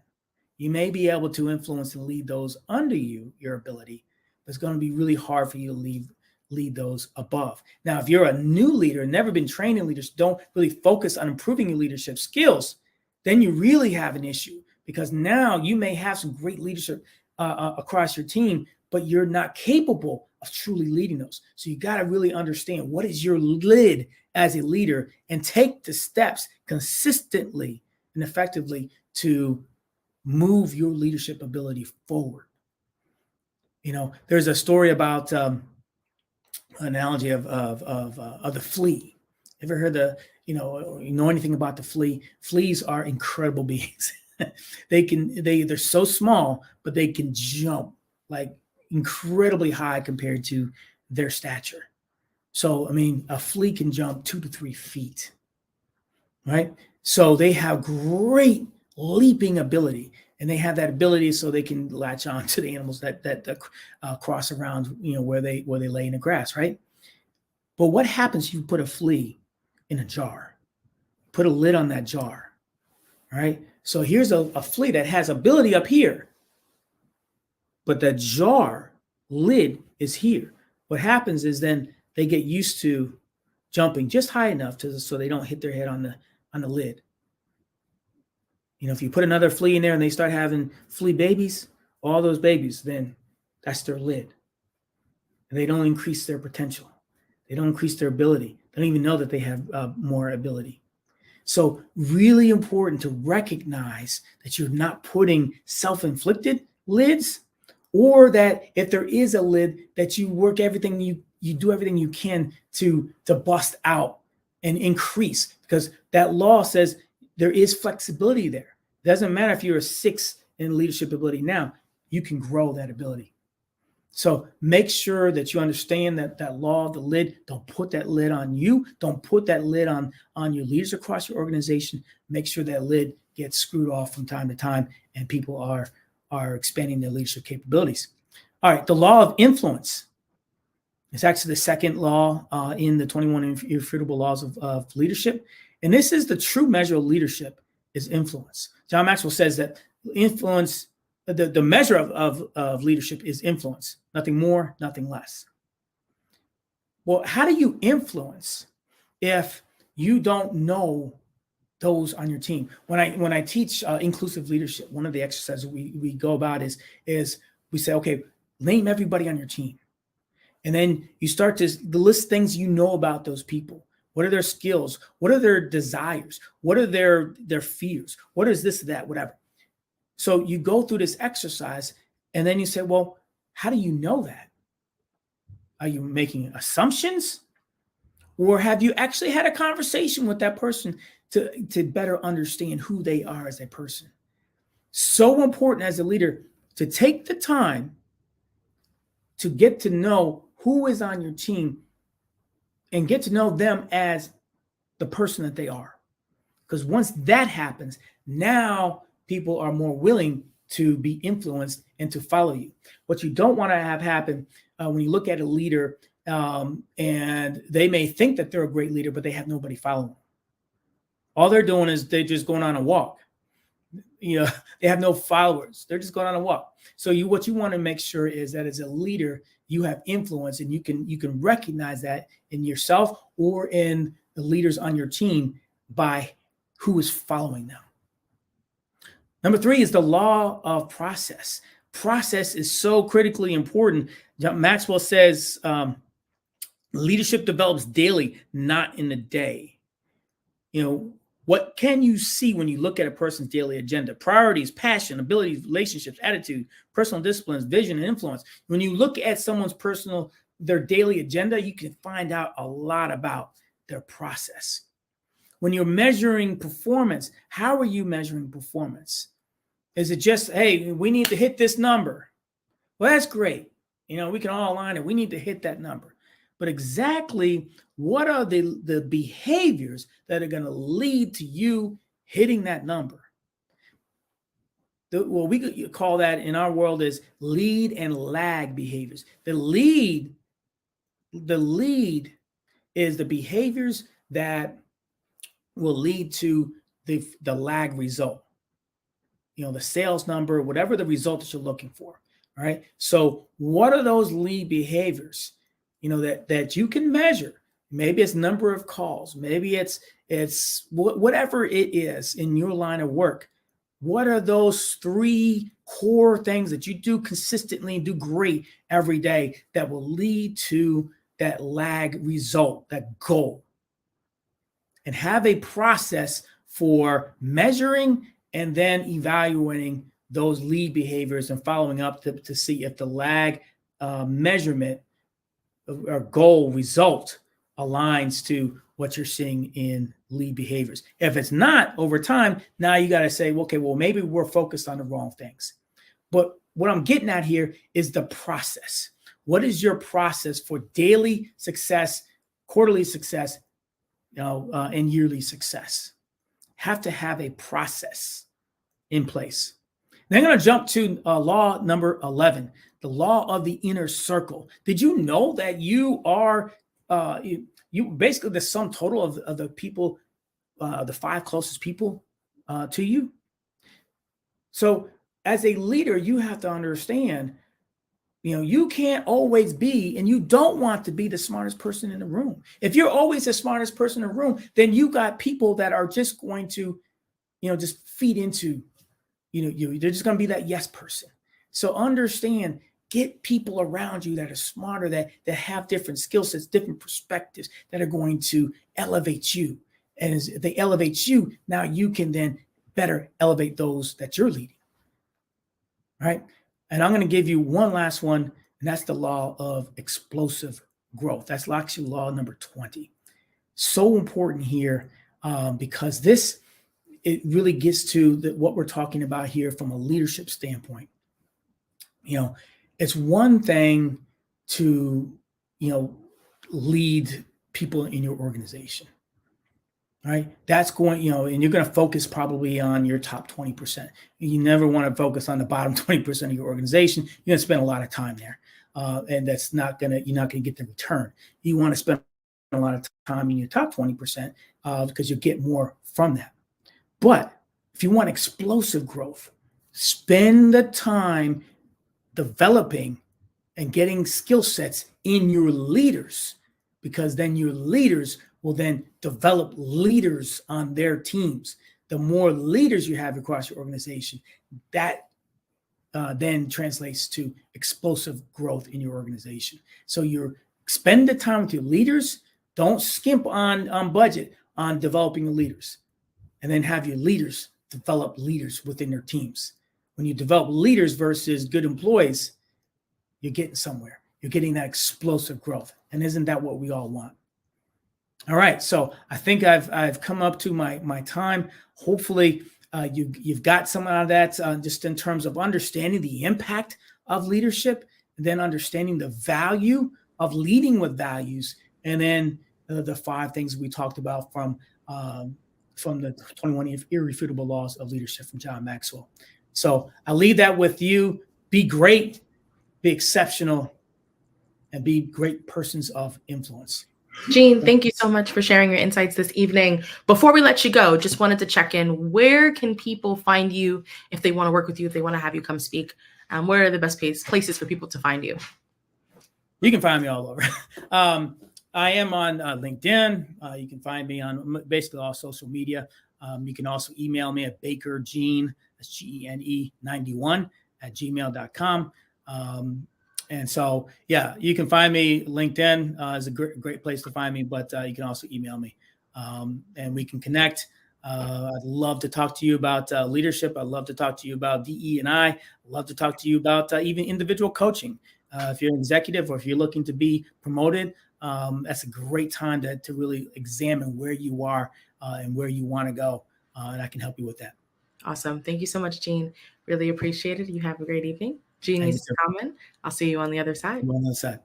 You may be able to influence and lead those under you, your ability, but it's going to be really hard for you to lead those above. Now, if you're a new leader, never been trained in leaders, don't really focus on improving your leadership skills, then you really have an issue, because now you may have some great leadership across your team, but you're not capable of truly leading those. So you got to really understand what is your lid as a leader and take the steps consistently and effectively to move your leadership ability forward. You know, there's a story about analogy of the flea. Ever heard you know anything about the flea? Fleas are incredible beings. They're so small, but they can jump like incredibly high compared to their stature. So, I mean, a flea can jump 2 to 3 feet, right? So they have great leaping ability, and they have that ability so they can latch on to the animals that cross around, you know, where they lay in the grass, right? But what happens if you put a flea in a jar? Put a lid on that jar, right? So here's a flea that has ability up here, but the jar lid is here. What happens is then they get used to jumping just high enough so they don't hit their head on the lid. You know, if you put another flea in there and they start having flea babies, all those babies, then that's their lid. And they don't increase their potential. They don't increase their ability. They don't even know that they have more ability. So really important to recognize that you're not putting self-inflicted lids, or that if there is a lid, that you work everything, you do everything you can to bust out and increase, because that law says there is flexibility there. It doesn't matter if you're a 6 in leadership ability now, you can grow that ability. So make sure that you understand that law of the lid. Don't put that lid on you. Don't put that lid on your leaders across your organization. Make sure that lid gets screwed off from time to time and people are expanding their leadership capabilities. All right, the law of influence. It's actually the second law in the 21 irrefutable laws of leadership. And this is the true measure of leadership is influence. John Maxwell says that influence, the measure of leadership is influence, nothing more, nothing less. Well, how do you influence if you don't know those on your team? When I teach inclusive leadership, one of the exercises we go about is we say, okay, name everybody on your team. And then you start to list things you know about those people. What are their skills? What are their desires? What are their fears? What is this, that, whatever? So you go through this exercise and then you say, well, how do you know that? Are you making assumptions? Or have you actually had a conversation with that person to better understand who they are as a person? So important as a leader to take the time to get to know who is on your team and get to know them as the person that they are. Because once that happens, now people are more willing to be influenced and to follow you. What you don't want to have happen when you look at a leader and they may think that they're a great leader, but they have nobody following them. All they're doing is they're just going on a walk. You know, they have no followers. They're just going on a walk. So what you want to make sure is that as a leader, you have influence, and you can recognize that in yourself or in the leaders on your team by who is following them. Number 3 is the law of process. Process is so critically important. Maxwell says leadership develops daily, not in a day. What can you see when you look at a person's daily agenda? Priorities, passion, abilities, relationships, attitude, personal disciplines, vision, and influence. When you look at someone's their daily agenda, you can find out a lot about their process. When you're measuring performance, how are you measuring performance? Is it just, hey, we need to hit this number? Well, that's great. We can all align it. We need to hit that number. But exactly what are the behaviors that are going to lead to you hitting that number? What we could call that in our world is lead and lag behaviors. The lead is the behaviors that will lead to the lag result. The sales number, whatever the result that you're looking for. All right. So what are those lead behaviors, that you can measure? Maybe it's number of calls. Maybe it's whatever it is in your line of work. What are those 3 core things that you do consistently and do great every day that will lead to that lag result, that goal? And have a process for measuring and then evaluating those lead behaviors and following up to see if the lag measurement or goal result aligns to what you're seeing in lead behaviors. If it's not, over time, now you got to say, okay, well, maybe we're focused on the wrong things. But what I'm getting at here is the process. What is your process for daily success, quarterly success, and yearly success? Have to have a process in place. Then I'm going to jump to law number 11, the law of the inner circle. Did you know that you are you basically the sum total of the people, the 5 closest people to you? So as a leader, you have to understand, you can't always be, and you don't want to be the smartest person in the room. If you're always the smartest person in the room, then you got people that are just going to, just feed into, you. They're just going to be that yes person. So understand, get people around you that are smarter, that have different skill sets, different perspectives, that are going to elevate you. And as they elevate you, now you can then better elevate those that you're leading. All right. And I'm going to give you one last one, and that's the law of explosive growth. That's actually law number 20. So important here because it really gets to what we're talking about here from a leadership standpoint. It's one thing to, lead people in your organization. Right. That's going, and you're going to focus probably on your top 20%. You never want to focus on the bottom 20% of your organization. You're going to spend a lot of time there. And that's you're not going to get the return. You want to spend a lot of time in your top 20% because you get more from that. But if you want explosive growth, spend the time developing and getting skill sets in your leaders, because then your leaders will then develop leaders on their teams. The more leaders you have across your organization, that then translates to explosive growth in your organization. So you spend the time with your leaders. Don't skimp on budget on developing the leaders, and then have your leaders develop leaders within their teams. When you develop leaders versus good employees, you're getting somewhere. You're getting that explosive growth. And isn't that what we all want? All right. So I think I've come up to my time. Hopefully you've got some out of that just in terms of understanding the impact of leadership, and then understanding the value of leading with values. And then the 5 things we talked about from the 21 irrefutable laws of leadership from John Maxwell. So I leave that with you. Be great, be exceptional, and be great persons of influence. Gene, thank you so much for sharing your insights this evening. Before we let you go, just wanted to check in. Where can people find you if they want to work with you, if they want to have you come speak? Where are the best places for people to find you? You can find me all over. I am on LinkedIn. You can find me on basically all social media. You can also email me at bakergene, that's GENE 91 at gmail.com. And so, yeah, you can find me. LinkedIn is a great place to find me, but you can also email me and we can connect. I'd love to talk to you about leadership. I'd love to talk to you about DE&I. I'd love to talk to you about even individual coaching. If you're an executive or if you're looking to be promoted, that's a great time to really examine where you are and where you want to go. And I can help you with that. Awesome. Thank you so much, Gene. Really appreciate it. You have a great evening. Genius is common. I'll see you on the other side. On the other side.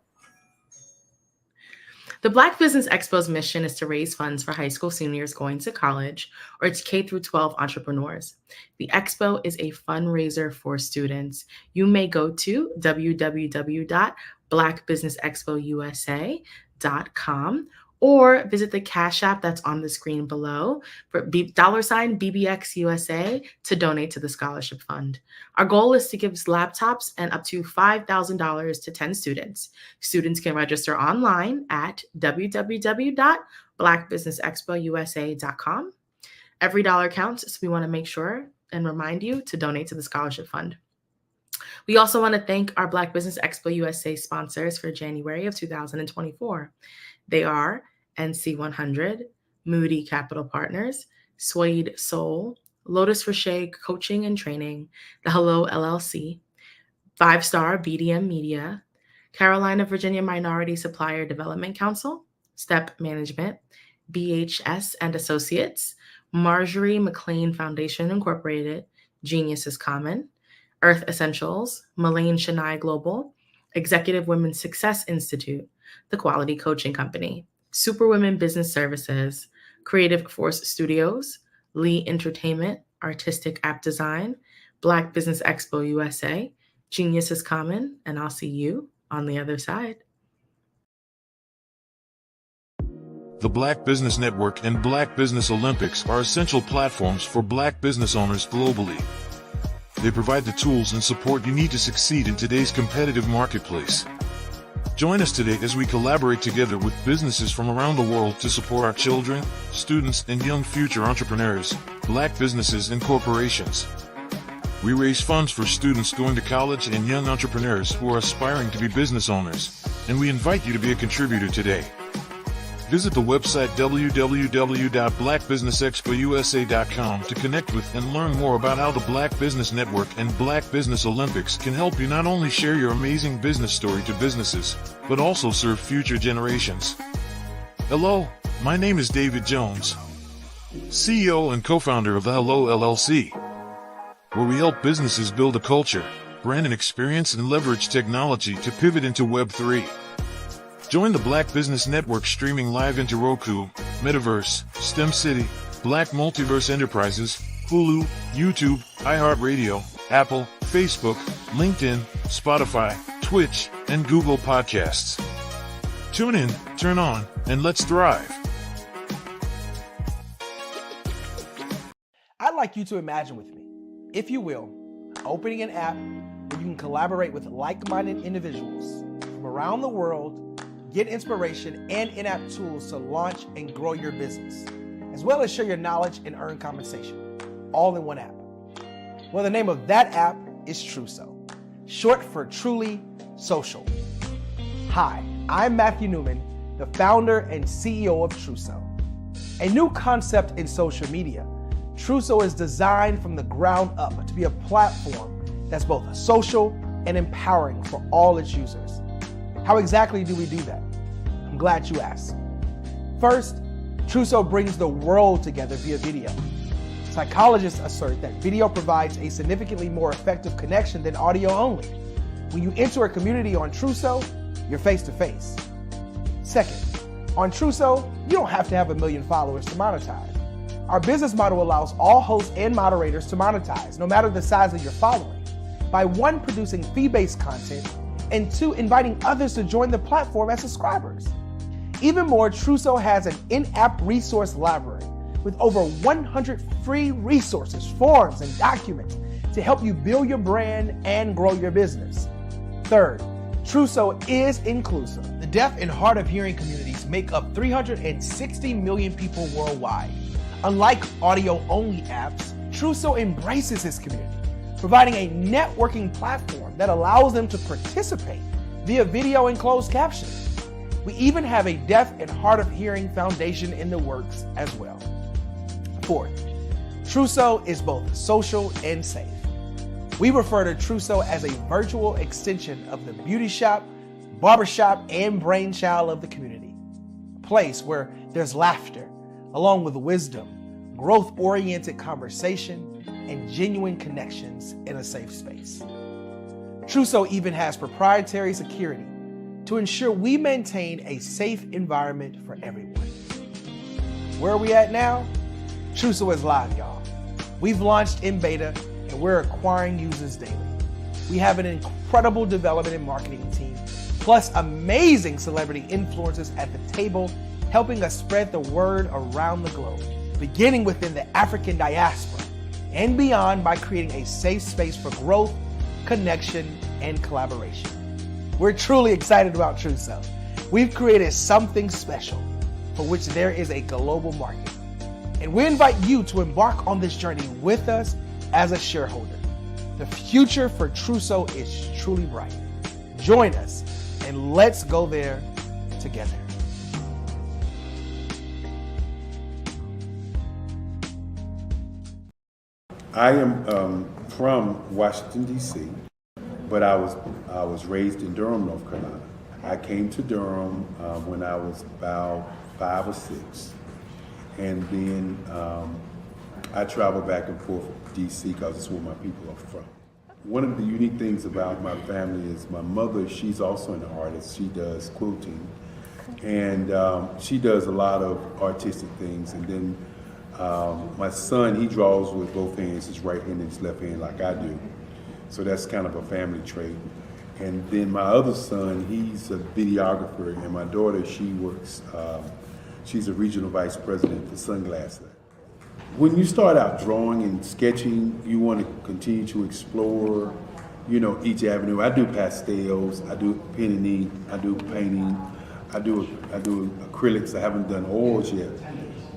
The Black Business Expo's mission is to raise funds for high school seniors going to college or its K-12 entrepreneurs. The expo is a fundraiser for students. You may go to www.blackbusinessexpousa.com or visit the Cash App that's on the screen below for $BBXUSA to donate to the scholarship fund. Our goal is to give laptops and up to $5,000 to 10 students. Students can register online at www.blackbusinessexpousa.com. Every dollar counts, so we want to make sure and remind you to donate to the scholarship fund. We also want to thank our Black Business Expo USA sponsors for January of 2024. They are NC100, Moody Capital Partners, Suede Soul, Lotus Rocher Coaching and Training, The Hello LLC, 5-Star BDM Media, Carolina Virginia Minority Supplier Development Council, Step Management, BHS and Associates, Marjorie McLean Foundation Incorporated, Genius is Common, Earth Essentials, Mullane Shania Global, Executive Women's Success Institute, The Quality Coaching Company, Superwomen Business Services, Creative Force Studios, Lee Entertainment, Artistic App Design, Black Business Expo USA, Genius is Common, and I'll see you on the other side. The Black Business Network and Black Business Olympics are essential platforms for Black business owners globally. They provide the tools and support you need to succeed in today's competitive marketplace. Join us today as we collaborate together with businesses from around the world to support our children, students, and young future entrepreneurs, Black businesses and corporations. We raise funds for students going to college and young entrepreneurs who are aspiring to be business owners, and we invite you to be a contributor today. Visit the website www.blackbusinessexpousa.com to connect with and learn more about how the Black Business Network and Black Business Olympics can help you not only share your amazing business story to businesses, but also serve future generations. Hello, my name is David Jones, CEO and co-founder of the Hello LLC, where we help businesses build a culture, brand an experience, and leverage technology to pivot into Web3. Join the Black Business Network streaming live into Roku, Metaverse, STEM City, Black Multiverse Enterprises, Hulu, YouTube, iHeartRadio, Apple, Facebook, LinkedIn, Spotify, Twitch, and Google Podcasts. Tune in, turn on, and let's thrive. I'd like you to imagine with me, if you will, opening an app where you can collaborate with like-minded individuals from around the world, get inspiration and in-app tools to launch and grow your business, as well as share your knowledge and earn compensation, all in one app. Well, the name of that app is Truso, short for Truly Social. Hi, I'm Matthew Newman, the founder and CEO of Truso. A new concept in social media, Truso is designed from the ground up to be a platform that's both social and empowering for all its users. How exactly do we do that? I'm glad you asked. First, Truso brings the world together via video. Psychologists assert that video provides a significantly more effective connection than audio only. When you enter a community on Truso, you're face to face. Second, on Truso, you don't have to have 1 million followers to monetize. Our business model allows all hosts and moderators to monetize, no matter the size of your following, by 1, producing fee-based content, and 2, inviting others to join the platform as subscribers. Even more, Truso has an in-app resource library with over 100 free resources, forms, and documents to help you build your brand and grow your business. Third, Trusso is inclusive. The deaf and hard of hearing communities make up 360 million people worldwide. Unlike audio-only apps, Trusso embraces its community, providing a networking platform that allows them to participate via video and closed captioning. We even have a deaf and hard of hearing foundation in the works as well. Fourth, Trusso is both social and safe. We refer to Trusso as a virtual extension of the beauty shop, barbershop, and brainchild of the community. A place where there's laughter, along with wisdom, growth-oriented conversation, and genuine connections in a safe space. Trusso even has proprietary security to ensure we maintain a safe environment for everyone. Where are we at now? Trusso is live, y'all. We've launched in beta and we're acquiring users daily. We have an incredible development and marketing team, plus amazing celebrity influencers at the table, helping us spread the word around the globe, beginning within the African diaspora and beyond by creating a safe space for growth, connection, and collaboration. We're truly excited about Trusso. We've created something special for which there is a global market. And we invite you to embark on this journey with us as a shareholder. The future for Trusso is truly bright. Join us and let's go there together. I am from Washington, D.C., but I was raised in Durham, North Carolina. I came to Durham when I was about 5 or 6, and then I traveled back and forth to D.C. because it's where my people are from. One of the unique things about my family is my mother, she's also an artist. She does quilting, and she does a lot of artistic things. And then my son, he draws with both hands, his right hand and his left hand like I do. So that's kind of a family trait. And then my other son, he's a videographer, and my daughter, she works, she's a regional vice president for Sunglass Lab. When you start out drawing and sketching, you want to continue to explore, each avenue. I do pastels, I do pen and ink, I do painting, I do acrylics. I haven't done oils yet,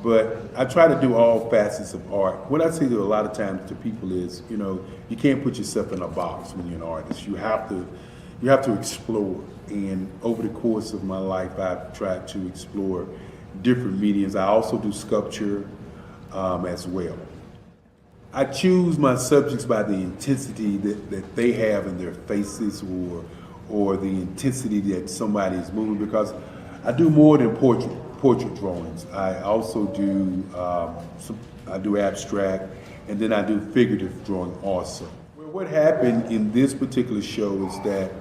but I try to do all facets of art. What I say to a lot of times to people is, you can't put yourself in a box when you're an artist. You have to explore. And over the course of my life, I've tried to explore different mediums. I also do sculpture as well. I choose my subjects by the intensity that they have in their faces, or the intensity that somebody is moving, because I do more than portrait drawings. I also do I do abstract, and then I do figurative drawing also. Well, what happened in this particular show is that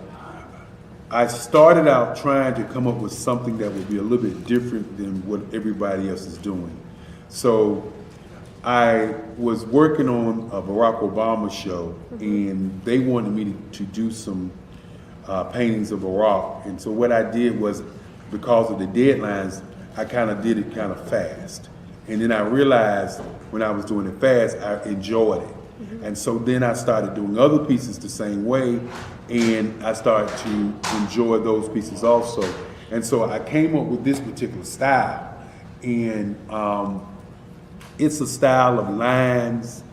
I started out trying to come up with something that would be a little bit different than what everybody else is doing. So I was working on a Barack Obama show, and they wanted me to do some paintings of Barack. And so what I did was, because of the deadlines, I kind of did it kind of fast. And then I realized when I was doing it fast, I enjoyed it. And so then I started doing other pieces the same way, and I started to enjoy those pieces also. And so I came up with this particular style, and it's a style of lines